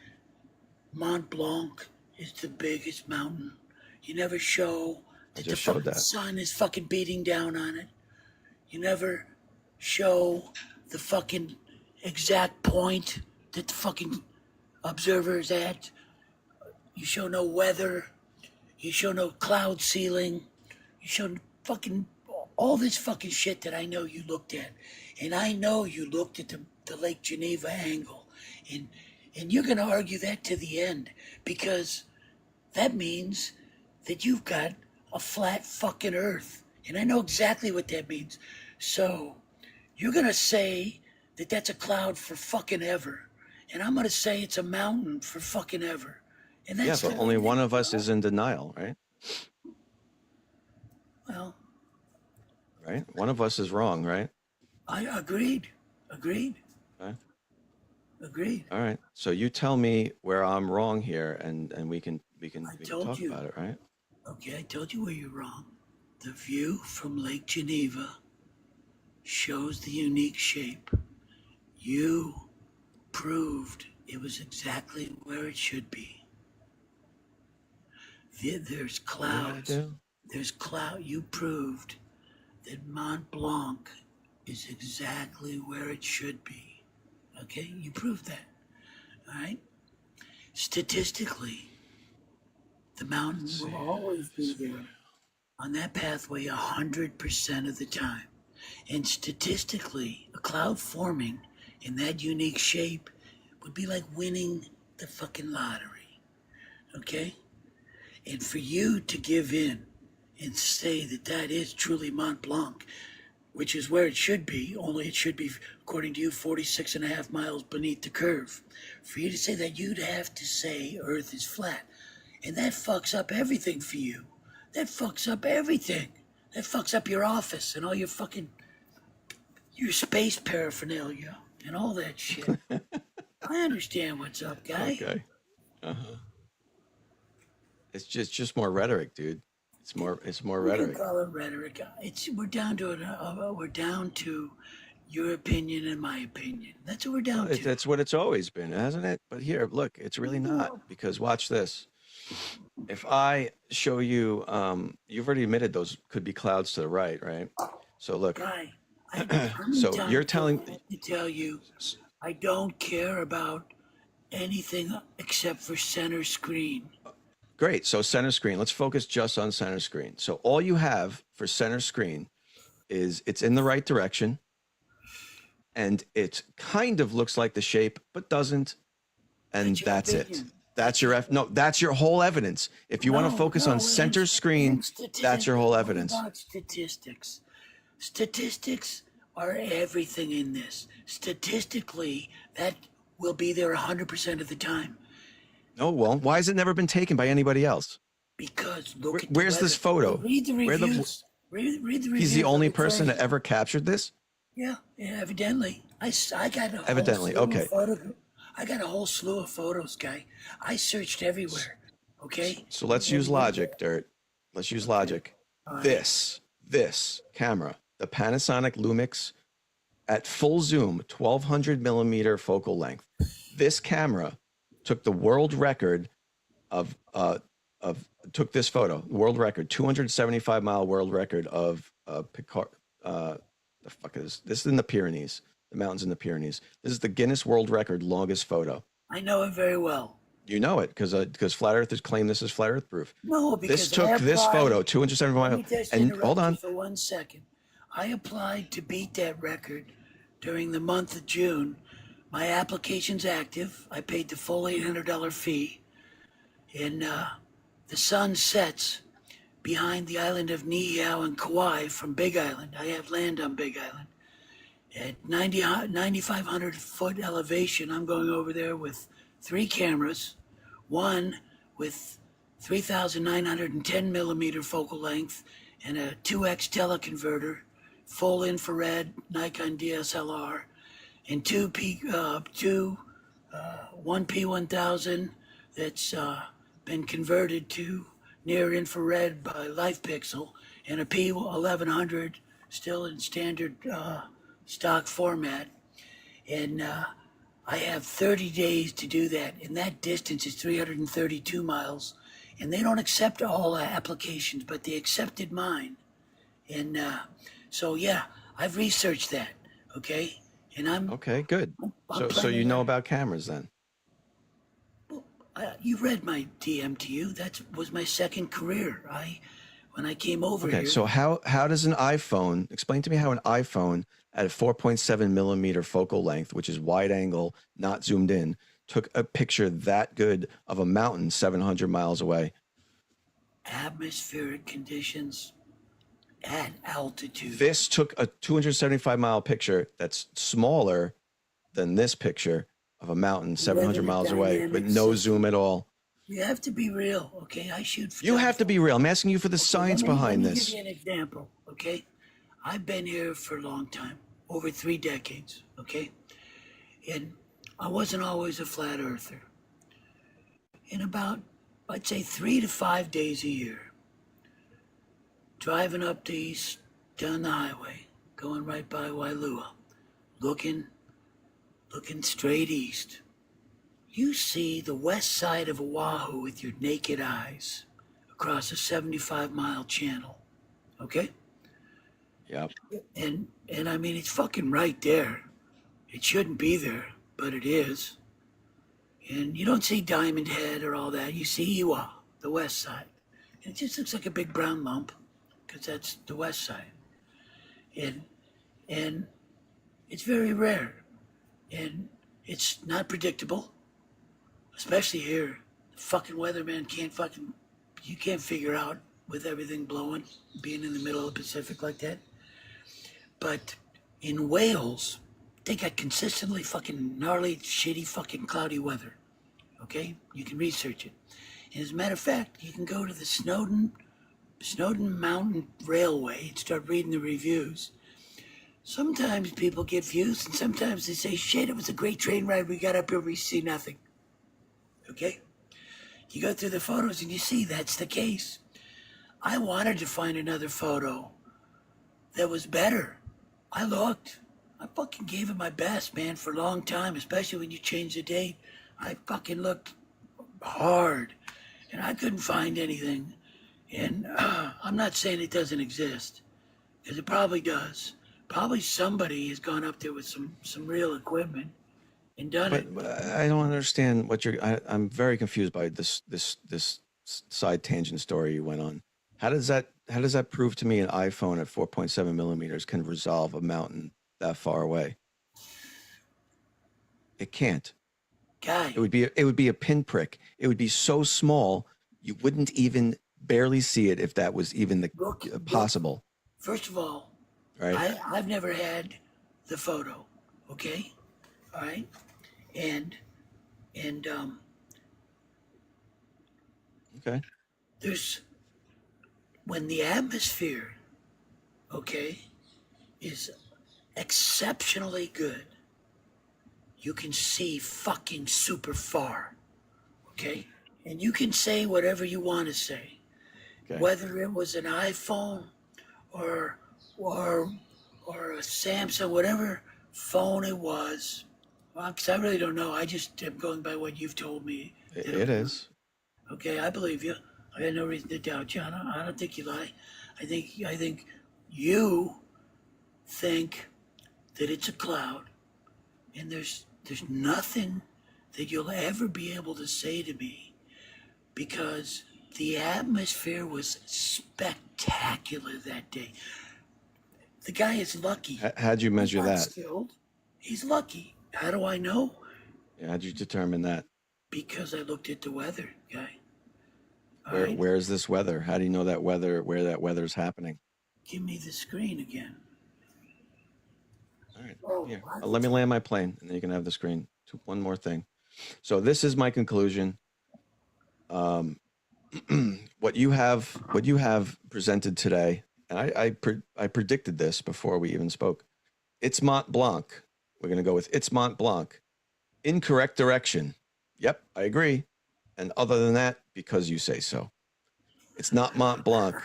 Speaker 1: Mont Blanc is the biggest mountain. You never show that the fucking sun is fucking beating down on it. You never show the fucking exact point that the fucking observer is at. You show no weather. You show no cloud ceiling. You show fucking all this fucking shit that I know you looked at. And I know you looked at the Lake Geneva angle. And you're going to argue that to the end because that means that you've got a flat fucking earth. And I know exactly what that means. So you're going to say that that's a cloud for fucking ever. And I'm going to say it's a mountain for fucking ever. And that's
Speaker 2: but only one of us is in denial, right?
Speaker 1: Well.
Speaker 2: Right? One of us is wrong, right?
Speaker 1: I agreed. Okay. Agreed.
Speaker 2: All right. So you tell me where I'm wrong here and we can talk about it, right?
Speaker 1: Okay, I told you where you're wrong. The view from Lake Geneva shows the unique shape. You proved it was exactly where it should be. There's clouds. There's cloud. You proved that Mont Blanc is exactly where it should be. Okay? You proved that. All right? Statistically, the mountain will always be there on that pathway 100% of the time. And statistically, a cloud forming in that unique shape would be like winning the fucking lottery. Okay? And for you to give in and say that that is truly Mont Blanc, which is where it should be, only it should be, according to you, 46 and a half miles beneath the curve. For you to say that, you'd have to say Earth is flat. And that fucks up everything for you. That fucks up everything. That fucks up your office and all your fucking, your space paraphernalia and all that shit. I understand what's up, guy.
Speaker 2: Okay. Uh-huh. It's just more rhetoric, dude. It's more rhetoric.
Speaker 1: You can call it rhetoric. We're down to your opinion and my opinion. That's what we're down to.
Speaker 2: That's what it's always been, hasn't it? But here, look, it's really not, because watch this. If I show you, you've already admitted those could be clouds to the right, right? So look,
Speaker 1: Guy, how many
Speaker 2: so
Speaker 1: times
Speaker 2: you're
Speaker 1: do I
Speaker 2: telling,
Speaker 1: have to tell you I don't care about anything except for center screen.
Speaker 2: great. So center screen, let's focus just on center screen. So all you have for center screen is it's in the right direction and it kind of looks like the shape, but doesn't. And
Speaker 1: That's your
Speaker 2: that's it.
Speaker 1: opinion.
Speaker 2: That's your no. That's your whole evidence. If you want to focus on center screen, that's your whole evidence.
Speaker 1: What about statistics? Statistics are everything in this. Statistically, that will be there 100% of the time.
Speaker 2: No, well, why has it never been taken by anybody else?
Speaker 1: Because look at
Speaker 2: Where's this photo?
Speaker 1: Read the
Speaker 2: Where the-
Speaker 1: reviews. Read the reviews.
Speaker 2: He's the only
Speaker 1: of
Speaker 2: person that
Speaker 1: thing.
Speaker 2: ever captured this.
Speaker 1: Yeah, evidently. I got a whole
Speaker 2: Evidently,
Speaker 1: slew of
Speaker 2: okay.
Speaker 1: I got a whole slew of photos, guy. I searched everywhere. Okay.
Speaker 2: So let's use logic, Dirt. Let's use logic. This camera, the Panasonic Lumix, at full zoom, 1200 millimeter focal length. This camera took the world record took this photo, world record, 275-mile world record of Picard. The fuck is this? Is in the Pyrenees, the mountains in the Pyrenees. This is the Guinness World Record longest photo.
Speaker 1: I know it very well.
Speaker 2: You know it because flat earthers claim this is flat Earth proof.
Speaker 1: No, because
Speaker 2: this took this photo, 275
Speaker 1: Let me
Speaker 2: miles.
Speaker 1: just
Speaker 2: And
Speaker 1: interrupt
Speaker 2: hold
Speaker 1: you
Speaker 2: on,
Speaker 1: for 1 second. I applied to beat that record during the month of June. My application's active. I paid the full $800 fee. And the sun sets behind the island of Niihau and Kauai from Big Island. I have land on Big Island. At 9,500 foot elevation, I'm going over there with 3 cameras, one with 3,910 millimeter focal length and a 2x teleconverter, full infrared Nikon DSLR, and one P1000 that's been converted to near infrared by LifePixel, and a P1100 still in standard stock format. And I have 30 days to do that, and that distance is 332 miles. And they don't accept all applications, but they accepted mine. And so, yeah, I've researched that, okay? And I'm
Speaker 2: okay, good. So you know about cameras then?
Speaker 1: you read my DM to you. That was my second career. When I came over here.
Speaker 2: Okay, so how does an iPhone, explain to me how an iPhone at a 4.7 millimeter focal length, which is wide angle, not zoomed in, took a picture that good of a mountain 700 miles away?
Speaker 1: Atmospheric conditions at altitude.
Speaker 2: This took a 275-mile picture that's smaller than this picture of a mountain 700 miles away, with no zoom at all.
Speaker 1: You have to be real, okay? I shoot photography.
Speaker 2: You have to be real. I'm asking you for the science behind
Speaker 1: let me
Speaker 2: this.
Speaker 1: give you an example, okay? I've been here for a long time, over 3 decades, okay? And I wasn't always a flat earther. In about, I'd say 3 to 5 days a year, driving up the east, down the highway, going right by Wailua, looking straight east. You see the west side of Oahu with your naked eyes across a 75-mile channel, okay?
Speaker 2: Yep.
Speaker 1: And I mean, it's fucking right there. It shouldn't be there, but it is. And you don't see Diamond Head or all that. You see Iwa, the west side. And it just looks like a big brown lump, because that's the west side. And it's very rare. And it's not predictable. Especially here, the fucking weatherman you can't figure out with everything blowing, being in the middle of the Pacific like that. But in Wales, they got consistently fucking gnarly, shitty, fucking cloudy weather. Okay? You can research it. And as a matter of fact, you can go to the Snowdon Mountain Railway and start reading the reviews. Sometimes people get views, and sometimes they say, shit, it was a great train ride. We got up here, we see nothing. Okay? You go through the photos and you see that's the case. I wanted to find another photo that was better. I looked. I fucking gave it my best, man, for a long time, especially when you change the date. I fucking looked hard. and I couldn't find anything. And I'm not saying it doesn't exist, because it probably does. Probably somebody has gone up there with some real equipment and done it.
Speaker 2: But I don't understand what I'm very confused by this side tangent story you went on. How does that prove to me an iPhone at 4.7 millimeters can resolve a mountain that far away? It can't.
Speaker 1: Guy,
Speaker 2: It would be a pinprick. It would be so small you wouldn't even barely see it if that was even possible.
Speaker 1: First of all,
Speaker 2: Right?
Speaker 1: I've never had the photo, okay? All right? And
Speaker 2: Okay.
Speaker 1: there's, when the atmosphere, okay, is exceptionally good, you can see fucking super far, okay? And you can say whatever you want to say.
Speaker 2: Okay.
Speaker 1: Whether it was an iPhone or or a Samsung, whatever phone it was. Well, because I really don't know. I just am going by what you've told me.
Speaker 2: It is.
Speaker 1: Okay, I believe you. I got no reason to doubt you. I don't think you lie. I think you think that it's a cloud, and there's nothing that you'll ever be able to say to me, because the atmosphere was spectacular that day. The guy is lucky.
Speaker 2: How'd you measure
Speaker 1: He's not
Speaker 2: that?
Speaker 1: skilled. He's lucky. How do I know?
Speaker 2: Yeah, how'd you determine that?
Speaker 1: Because I looked at the weather, guy. All right?
Speaker 2: Where's this weather? How do you know where that weather's happening?
Speaker 1: Give me the screen again.
Speaker 2: All right.
Speaker 1: Oh,
Speaker 2: Here,
Speaker 1: what?
Speaker 2: let me land my plane, and then you can have the screen. One more thing. So this is my conclusion. What you have presented today, and I predicted this before we even spoke. It's Mont Blanc. We're going to go with it's Mont Blanc. Incorrect direction. Yep, I agree. And other than that, because you say so. It's not Mont Blanc.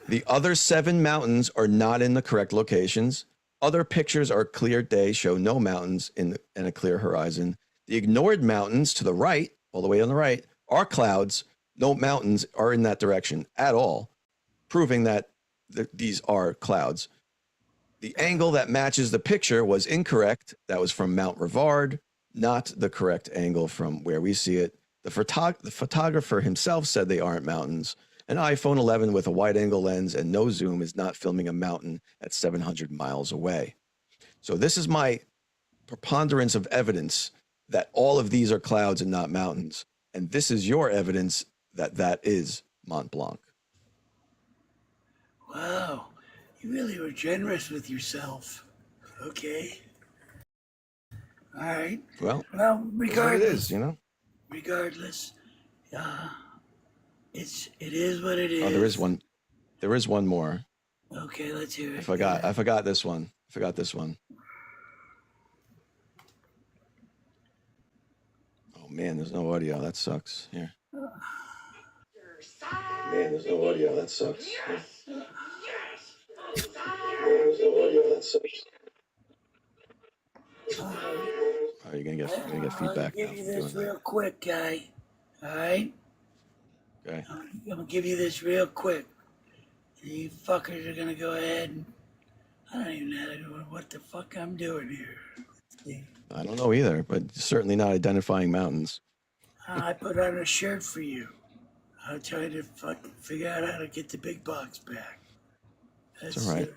Speaker 2: The other 7 mountains are not in the correct locations. Other pictures are clear day, show no mountains in a clear horizon. The ignored mountains to the right, all the way on the right, are clouds. No mountains are in that direction at all, proving that these are clouds. The angle that matches the picture was incorrect. That was from Mount Rivard, not the correct angle from where we see it. The photographer himself said they aren't mountains. An iPhone 11 with a wide-angle lens and no zoom is not filming a mountain at 700 miles away. So this is my preponderance of evidence that all of these are clouds and not mountains. And this is your evidence that that is Mont Blanc.
Speaker 1: Wow. You really were generous with yourself. Okay. All right.
Speaker 2: Well,
Speaker 1: regardless.
Speaker 2: It is, you know.
Speaker 1: Regardless, it is what it is.
Speaker 2: Oh, there is one. There is one more.
Speaker 1: Okay, let's hear it.
Speaker 2: I forgot this one. Oh man, there's no audio. That sucks. Here. Man, there's no audio. That sucks. Here. Man, there's no audio. That sucks. Oh, you're gonna get feedback now.
Speaker 1: I'll give you this real quick, guy. All right.
Speaker 2: Okay.
Speaker 1: I'm gonna give you this real quick. You fuckers are gonna go ahead and I don't even know what the fuck I'm doing here.
Speaker 2: I don't know either, but certainly not identifying mountains.
Speaker 1: I put on a shirt for you. I'm trying to fucking figure out how to get the big box back.
Speaker 2: That's all right.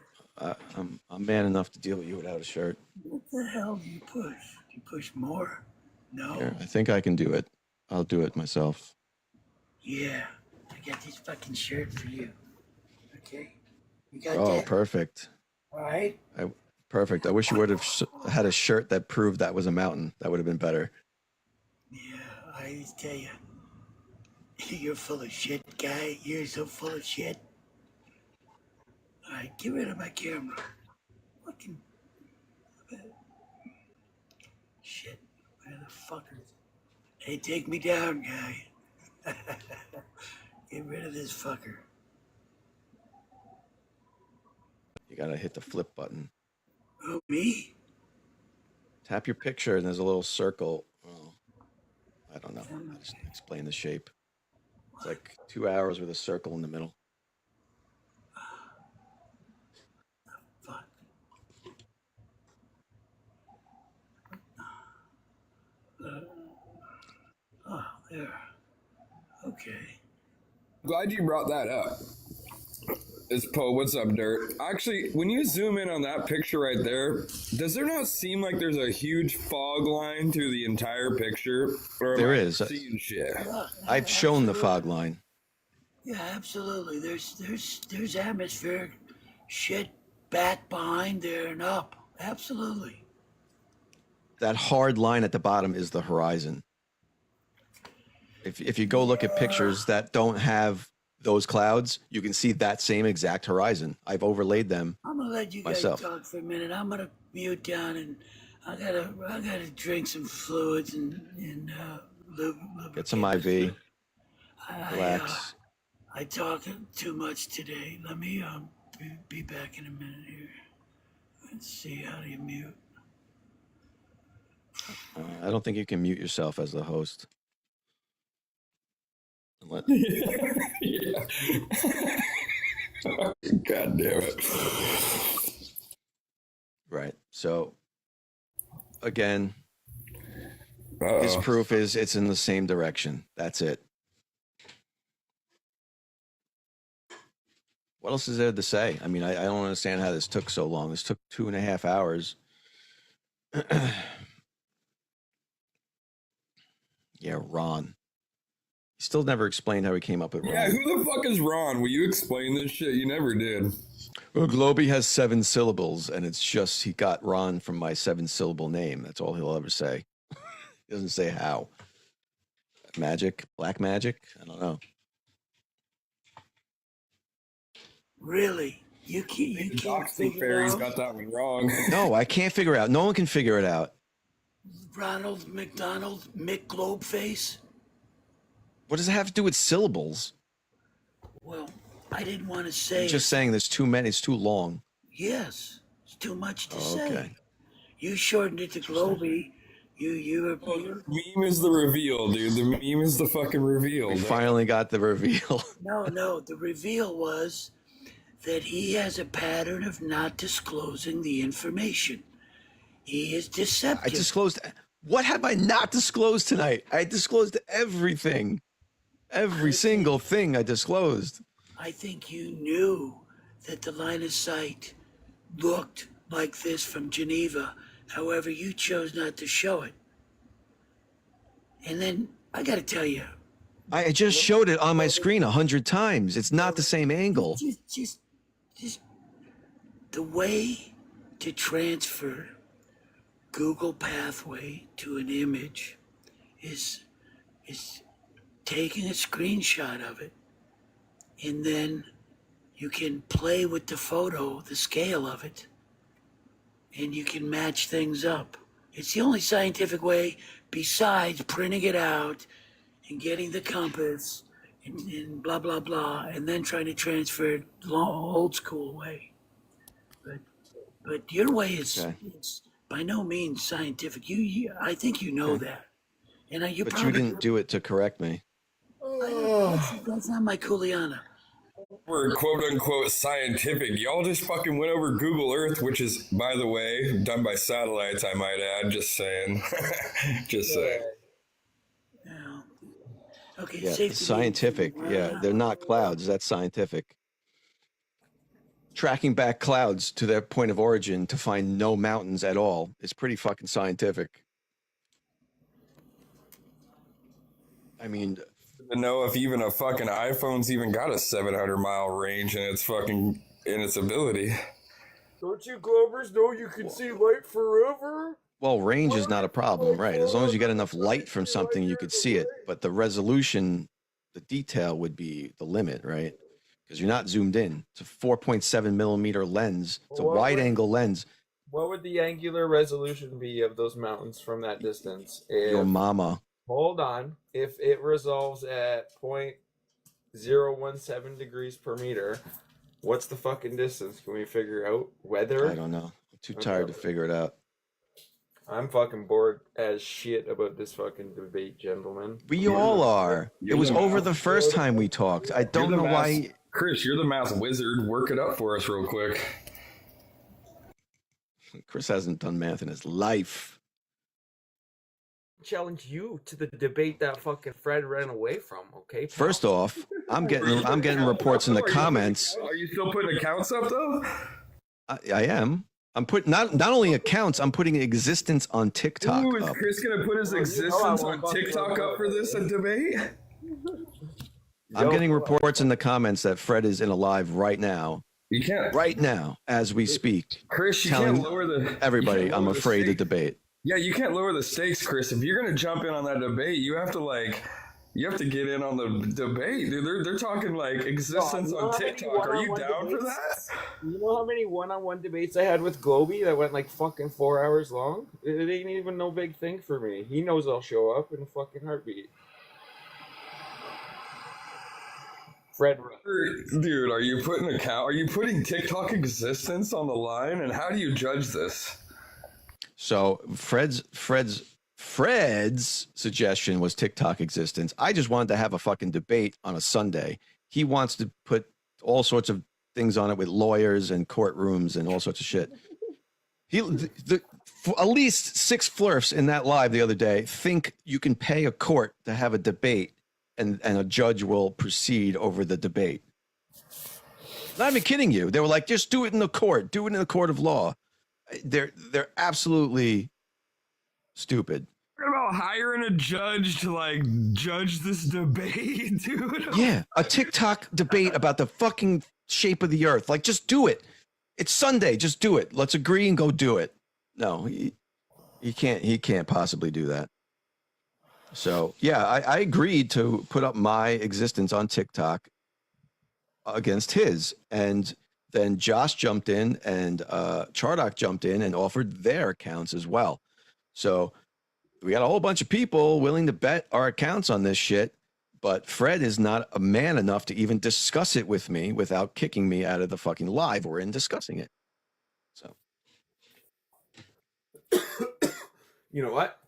Speaker 2: I'm man enough to deal with you without a shirt.
Speaker 1: What the hell do you push? Do you push more? No.
Speaker 2: Here, I think I can do it. I'll do it myself.
Speaker 1: Yeah. I got this fucking shirt for you. Okay? You got
Speaker 2: Oh,
Speaker 1: that?
Speaker 2: perfect.
Speaker 1: All right?
Speaker 2: Perfect. I wish you would have had a shirt that proved that was a mountain. That would have been better.
Speaker 1: Yeah, I just tell you. You're full of shit, guy. You're so full of shit. All right, get rid of my camera. Fucking shit. Where the fuckers? Hey, take me down, guy. Get rid of this fucker.
Speaker 2: You gotta hit the flip button.
Speaker 1: Oh, me?
Speaker 2: Tap your picture and there's a little circle. Oh, I don't know. I'll just explain the shape. It's like 2 hours with a circle in the middle.
Speaker 1: Fuck. Oh, there. Okay.
Speaker 7: Glad you brought that up. It's Poe. What's up, Dirt? Actually, when you zoom in on that picture right there, does there not seem like there's a huge fog line through the entire picture? Or am
Speaker 2: There
Speaker 7: I
Speaker 2: is.
Speaker 7: seeing shit?
Speaker 2: I've shown the fog line.
Speaker 1: Yeah, absolutely. There's atmospheric shit back behind there and up. Absolutely.
Speaker 2: That hard line at the bottom is the horizon. If you go look at pictures that don't have those clouds, you can see that same exact horizon. I've overlaid them.
Speaker 1: I'm gonna let you
Speaker 2: myself.
Speaker 1: guys talk for a minute. I'm gonna mute down and I gotta drink some fluids and
Speaker 2: Get some IV.
Speaker 1: I,
Speaker 2: Relax.
Speaker 1: I talk too much today. Let me be back in a minute here. Let's see, how do you mute?
Speaker 2: I don't think you can mute yourself as the host.
Speaker 7: Yeah. God damn it.
Speaker 2: Right. So, again,
Speaker 7: Uh-oh.
Speaker 2: his proof is it's in the same direction. That's it. What else is there to say? I mean, I don't understand how this took so long. This took 2.5 hours. Yeah, Ron. He still never explained how he came up with Ron.
Speaker 7: Yeah, who the fuck is Ron? Will you explain this shit? You never did.
Speaker 2: Well, Globey has 7 syllables, and it's just he got Ron from my 7-syllable name. That's all he'll ever say. He doesn't say how. Magic? Black magic? I don't know.
Speaker 1: Really? You can't
Speaker 7: Doxing
Speaker 1: figure
Speaker 7: Fairy's
Speaker 1: out
Speaker 7: got that one wrong.
Speaker 2: No, I can't figure it out. No one can figure it out.
Speaker 1: Ronald McDonald Mick Globeface?
Speaker 2: What does it have to do with syllables?
Speaker 1: Well, I didn't want to say
Speaker 2: I'm just saying there's too many. It's too long.
Speaker 1: Yes, it's too much to
Speaker 2: Oh,
Speaker 1: say.
Speaker 2: okay.
Speaker 1: You shortened it to Globey. You were
Speaker 7: Meme is the reveal, dude. The meme is the fucking reveal.
Speaker 2: We finally got the reveal.
Speaker 1: no. The reveal was that he has a pattern of not disclosing the information. He is deceptive.
Speaker 2: I disclosed. What have I not disclosed tonight? I disclosed everything. Every single thing I disclosed.
Speaker 1: I think you knew that the line of sight looked like this from Geneva. However, you chose not to show it. And then I got to tell you,
Speaker 2: I just showed it on my screen 100 times. It's not the same angle.
Speaker 1: just the way to transfer Google Pathway to an image is taking a screenshot of it, and then you can play with the photo, the scale of it, and you can match things up. It's the only scientific way besides printing it out and getting the compass and blah, blah, blah, and then trying to transfer it old school way. But your way is
Speaker 2: Okay.
Speaker 1: it's by no means scientific. I think you know that. And you
Speaker 2: But
Speaker 1: probably
Speaker 2: you didn't do it to correct me.
Speaker 1: that's not my Kuliana.
Speaker 7: We're quote unquote scientific. Y'all just fucking went over Google Earth, which is, by the way, done by satellites, I might add. Just saying. Just saying.
Speaker 1: Yeah. Okay,
Speaker 2: Yeah,
Speaker 1: it's safe
Speaker 2: it's
Speaker 1: to
Speaker 2: scientific. Yeah, they're not clouds. That's scientific. Tracking back clouds to their point of origin to find no mountains at all is pretty fucking scientific. I mean,
Speaker 7: To know if even a fucking iPhone's even got a 700-mile range in its fucking in its ability.
Speaker 3: Don't you Globers know you can see light forever?
Speaker 2: well, range is not a problem, right? As long as you get enough light from something, you could see it. But the resolution, the detail would be the limit, right? Because you're not zoomed in. It's a 4.7 millimeter lens. It's a wide angle lens.
Speaker 3: What would the angular resolution be of those mountains from that distance?
Speaker 2: Your mama.
Speaker 3: Hold on. If it resolves at 0.017 degrees per meter, what's the fucking distance? Can we figure out? Weather?
Speaker 2: I don't know. I'm too tired to figure it out.
Speaker 3: I'm fucking bored as shit about this fucking debate, gentlemen.
Speaker 2: We all are.
Speaker 7: You're
Speaker 2: It was
Speaker 7: the
Speaker 2: over
Speaker 7: math-
Speaker 2: the first time we talked. I
Speaker 7: You're
Speaker 2: don't
Speaker 7: the
Speaker 2: know
Speaker 7: math-
Speaker 2: why.
Speaker 7: Chris, you're the math wizard. Work it up for us real quick.
Speaker 2: Chris hasn't done math in his life.
Speaker 3: Challenge you to the debate that fucking Fred ran away from. Okay. pal?
Speaker 2: First off, I'm getting reports in the comments.
Speaker 7: Are you still putting accounts up though?
Speaker 2: I am. I'm putting not only accounts. I'm putting existence on TikTok
Speaker 7: Ooh, is
Speaker 2: up.
Speaker 7: Chris gonna put his existence on TikTok up for this debate?
Speaker 2: I'm getting reports in the comments that Fred is in a live right now.
Speaker 7: You can't.
Speaker 2: Right now, as we speak.
Speaker 7: Chris, you
Speaker 2: telling
Speaker 7: can't lower the.
Speaker 2: everybody
Speaker 7: you can't
Speaker 2: I'm
Speaker 7: lower the
Speaker 2: afraid to
Speaker 7: stakes.
Speaker 2: debate.
Speaker 7: Yeah, you can't lower the stakes, Chris. If you're gonna jump in on that debate, you have to get in on the debate, dude. They're talking like existence on TikTok. Are you down for that?
Speaker 3: You know how many one-on-one debates I had with Globy that went like fucking 4 hours long? It ain't even no big thing for me. He knows I'll show up in a fucking heartbeat. Fred,
Speaker 7: Dude, are you putting TikTok existence on the line? And how do you judge this?
Speaker 2: So Fred's suggestion was TikTok existence. I just wanted to have a fucking debate on a Sunday. He wants to put all sorts of things on it with lawyers and courtrooms and all sorts of shit. At least 6 flirts in that live the other day think you can pay a court to have a debate and a judge will proceed over the debate. Not even kidding you. They were like, just do it in the court. Do it in the court of law. They're absolutely stupid.
Speaker 7: Talking about hiring a judge to judge this debate, dude.
Speaker 2: Yeah, a TikTok debate about the fucking shape of the earth. Like, just do it. It's Sunday. Just do it. Let's agree and go do it. No, he can't possibly do that. So yeah, I agreed to put up my existence on TikTok against his, and then Josh jumped in and Chardock jumped in and offered their accounts as well. So we got a whole bunch of people willing to bet our accounts on this shit, but Fred is not a man enough to even discuss it with me without kicking me out of the fucking live or in discussing it. So
Speaker 3: you know what?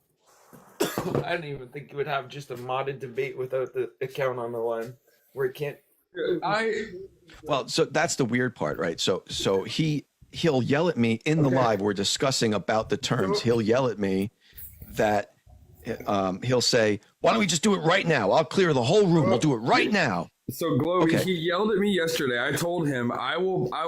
Speaker 3: I didn't even think you would have just a modded debate without the account on the line where it can't.
Speaker 2: Well, so that's the weird part, right? So he'll yell at me in the live. We're discussing about the terms. He'll yell at me that he'll say, "Why don't we just do it right now? I'll clear the whole room. We'll do it right now."
Speaker 7: So Globy,
Speaker 2: Okay.
Speaker 7: he yelled at me yesterday. I told him I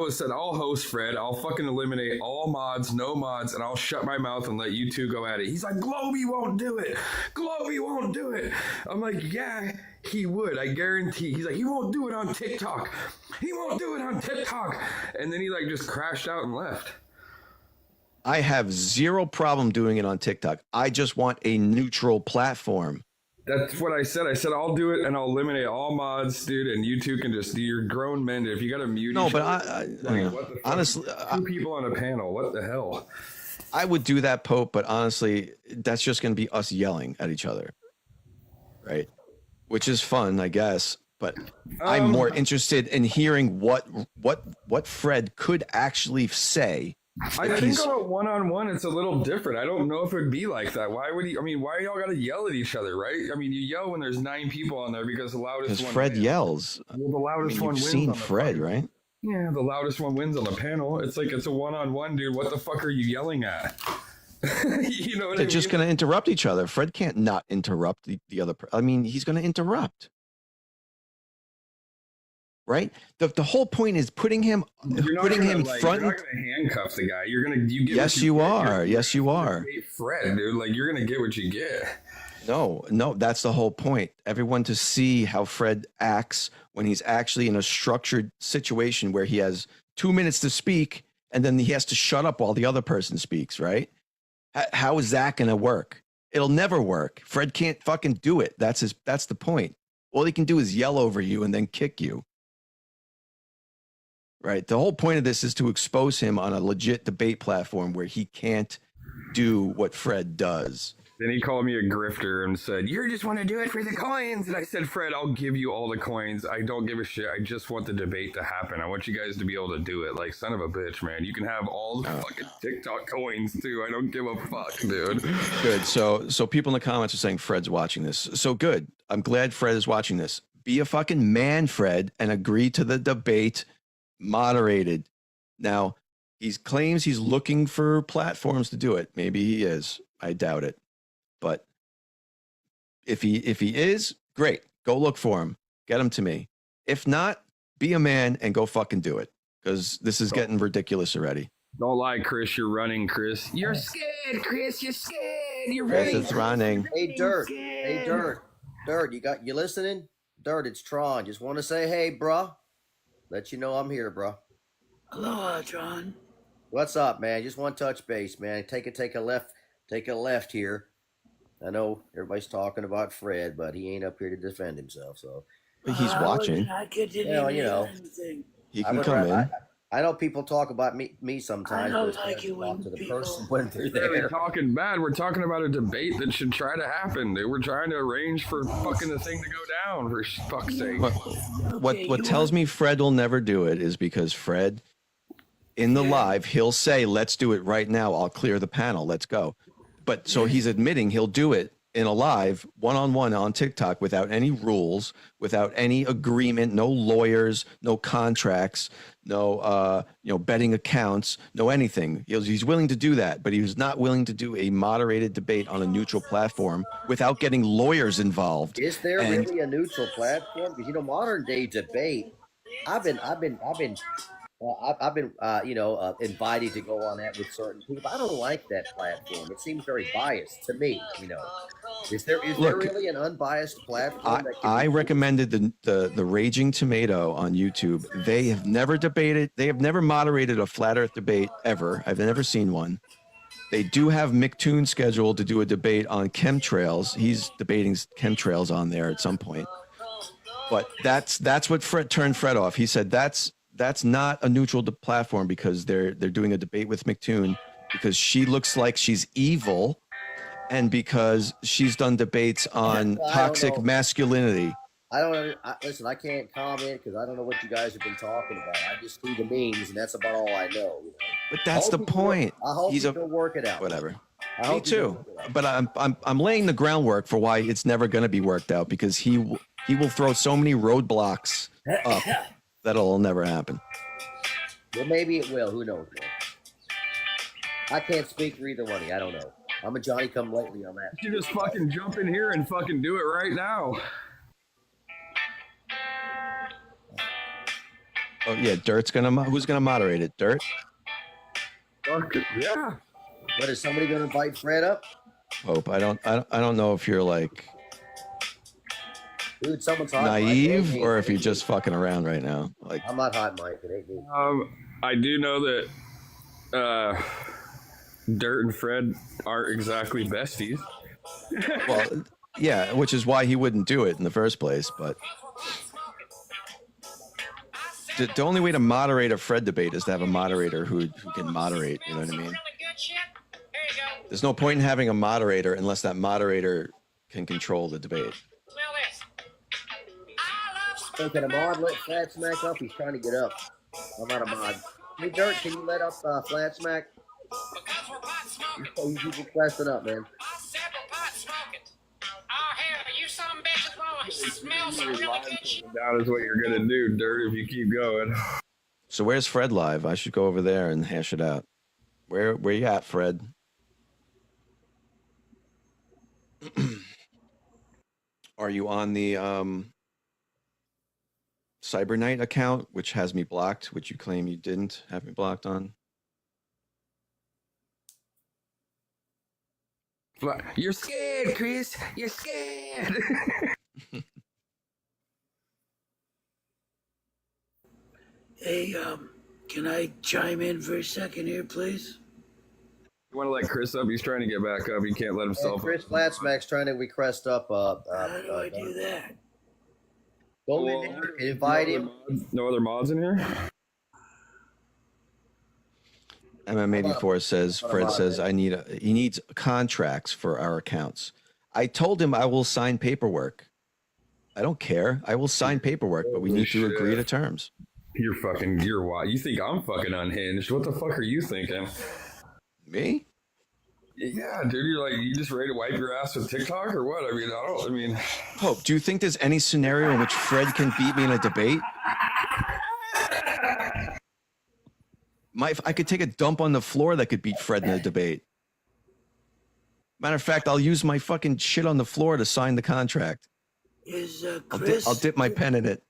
Speaker 7: said I'll host Fred. I'll fucking eliminate all mods, no mods, and I'll shut my mouth and let you two go at it. He's like, Globy won't do it. Globy won't do it. I'm like, yeah, he would. I guarantee. He's like, he won't do it on TikTok. He won't do it on TikTok. And then he just crashed out and left.
Speaker 2: I have zero problem doing it on TikTok. I just want a neutral platform.
Speaker 7: That's what I said. I said I'll do it and I'll eliminate all mods, dude. And you two can just do your grown men. If you got to mute.
Speaker 2: No,
Speaker 7: each
Speaker 2: but
Speaker 7: other, what the fuck?
Speaker 2: honestly,
Speaker 7: two people on a panel. What the hell?
Speaker 2: I would do that, Pope. But honestly, that's just going to be us yelling at each other, right? Which is fun, I guess. But I'm more interested in hearing what Fred could actually say.
Speaker 7: I think on a one-on-one, it's a little different. I don't know if it'd be like that. Why would he? I mean, why y'all got to yell at each other, right? I mean, you yell when there's 9 people on there because the loudest one.
Speaker 2: Fred
Speaker 7: wins.
Speaker 2: yells.
Speaker 7: Well, the loudest one
Speaker 2: You've
Speaker 7: wins.
Speaker 2: seen
Speaker 7: on the
Speaker 2: Fred,
Speaker 7: fucking-
Speaker 2: right?
Speaker 7: Yeah, the loudest one wins on the panel. It's a one-on-one, dude. What the fuck are you yelling at? You know what I
Speaker 2: They're
Speaker 7: mean?
Speaker 2: just going to interrupt each other. Fred can't not interrupt the other. I mean, he's going to interrupt. Right. The whole point is putting him
Speaker 7: You're not
Speaker 2: front.
Speaker 7: You're not gonna handcuff the guy. You get.
Speaker 2: Yes, you are. Yes, you are.
Speaker 7: Fred, dude. You're gonna get what you get.
Speaker 2: No, that's the whole point. Everyone to see how Fred acts when he's actually in a structured situation where he has 2 minutes to speak and then he has to shut up while the other person speaks. Right? How is that going to work? It'll never work. Fred can't fucking do it. That's the point. All he can do is yell over you and then kick you. Right. The whole point of this is to expose him on a legit debate platform where he can't do what Fred does.
Speaker 7: Then he called me a grifter and said, "You just want to do it for the coins." And I said, "Fred, I'll give you all the coins. I don't give a shit. I just want the debate to happen. I want you guys to be able to do it. Like, son of a bitch, man. You can have all the fucking TikTok coins, too. I don't give a fuck, dude."
Speaker 2: Good. So people in the comments are saying Fred's watching this. So good. I'm glad Fred is watching this. Be a fucking man, Fred, and agree to the debate moderated. Now, he claims he's looking for platforms to do it. Maybe he is. I doubt it. But if he is, great. Go look for him. Get him to me. If not, be a man and go fucking do it. Because this is getting ridiculous already.
Speaker 7: Don't lie, Chris. You're running, Chris. You're scared, Chris. You're scared. You're
Speaker 2: Chris
Speaker 7: running.
Speaker 2: is running.
Speaker 8: Hey, Dirt. Hey, Dirt. Dirt, you listening? Dirt, it's Tron. Just want to say, hey, bruh. Let you know I'm here, bruh.
Speaker 1: Aloha, Tron.
Speaker 8: What's up, man? Just want to touch base, man. Take a left here. I know everybody's talking about Fred, but he ain't up here to defend himself. So
Speaker 2: He's watching.
Speaker 1: I didn't
Speaker 8: Well, you
Speaker 1: hear
Speaker 8: know.
Speaker 1: anything.
Speaker 2: He
Speaker 8: I
Speaker 2: can
Speaker 8: would
Speaker 2: come
Speaker 8: rather-
Speaker 2: in.
Speaker 8: I know people talk about me sometimes.
Speaker 1: I don't
Speaker 8: but it's
Speaker 1: like
Speaker 8: better
Speaker 1: it
Speaker 8: to
Speaker 1: when
Speaker 8: talk to the
Speaker 1: people-
Speaker 8: person when they're
Speaker 7: Really
Speaker 8: there.
Speaker 7: talking bad. We're talking about a debate that should try to happen. They were trying to arrange for fucking the thing to go down, for fuck's sake.
Speaker 2: What tells me Fred will never do it is because Fred, in the live, he'll say, "Let's do it right now. I'll clear the panel. Let's go." But so he's admitting he'll do it in a live one-on-one on TikTok without any rules, without any agreement, no lawyers, no contracts, no betting accounts, no anything. He's willing to do that, but he was not willing to do a moderated debate on a neutral platform without getting lawyers involved.
Speaker 8: Is there
Speaker 2: And-
Speaker 8: really a neutral platform? Because modern day debate. I've been invited to go on that with certain people. I don't like that platform. It seems very biased to me. Is there
Speaker 2: Look,
Speaker 8: really an unbiased platform? that can
Speaker 2: I
Speaker 8: be-
Speaker 2: recommended the Raging Tomato on YouTube. They have never debated. They have never moderated a flat Earth debate ever. I've never seen one. They do have Mick scheduled to do a debate on chemtrails. He's debating chemtrails on there at some point. But that's what turned Fred off. He said that's not a neutral platform because they're doing a debate with Mick because she looks like she's evil, and because she's done debates on
Speaker 8: Well, I don't
Speaker 2: toxic
Speaker 8: know.
Speaker 2: masculinity.
Speaker 8: Listen, I can't comment because I don't know what you guys have been talking about. I just see the memes, and that's about all I know.
Speaker 2: But that's the point.
Speaker 8: I hope
Speaker 2: He's
Speaker 8: you
Speaker 2: a
Speaker 8: can work it out.
Speaker 2: whatever.
Speaker 8: I
Speaker 2: Me
Speaker 8: hope you can
Speaker 2: too.
Speaker 8: work it out.
Speaker 2: But I'm laying the groundwork for why it's never going to be worked out because he will throw so many roadblocks up that it'll never happen.
Speaker 8: Well, maybe it will. Who knows, man? I can't speak for either one of you. I don't know. I'm a Johnny come lately on that.
Speaker 7: You just fucking jump in here and fucking do it right now.
Speaker 2: Oh yeah, Dirt's who's gonna moderate it? Dirt.
Speaker 7: Fuck it. Yeah.
Speaker 8: But is somebody going to invite Fred up?
Speaker 2: Hope. I don't know if you're like
Speaker 8: Dude, someone's hot.
Speaker 2: naive
Speaker 8: mic.
Speaker 2: or if you're just fucking around right now. Like
Speaker 8: I'm not hot, Mike. It ain't me.
Speaker 7: I do know that Dirt and Fred aren't exactly besties.
Speaker 2: well, yeah, which is why he wouldn't do it in the first place. But the only way to moderate a Fred debate is to have a moderator who can moderate. You know what I mean? There's no point in having a moderator unless that moderator can control the debate.
Speaker 8: So can a mod let Flat Smack up? He's trying to get up. I'm not a mod. Hey, Dirt, can you let up Flat Smack? He's requesting up, man.
Speaker 7: That is what you're gonna do, Dirt, if you keep going.
Speaker 2: So where's Fred live? I should go over there and hash it out. Where you at, Fred? Are you on the Cyberknight account, which has me blocked, which you claim you didn't have me blocked on?
Speaker 7: You're scared, Chris. You're scared.
Speaker 1: Hey, can I chime in for a second here, please?
Speaker 7: You want to let Chris up? He's trying to get back up. He can't let
Speaker 8: Hey,
Speaker 7: himself
Speaker 8: Chris
Speaker 7: up.
Speaker 8: Flat Smack's trying to request up.
Speaker 1: How do I do that?
Speaker 8: Go in there and invite him.
Speaker 7: No other mods in here?
Speaker 2: MM84 says, Fred says, he needs contracts for our accounts. I told him I will sign paperwork. I don't care. I will sign paperwork, but we need to agree to terms.
Speaker 7: You're wild. You think I'm fucking unhinged? What the fuck are you thinking?
Speaker 2: Me?
Speaker 7: Yeah, dude, you just ready to wipe your ass with TikTok or what? I mean,
Speaker 2: Pope, do you think there's any scenario in which Fred can beat me in a debate? I could take a dump on the floor that could beat Fred in a debate. Matter of fact, I'll use my fucking shit on the floor to sign the contract.
Speaker 1: Is Chris?
Speaker 2: I'll dip my pen in it.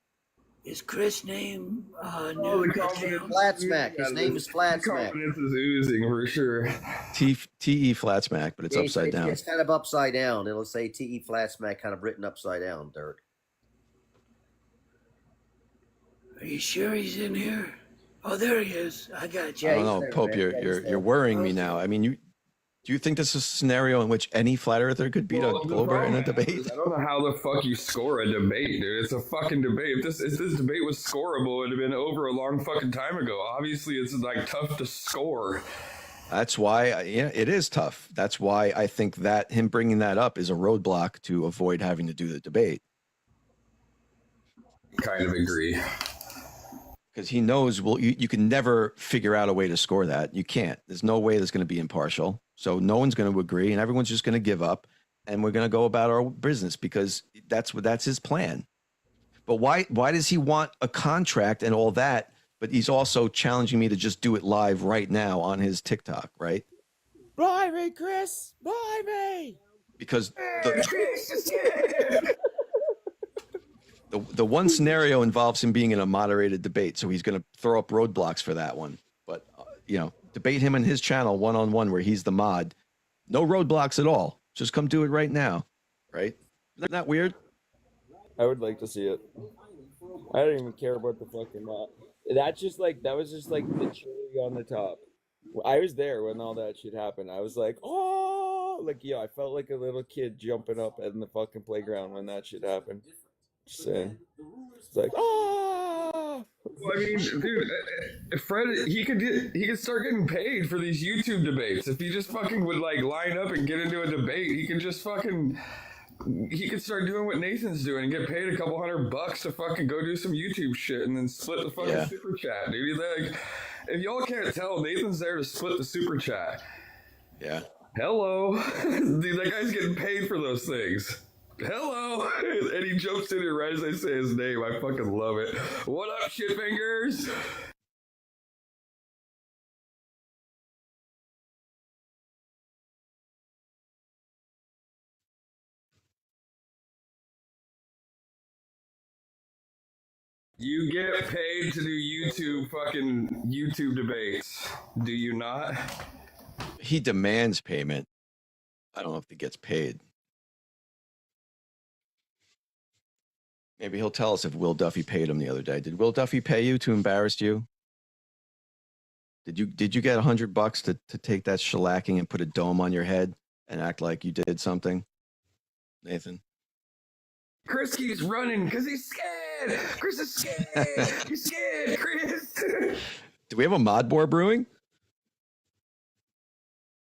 Speaker 1: Is Chris' name
Speaker 8: Flat Smack. His name is Flat Smack.
Speaker 7: Confidence is oozing for sure.
Speaker 2: T-E flat smack, but it's upside down.
Speaker 8: It's kind of upside down. It'll say T-E Flat Smack kind of written upside down, Dirk.
Speaker 1: Are you sure he's in here? Oh, there he is. I got you.
Speaker 2: I don't know, Pope. You're worrying me now. I mean, do you think this is a scenario in which any flat earther could beat a Glober in a debate?
Speaker 7: I don't know how the fuck you score a debate, dude. It's a fucking debate. If this debate was scoreable, it'd have been over a long fucking time ago. Obviously, it's tough to score.
Speaker 2: That's why, it is tough. That's why I think that him bringing that up is a roadblock to avoid having to do the debate.
Speaker 7: Kind of agree.
Speaker 2: Because he knows, you can never figure out a way to score that. You can't. There's no way that's going to be impartial. So no one's going to agree, and everyone's just going to give up, and we're going to go about our business because that's his plan. But why does he want a contract and all that? But he's also challenging me to just do it live right now on his TikTok, right?
Speaker 3: Buy me, Chris. Buy me.
Speaker 2: Because the one scenario involves him being in a moderated debate, so he's going to throw up roadblocks for that one. But debate him in his channel one-on-one where he's the mod. No roadblocks at all. Just come do it right now, right? Isn't that weird?
Speaker 3: I would like to see it. I don't even care about the fucking mod. That was just like the cherry on the top. I was there when all that shit happened. I was like, oh, I felt like a little kid jumping up in the fucking playground when that shit happened. Just saying. It's like, oh.
Speaker 7: Well, I mean, dude, Fred, he could start getting paid for these YouTube debates. If he just fucking would line up and get into a debate, he could start doing what Nathan's doing and get paid a couple $100 to fucking go do some YouTube shit and then split the fucking super chat, dude. If y'all can't tell, Nathan's there to split the super chat.
Speaker 2: Yeah.
Speaker 7: Hello. Dude, that guy's getting paid for those things. Hello. And he jumps in here right as I say his name. I fucking love it. What up, shitfingers? You get paid to do YouTube debates. Do you not?
Speaker 2: He demands payment. I don't know if he gets paid. Maybe he'll tell us if Will Duffy paid him the other day. Did Will Duffy pay you to embarrass you? Did you get $100 to take that shellacking and put a dome on your head and act like you did something, Nathan?
Speaker 7: Chris keeps running because he's scared. Chris is scared. He's scared, Chris.
Speaker 2: Do we have a mod war brewing?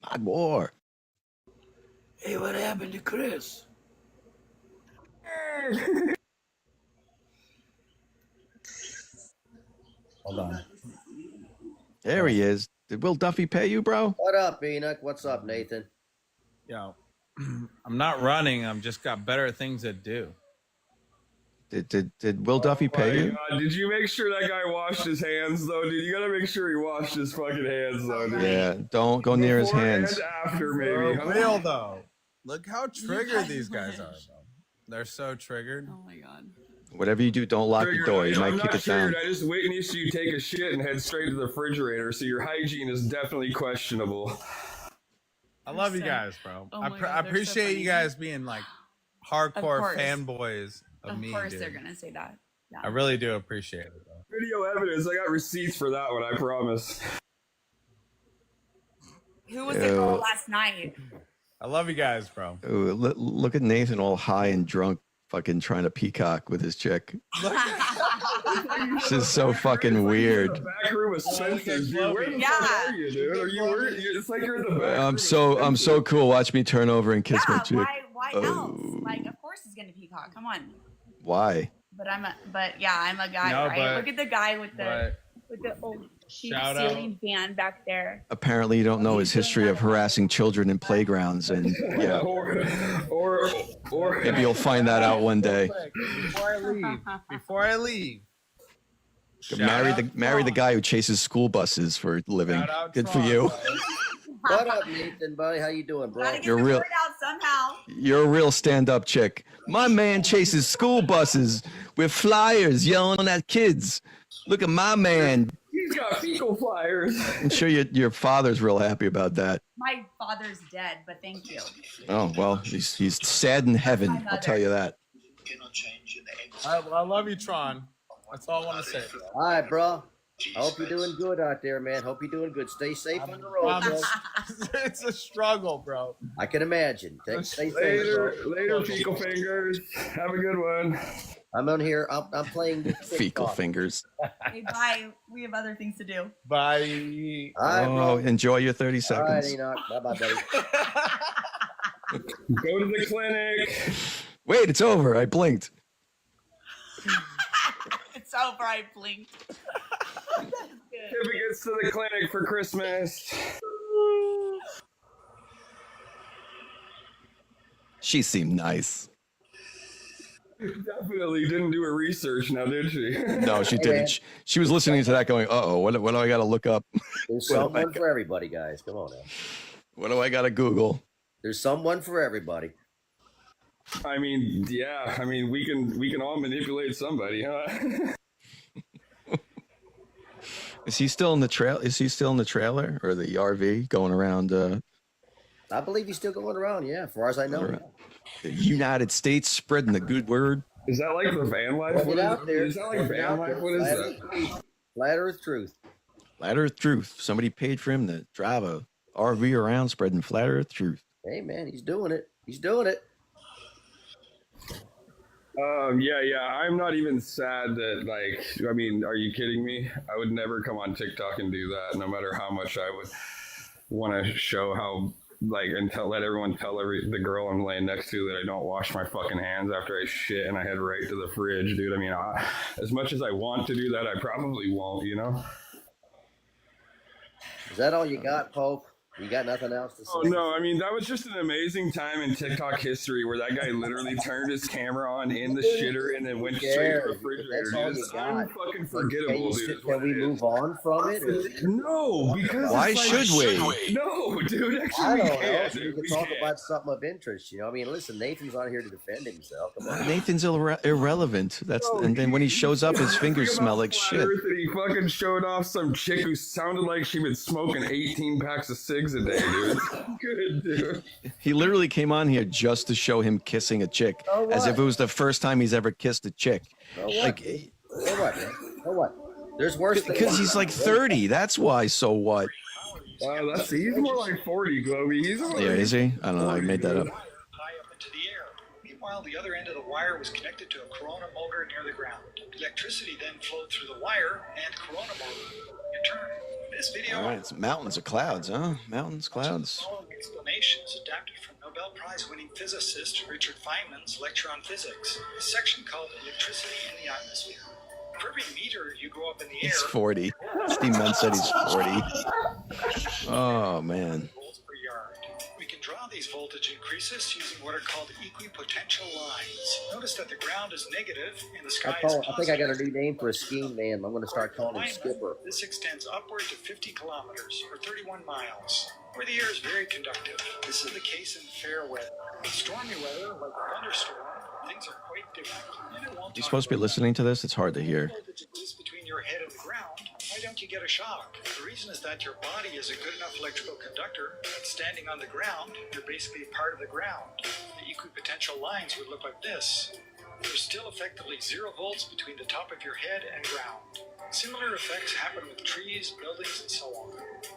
Speaker 2: Mod war.
Speaker 1: Hey, what happened to Chris?
Speaker 9: Hold on.
Speaker 2: There he is. Did Will Duffy pay you, bro?
Speaker 8: What up, Enoch? What's up, Nathan?
Speaker 9: Yo, I'm not running. I'm just got better things to do.
Speaker 2: Did Will Duffy pay you?
Speaker 7: God. Did you make sure that guy washed his hands, though, dude? You gotta make sure he washed his fucking hands, though, dude.
Speaker 2: Yeah, don't go near his hands.
Speaker 7: And after, maybe.
Speaker 9: For real, though. Look how triggered these guys are, bro. They're so triggered.
Speaker 10: Oh my god.
Speaker 2: Whatever you do, don't lock the door. You might kick it down.
Speaker 7: I just witnessed you take a shit and head straight to the refrigerator, so your hygiene is definitely questionable.
Speaker 9: I love you guys, bro.
Speaker 10: Oh
Speaker 9: I
Speaker 10: my God, they're
Speaker 9: appreciate
Speaker 10: so
Speaker 9: you
Speaker 10: funny.
Speaker 9: guys being hardcore
Speaker 10: course.
Speaker 9: fanboys of me,
Speaker 10: Of course
Speaker 9: dude.
Speaker 10: they're gonna say that. Yeah.
Speaker 9: I really do appreciate it, bro.
Speaker 7: Video evidence. I got receipts for that one, I promise.
Speaker 10: Who was the girl last night?
Speaker 9: I love you guys, bro.
Speaker 2: Ooh, look at Nathan all high and drunk, fucking trying to peacock with his chick.
Speaker 9: Look at
Speaker 2: This is so fucking weird.
Speaker 7: Back room of sensors, dude. Where the
Speaker 10: Yeah.
Speaker 7: fuck are you, dude? Are you worried? It's like you're in the back.
Speaker 2: I'm so cool. Watch me turn over and kiss my
Speaker 10: Yeah,
Speaker 2: chick.
Speaker 10: why else? Like, of course he's gonna peacock. Come on.
Speaker 2: Why?
Speaker 10: But I'm a guy,
Speaker 9: No,
Speaker 10: right?
Speaker 9: but-
Speaker 10: Look at the guy with the
Speaker 9: but
Speaker 10: old cheap
Speaker 9: Shout out.
Speaker 10: ceiling fan back there.
Speaker 2: Apparently, you don't know his history of harassing children in playgrounds, and yeah,
Speaker 7: Or
Speaker 2: maybe you'll find that out one day.
Speaker 9: Before I leave.
Speaker 2: Marry the guy who chases school buses for a living.
Speaker 9: Shout out
Speaker 2: Good for
Speaker 9: Tron,
Speaker 2: you.
Speaker 9: bro.
Speaker 8: What up, Nathan, buddy? How you doing, bro?
Speaker 10: Gotta get
Speaker 2: You're
Speaker 10: the
Speaker 2: real-
Speaker 10: word out somehow.
Speaker 2: You're a real stand-up chick. My man chases school buses with flyers yelling at kids. Look at my man.
Speaker 7: he's got fecal flyers.
Speaker 2: I'm sure your father's real happy about that.
Speaker 10: My father's dead, but thank you.
Speaker 2: Oh, well, he's sad in heaven, I'll tell you that.
Speaker 9: I love you, Tron. That's all I want to say.
Speaker 8: All right, bro. I hope you're doing good out there, man. Hope you're doing good. Stay safe on the road, bro.
Speaker 9: It's a struggle, bro.
Speaker 8: I can imagine. Stay safe, bro.
Speaker 7: Later, fecal fingers. Have a good one.
Speaker 8: I'm on here. I'm playing
Speaker 2: Fecal fingers.
Speaker 10: Hey, bye. We have other things to do.
Speaker 9: Bye.
Speaker 8: All right,
Speaker 2: Oh,
Speaker 8: bro.
Speaker 2: enjoy your 30
Speaker 8: All right,
Speaker 2: seconds.
Speaker 8: Enoch. Bye-bye, buddy.
Speaker 7: Go to the clinic.
Speaker 2: Wait, it's over. I blinked.
Speaker 10: It's over. I blinked.
Speaker 7: Certificates to the clinic for Christmas.
Speaker 2: She seemed nice.
Speaker 7: Definitely didn't do her research now, did she?
Speaker 2: No, she didn't. She was listening to that going, uh-oh, what do I got to look up?
Speaker 8: There's
Speaker 2: What do I
Speaker 8: someone
Speaker 2: got-
Speaker 8: for everybody, guys. Come on now.
Speaker 2: What do I got to Google?
Speaker 8: There's someone for everybody.
Speaker 7: I mean, yeah. I mean, we can all manipulate somebody, huh?
Speaker 2: Is he still in the trail? Is he still in the trailer or the RV going around
Speaker 8: I believe he's still going around. Yeah, as far as I know.
Speaker 2: the United States, spreading the good word?
Speaker 7: Is that like the van life?
Speaker 8: Get out there.
Speaker 7: Is that like van life? What is that?
Speaker 8: Flat Earth truth.
Speaker 2: Flat Earth truth. Somebody paid for him to drive a RV around spreading flat Earth truth.
Speaker 8: Hey, man, he's doing it. He's doing it.
Speaker 7: Yeah. I'm not even sad that, like, I mean, are you kidding me? I would never come on TikTok and do that, no matter how much I would want to show how, like, and let everyone tell the girl I'm laying next to that I don't wash my fucking hands after I shit and I head right to the fridge, dude. I mean, as much as I want to do that, I probably won't, you know?
Speaker 8: Is that all you got, Pope? You got nothing else to say?
Speaker 7: Oh, no, I mean, that was just an amazing time in TikTok history where that guy literally turned his camera on in the shitter and then went straight to the
Speaker 8: cares?
Speaker 7: refrigerator.
Speaker 8: That's all
Speaker 7: Dude,
Speaker 8: you
Speaker 7: it's
Speaker 8: got.
Speaker 7: fucking forgettable, dude. is what
Speaker 8: Can we
Speaker 7: it is.
Speaker 8: move on from it?
Speaker 7: No, because
Speaker 2: Why
Speaker 7: it's like,
Speaker 2: should we?
Speaker 7: No, dude, actually,
Speaker 8: I
Speaker 7: we
Speaker 8: don't know.
Speaker 7: can't.
Speaker 8: So we
Speaker 7: dude,
Speaker 8: can
Speaker 7: we
Speaker 8: talk
Speaker 7: can't.
Speaker 8: about something of interest. You know, I mean, listen, Nathan's on here to defend himself. Come on.
Speaker 2: Nathan's irrelevant. And then when he shows up, his fingers smell like
Speaker 7: Flat
Speaker 2: shit.
Speaker 7: Earth that he fucking showed off some chick who sounded like she'd been smoking 18 packs of cigs a day, dude. Good, dude.
Speaker 2: He literally came on here just to show him kissing a chick,
Speaker 8: So
Speaker 2: as if
Speaker 8: what?
Speaker 2: it was the first time he's ever kissed a chick.
Speaker 8: So what?
Speaker 2: Like,
Speaker 8: So what, man? So what? There's worse things.
Speaker 2: because he's like 30. That's why. So what?
Speaker 7: He's more like 40, Globy. He's more
Speaker 2: Yeah,
Speaker 7: like
Speaker 2: is he? I don't know. I made that up.
Speaker 6: High up into the air. Meanwhile, the other end of the wire was connected to a corona motor near the ground. Electricity then flowed through the wire and corona motor. In turn, this video.
Speaker 2: All right, it's mountains of clouds, huh? Mountains, clouds.
Speaker 6: The following explanation is adapted from Nobel Prize-winning physicist Richard Feynman's lecture on physics, a section called Electricity in the Atmosphere. For every meter you go up in the air,
Speaker 2: He's 40. Steve Munn said he's 40. Oh, man.
Speaker 6: volts per yard. We can draw these voltage increases using what are called equipotential lines. Notice that the ground is negative and the sky is positive.
Speaker 8: I think I got a new name for a skiing man. I'm going to start calling him Skipper.
Speaker 6: This extends upward to 50 kilometers, or 31 miles, where the air is very conductive. This is the case in fair weather. In stormy weather, like a thunderstorm, things are quite different.
Speaker 2: You supposed to be listening to this? It's hard to hear.
Speaker 6: Voltage exists between your head and the ground. Why don't you get a shock? The reason is that your body is a good enough electrical conductor that standing on the ground, you're basically a part of the ground. The equipotential lines would look like this. There's still effectively 0 volts between the top of your head and ground. Similar effects happen with trees, buildings, and so on.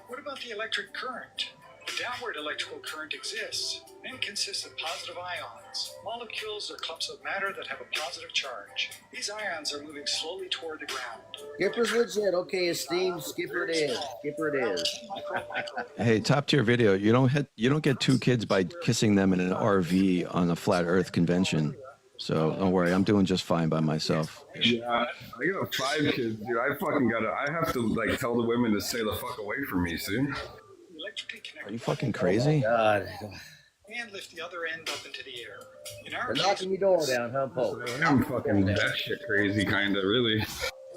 Speaker 6: What about the electric current? A downward electrical current exists and consists of positive ions, molecules or clumps of matter that have a positive charge. These ions are moving slowly toward the ground.
Speaker 8: Skipper's legit. Okay, esteemed Skipper it is. Skipper it is.
Speaker 2: Hey, top tier video. You don't get 2 kids by kissing them in an RV on a flat Earth convention. So don't worry, I'm doing just fine by myself.
Speaker 7: Yeah, I got 5 kids, dude. I have to like tell the women to stay the fuck away from me soon.
Speaker 2: Are you fucking crazy?
Speaker 8: God.
Speaker 6: And lift the other end up into the air. In our
Speaker 8: They're
Speaker 6: case,
Speaker 8: knocking your door down, huh, Pope?
Speaker 7: I'm fucking that shit crazy, kinda, really.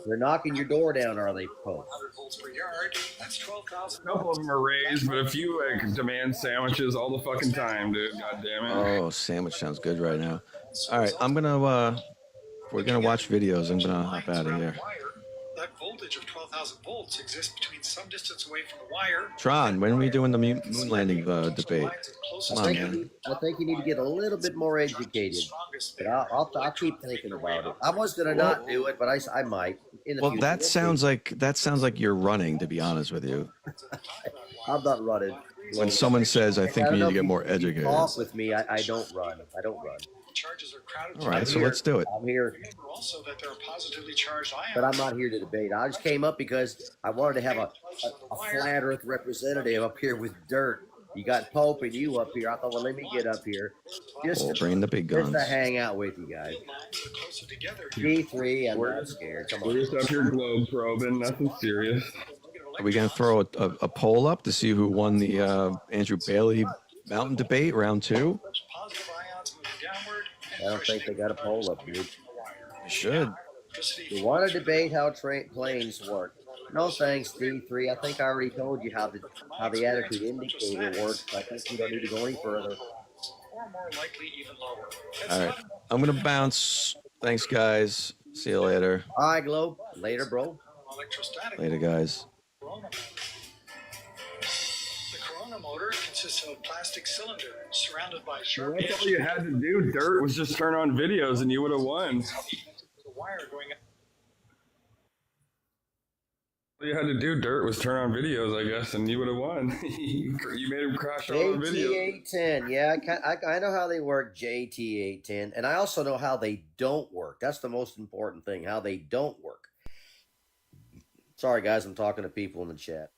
Speaker 8: They're knocking your door down, are they, Pope?
Speaker 6: 100 volts per yard. That's 12,000.
Speaker 7: A couple of them are raised, but a few like demand sandwiches all the fucking time, dude. God damn it.
Speaker 2: Oh, sandwich sounds good right now. All right, I'm gonna we're gonna watch videos. I'm gonna hop out of here.
Speaker 6: That voltage of 12,000 volts exists between some distance away from the wire.
Speaker 2: Tron, when are we doing the moon landing debate? Come on, man.
Speaker 8: I think you need to get a little bit more educated. But I'll keep thinking about it. I was gonna not do it, but I might. In the
Speaker 2: Well,
Speaker 8: future.
Speaker 2: that sounds like you're running. To be honest with you,
Speaker 8: I'm not running.
Speaker 2: when someone says, "I think we need to get more educated,"
Speaker 8: Off with me. I don't run. I don't run.
Speaker 2: all right, so let's do it.
Speaker 8: I'm here,
Speaker 6: Also, that there are positively charged ions.
Speaker 8: but I'm not here to debate. I just came up because I wanted to have a flat Earth representative up here with dirt. You got Pope and you up here. I thought, well, let me get up here
Speaker 2: Oh, bring the big
Speaker 8: just
Speaker 2: guns.
Speaker 8: to hang out with you guys. D3, I'm not scared. Come
Speaker 7: We're
Speaker 8: on.
Speaker 7: just up here globe probing, nothing serious.
Speaker 2: Are we gonna throw a poll up to see who won the Andrew Bailey mountain debate round 2?
Speaker 8: I don't think they got a poll up, dude.
Speaker 2: We should.
Speaker 8: You want to debate how planes work? No thanks, D3. I think I already told you how the attitude indicator works. I think you don't need to go any further.
Speaker 6: Or more likely, even lower.
Speaker 2: All right, I'm gonna bounce. Thanks, guys. See you later.
Speaker 8: All right, Globe. Later, bro.
Speaker 6: Electrostatic.
Speaker 2: Later, guys.
Speaker 6: Corona. The corona motor consists of a plastic cylinder surrounded by sharp
Speaker 7: That's
Speaker 6: edges.
Speaker 7: all you had to do, Dirt, was just turn on videos and you would have won.
Speaker 6: The wire going up.
Speaker 7: All you had to do, Dirt, was turn on videos, I guess, and you would have won. You made him crash all the videos.
Speaker 8: JT810. Yeah, I know how they work, JT810. And I also know how they don't work. That's the most important thing, how they don't work. Sorry, guys, I'm talking to people in the chat.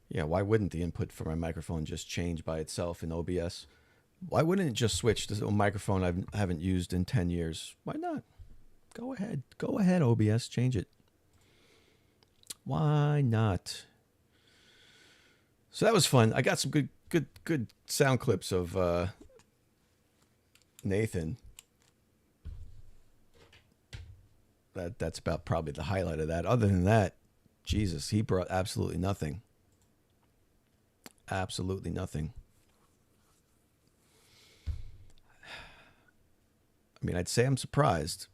Speaker 2: Yeah, why wouldn't the input for my microphone just change by itself in OBS? Why wouldn't it just switch to a microphone I haven't used in 10 years? Why not? Go ahead. Go ahead, OBS. Change it. Why not? So that was fun. I got some good sound clips of Nathan. That's about probably the highlight of that. Other than that, Jesus, he brought absolutely nothing. Absolutely nothing. I mean, I'd say I'm surprised,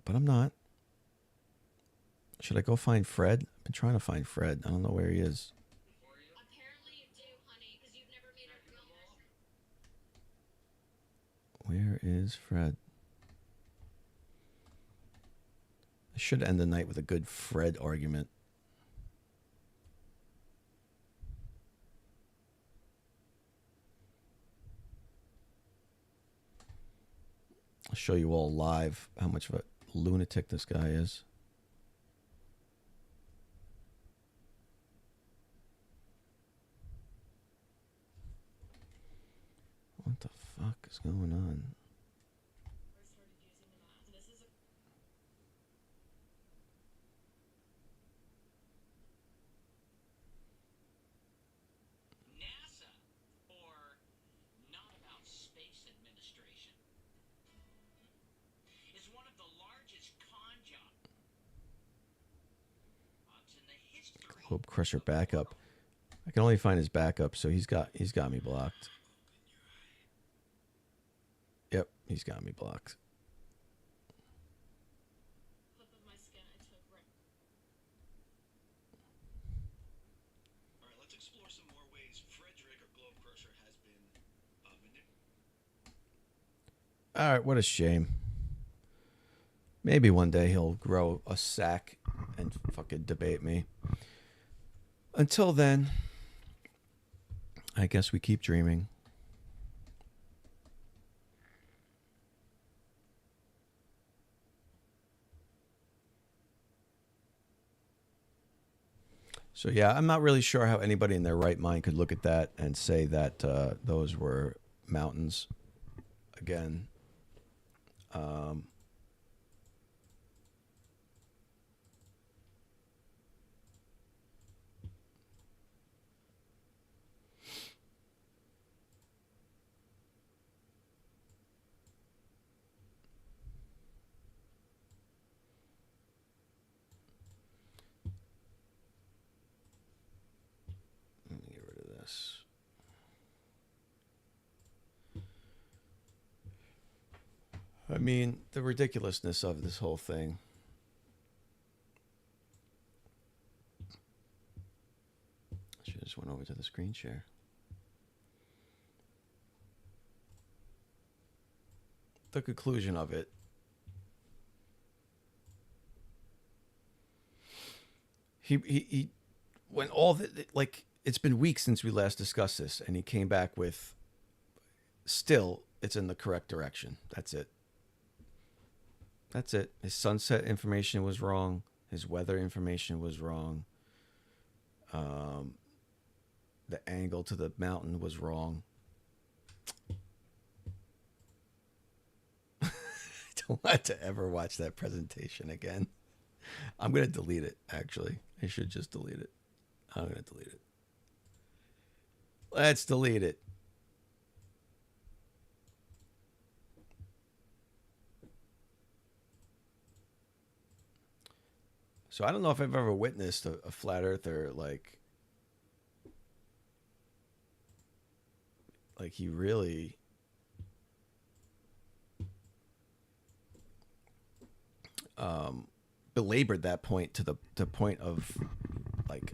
Speaker 2: but I'm not. Should I go find Fred? I've been trying to find Fred. I don't know where he is. Where is Fred? I should end the night with a good Fred argument. I'll show you all live how much of a lunatic this guy is. What the fuck is going on?
Speaker 11: NASA, or Not About Space Administration, is one of the largest con jobs in the history.
Speaker 2: Hope Crusher backup. I can only find his backup, so he's got me blocked. Yep, he's got me blocked.
Speaker 6: All right, let's explore some more ways Frederick or Globe Crusher has been
Speaker 2: All right, what a shame. Maybe one day he'll grow a sack and fucking debate me. Until then, I guess we keep dreaming. So yeah, I'm not really sure how anybody in their right mind could look at that and say that those were mountains. Again, let me get rid of this. I mean, the ridiculousness of this whole thing. I should have just went over to the screen share. The conclusion of it. He when all the, like, it's been weeks since we last discussed this, and he came back with, still, it's in the correct direction. That's it. That's it. His sunset information was wrong. His weather information was wrong. The angle to the mountain was wrong. I don't want to ever watch that presentation again. I'm going to delete it, actually. I should just delete it. I'm going to delete it. Let's delete it. So I don't know if I've ever witnessed a flat earther like he really belabored that point to the point of like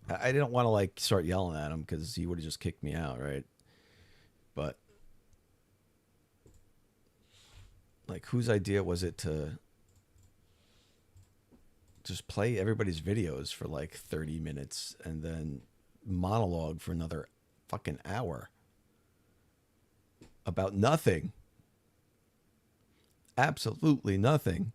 Speaker 2: I didn't want to like start yelling at him because he would have just kicked me out, right? But like, whose idea was it to just play everybody's videos for like 30 minutes and then monologue for another fucking hour about nothing? Absolutely nothing.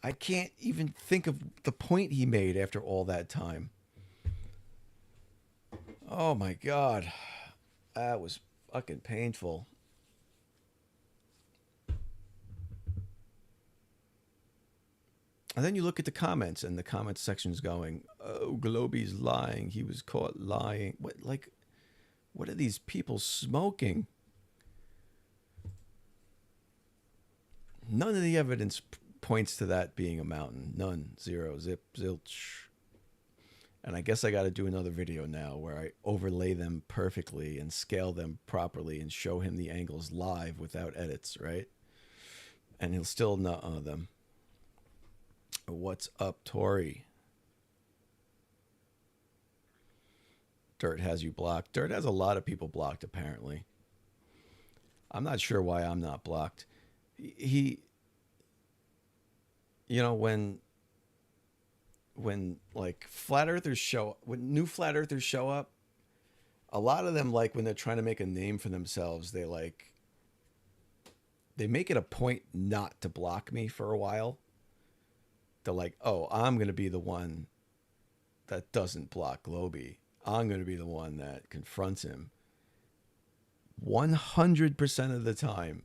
Speaker 2: I can't even think of the point he made after all that time. Oh my God. That was fucking painful. And then you look at the comments, and the comments section's going, "Oh, Globey's lying. He was caught lying." What are these people smoking? None of the evidence points to that being a mountain. None. Zero. Zip. Zilch. And I guess I got to do another video now where I overlay them perfectly and scale them properly and show him the angles live without edits, right? And he'll still not them. What's up, Tori? Dirt has you blocked. Dirt has a lot of people blocked, apparently. I'm not sure why I'm not blocked. He you know, when like flat earthers when new flat earthers show up, a lot of them, like when they're trying to make a name for themselves, they make it a point not to block me for a while. They're like, oh, I'm going to be the one that doesn't block Globey. I'm going to be the one that confronts him. 100% of the time,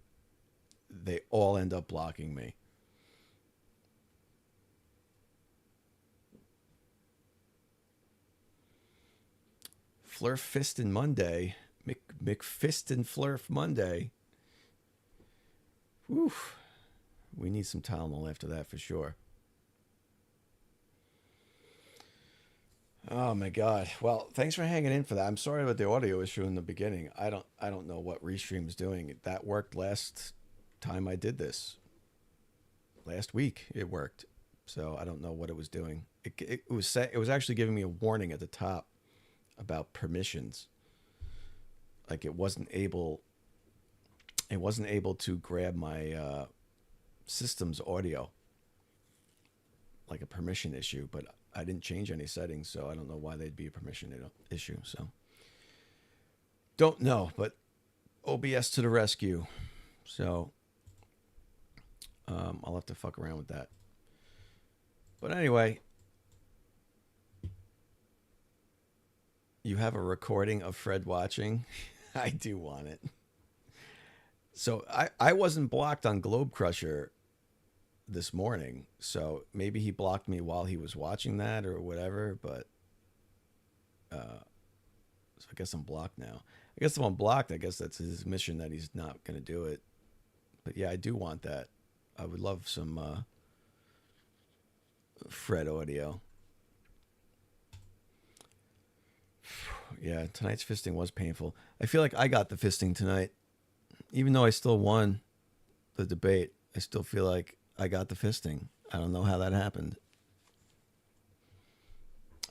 Speaker 2: they all end up blocking me. Flurf Fistin' Monday. McFistin' Flurf Monday. Whew. We need some Tylenol after that for sure. Oh my God. Well, thanks for hanging in for that. I'm sorry about the audio issue in the beginning. I don't know what Restream is doing. That worked last time I did this. Last week it worked. So I don't know what it was doing. It was actually giving me a warning at the top about permissions. Like it wasn't able to grab my system's audio, like a permission issue, but I didn't change any settings, so I don't know why they'd be a permission issue. So don't know, but OBS to the rescue. So I'll have to fuck around with that. But anyway, you have a recording of Fred watching? I do want it. So I wasn't blocked on Globe Crusher this morning, so maybe he blocked me while he was watching that or whatever, but so I guess I'm blocked now. I guess if I'm blocked, I guess that's his mission that he's not going to do it. But yeah, I do want that. I would love some Fred audio. Yeah, tonight's fisting was painful. I feel like I got the fisting tonight. Even though I still won the debate, I still feel like I got the fisting. I don't know how that happened.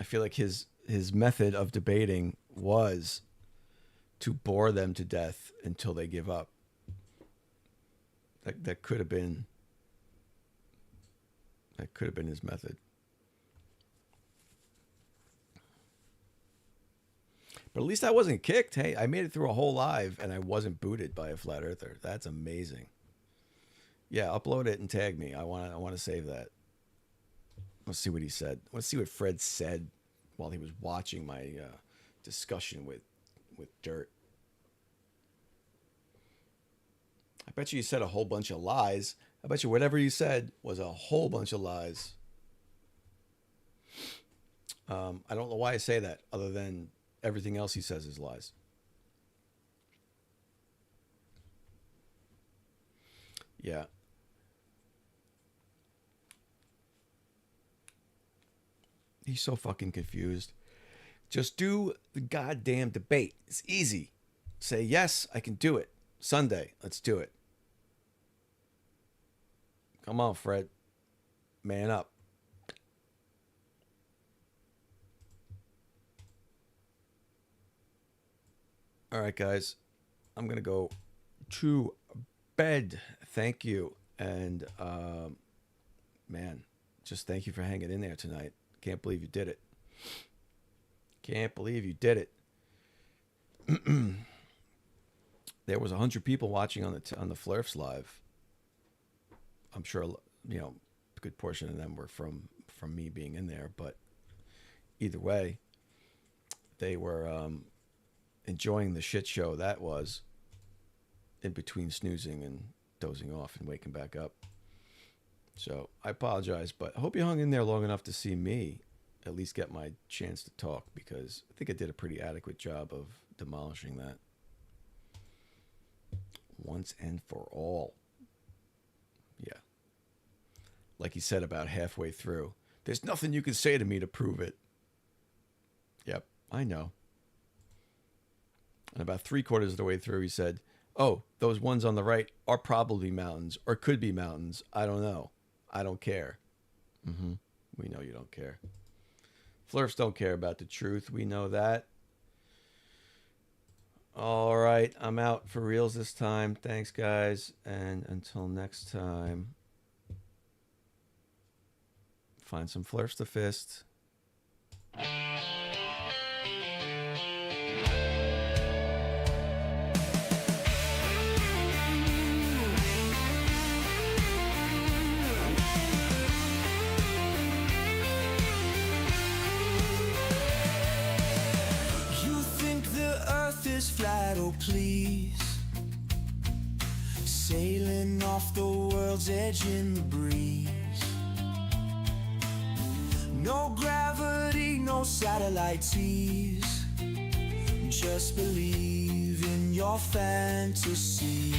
Speaker 2: I feel like his method of debating was to bore them to death until they give up. That could have been his method. But at least I wasn't kicked. Hey, I made it through a whole live and I wasn't booted by a flat earther. That's amazing. Yeah, upload it and tag me. I want to save that. Let's see what he said. Let's see what Fred said while he was watching my discussion with Dirt. I bet you said a whole bunch of lies. I bet you whatever you said was a whole bunch of lies. I don't know why I say that other than everything else he says is lies. Yeah. He's so fucking confused. Just do the goddamn debate. It's easy. Say, yes, I can do it. Sunday, let's do it. Come on, Fred. Man up. All right, guys. I'm going to go to bed. Thank you. And, man, just thank you for hanging in there tonight. Can't believe you did it. Can't believe you did it. There was 100 people watching on the Flurfs live. I'm sure, you know, a good portion of them were from me being in there, but either way, they were enjoying the shit show that was in between snoozing and dozing off and waking back up. So I apologize, but I hope you hung in there long enough to see me at least get my chance to talk, because I think I did a pretty adequate job of demolishing that once and for all. Yeah. Like he said about halfway through, there's nothing you can say to me to prove it. Yep, I know. And about 3/4 of the way through, he said, oh, those ones on the right are probably mountains or could be mountains. I don't know. I don't care. We know you don't care. Flurfs don't care about the truth. We know that. All right, I'm out for reals this time. Thanks, guys, and until next time, find some flirts to fist.
Speaker 12: Flat, oh please, sailing off the world's edge in the breeze. No gravity, no satellite seas. Just believe in your fantasy.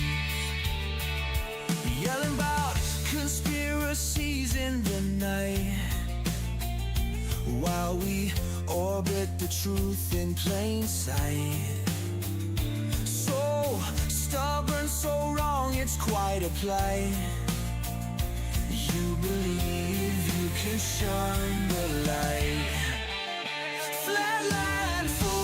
Speaker 12: Yelling about conspiracies in the night, while we orbit the truth in plain sight. So stubborn, so wrong, it's quite a plight. You believe you can shine the light. Flatline fool.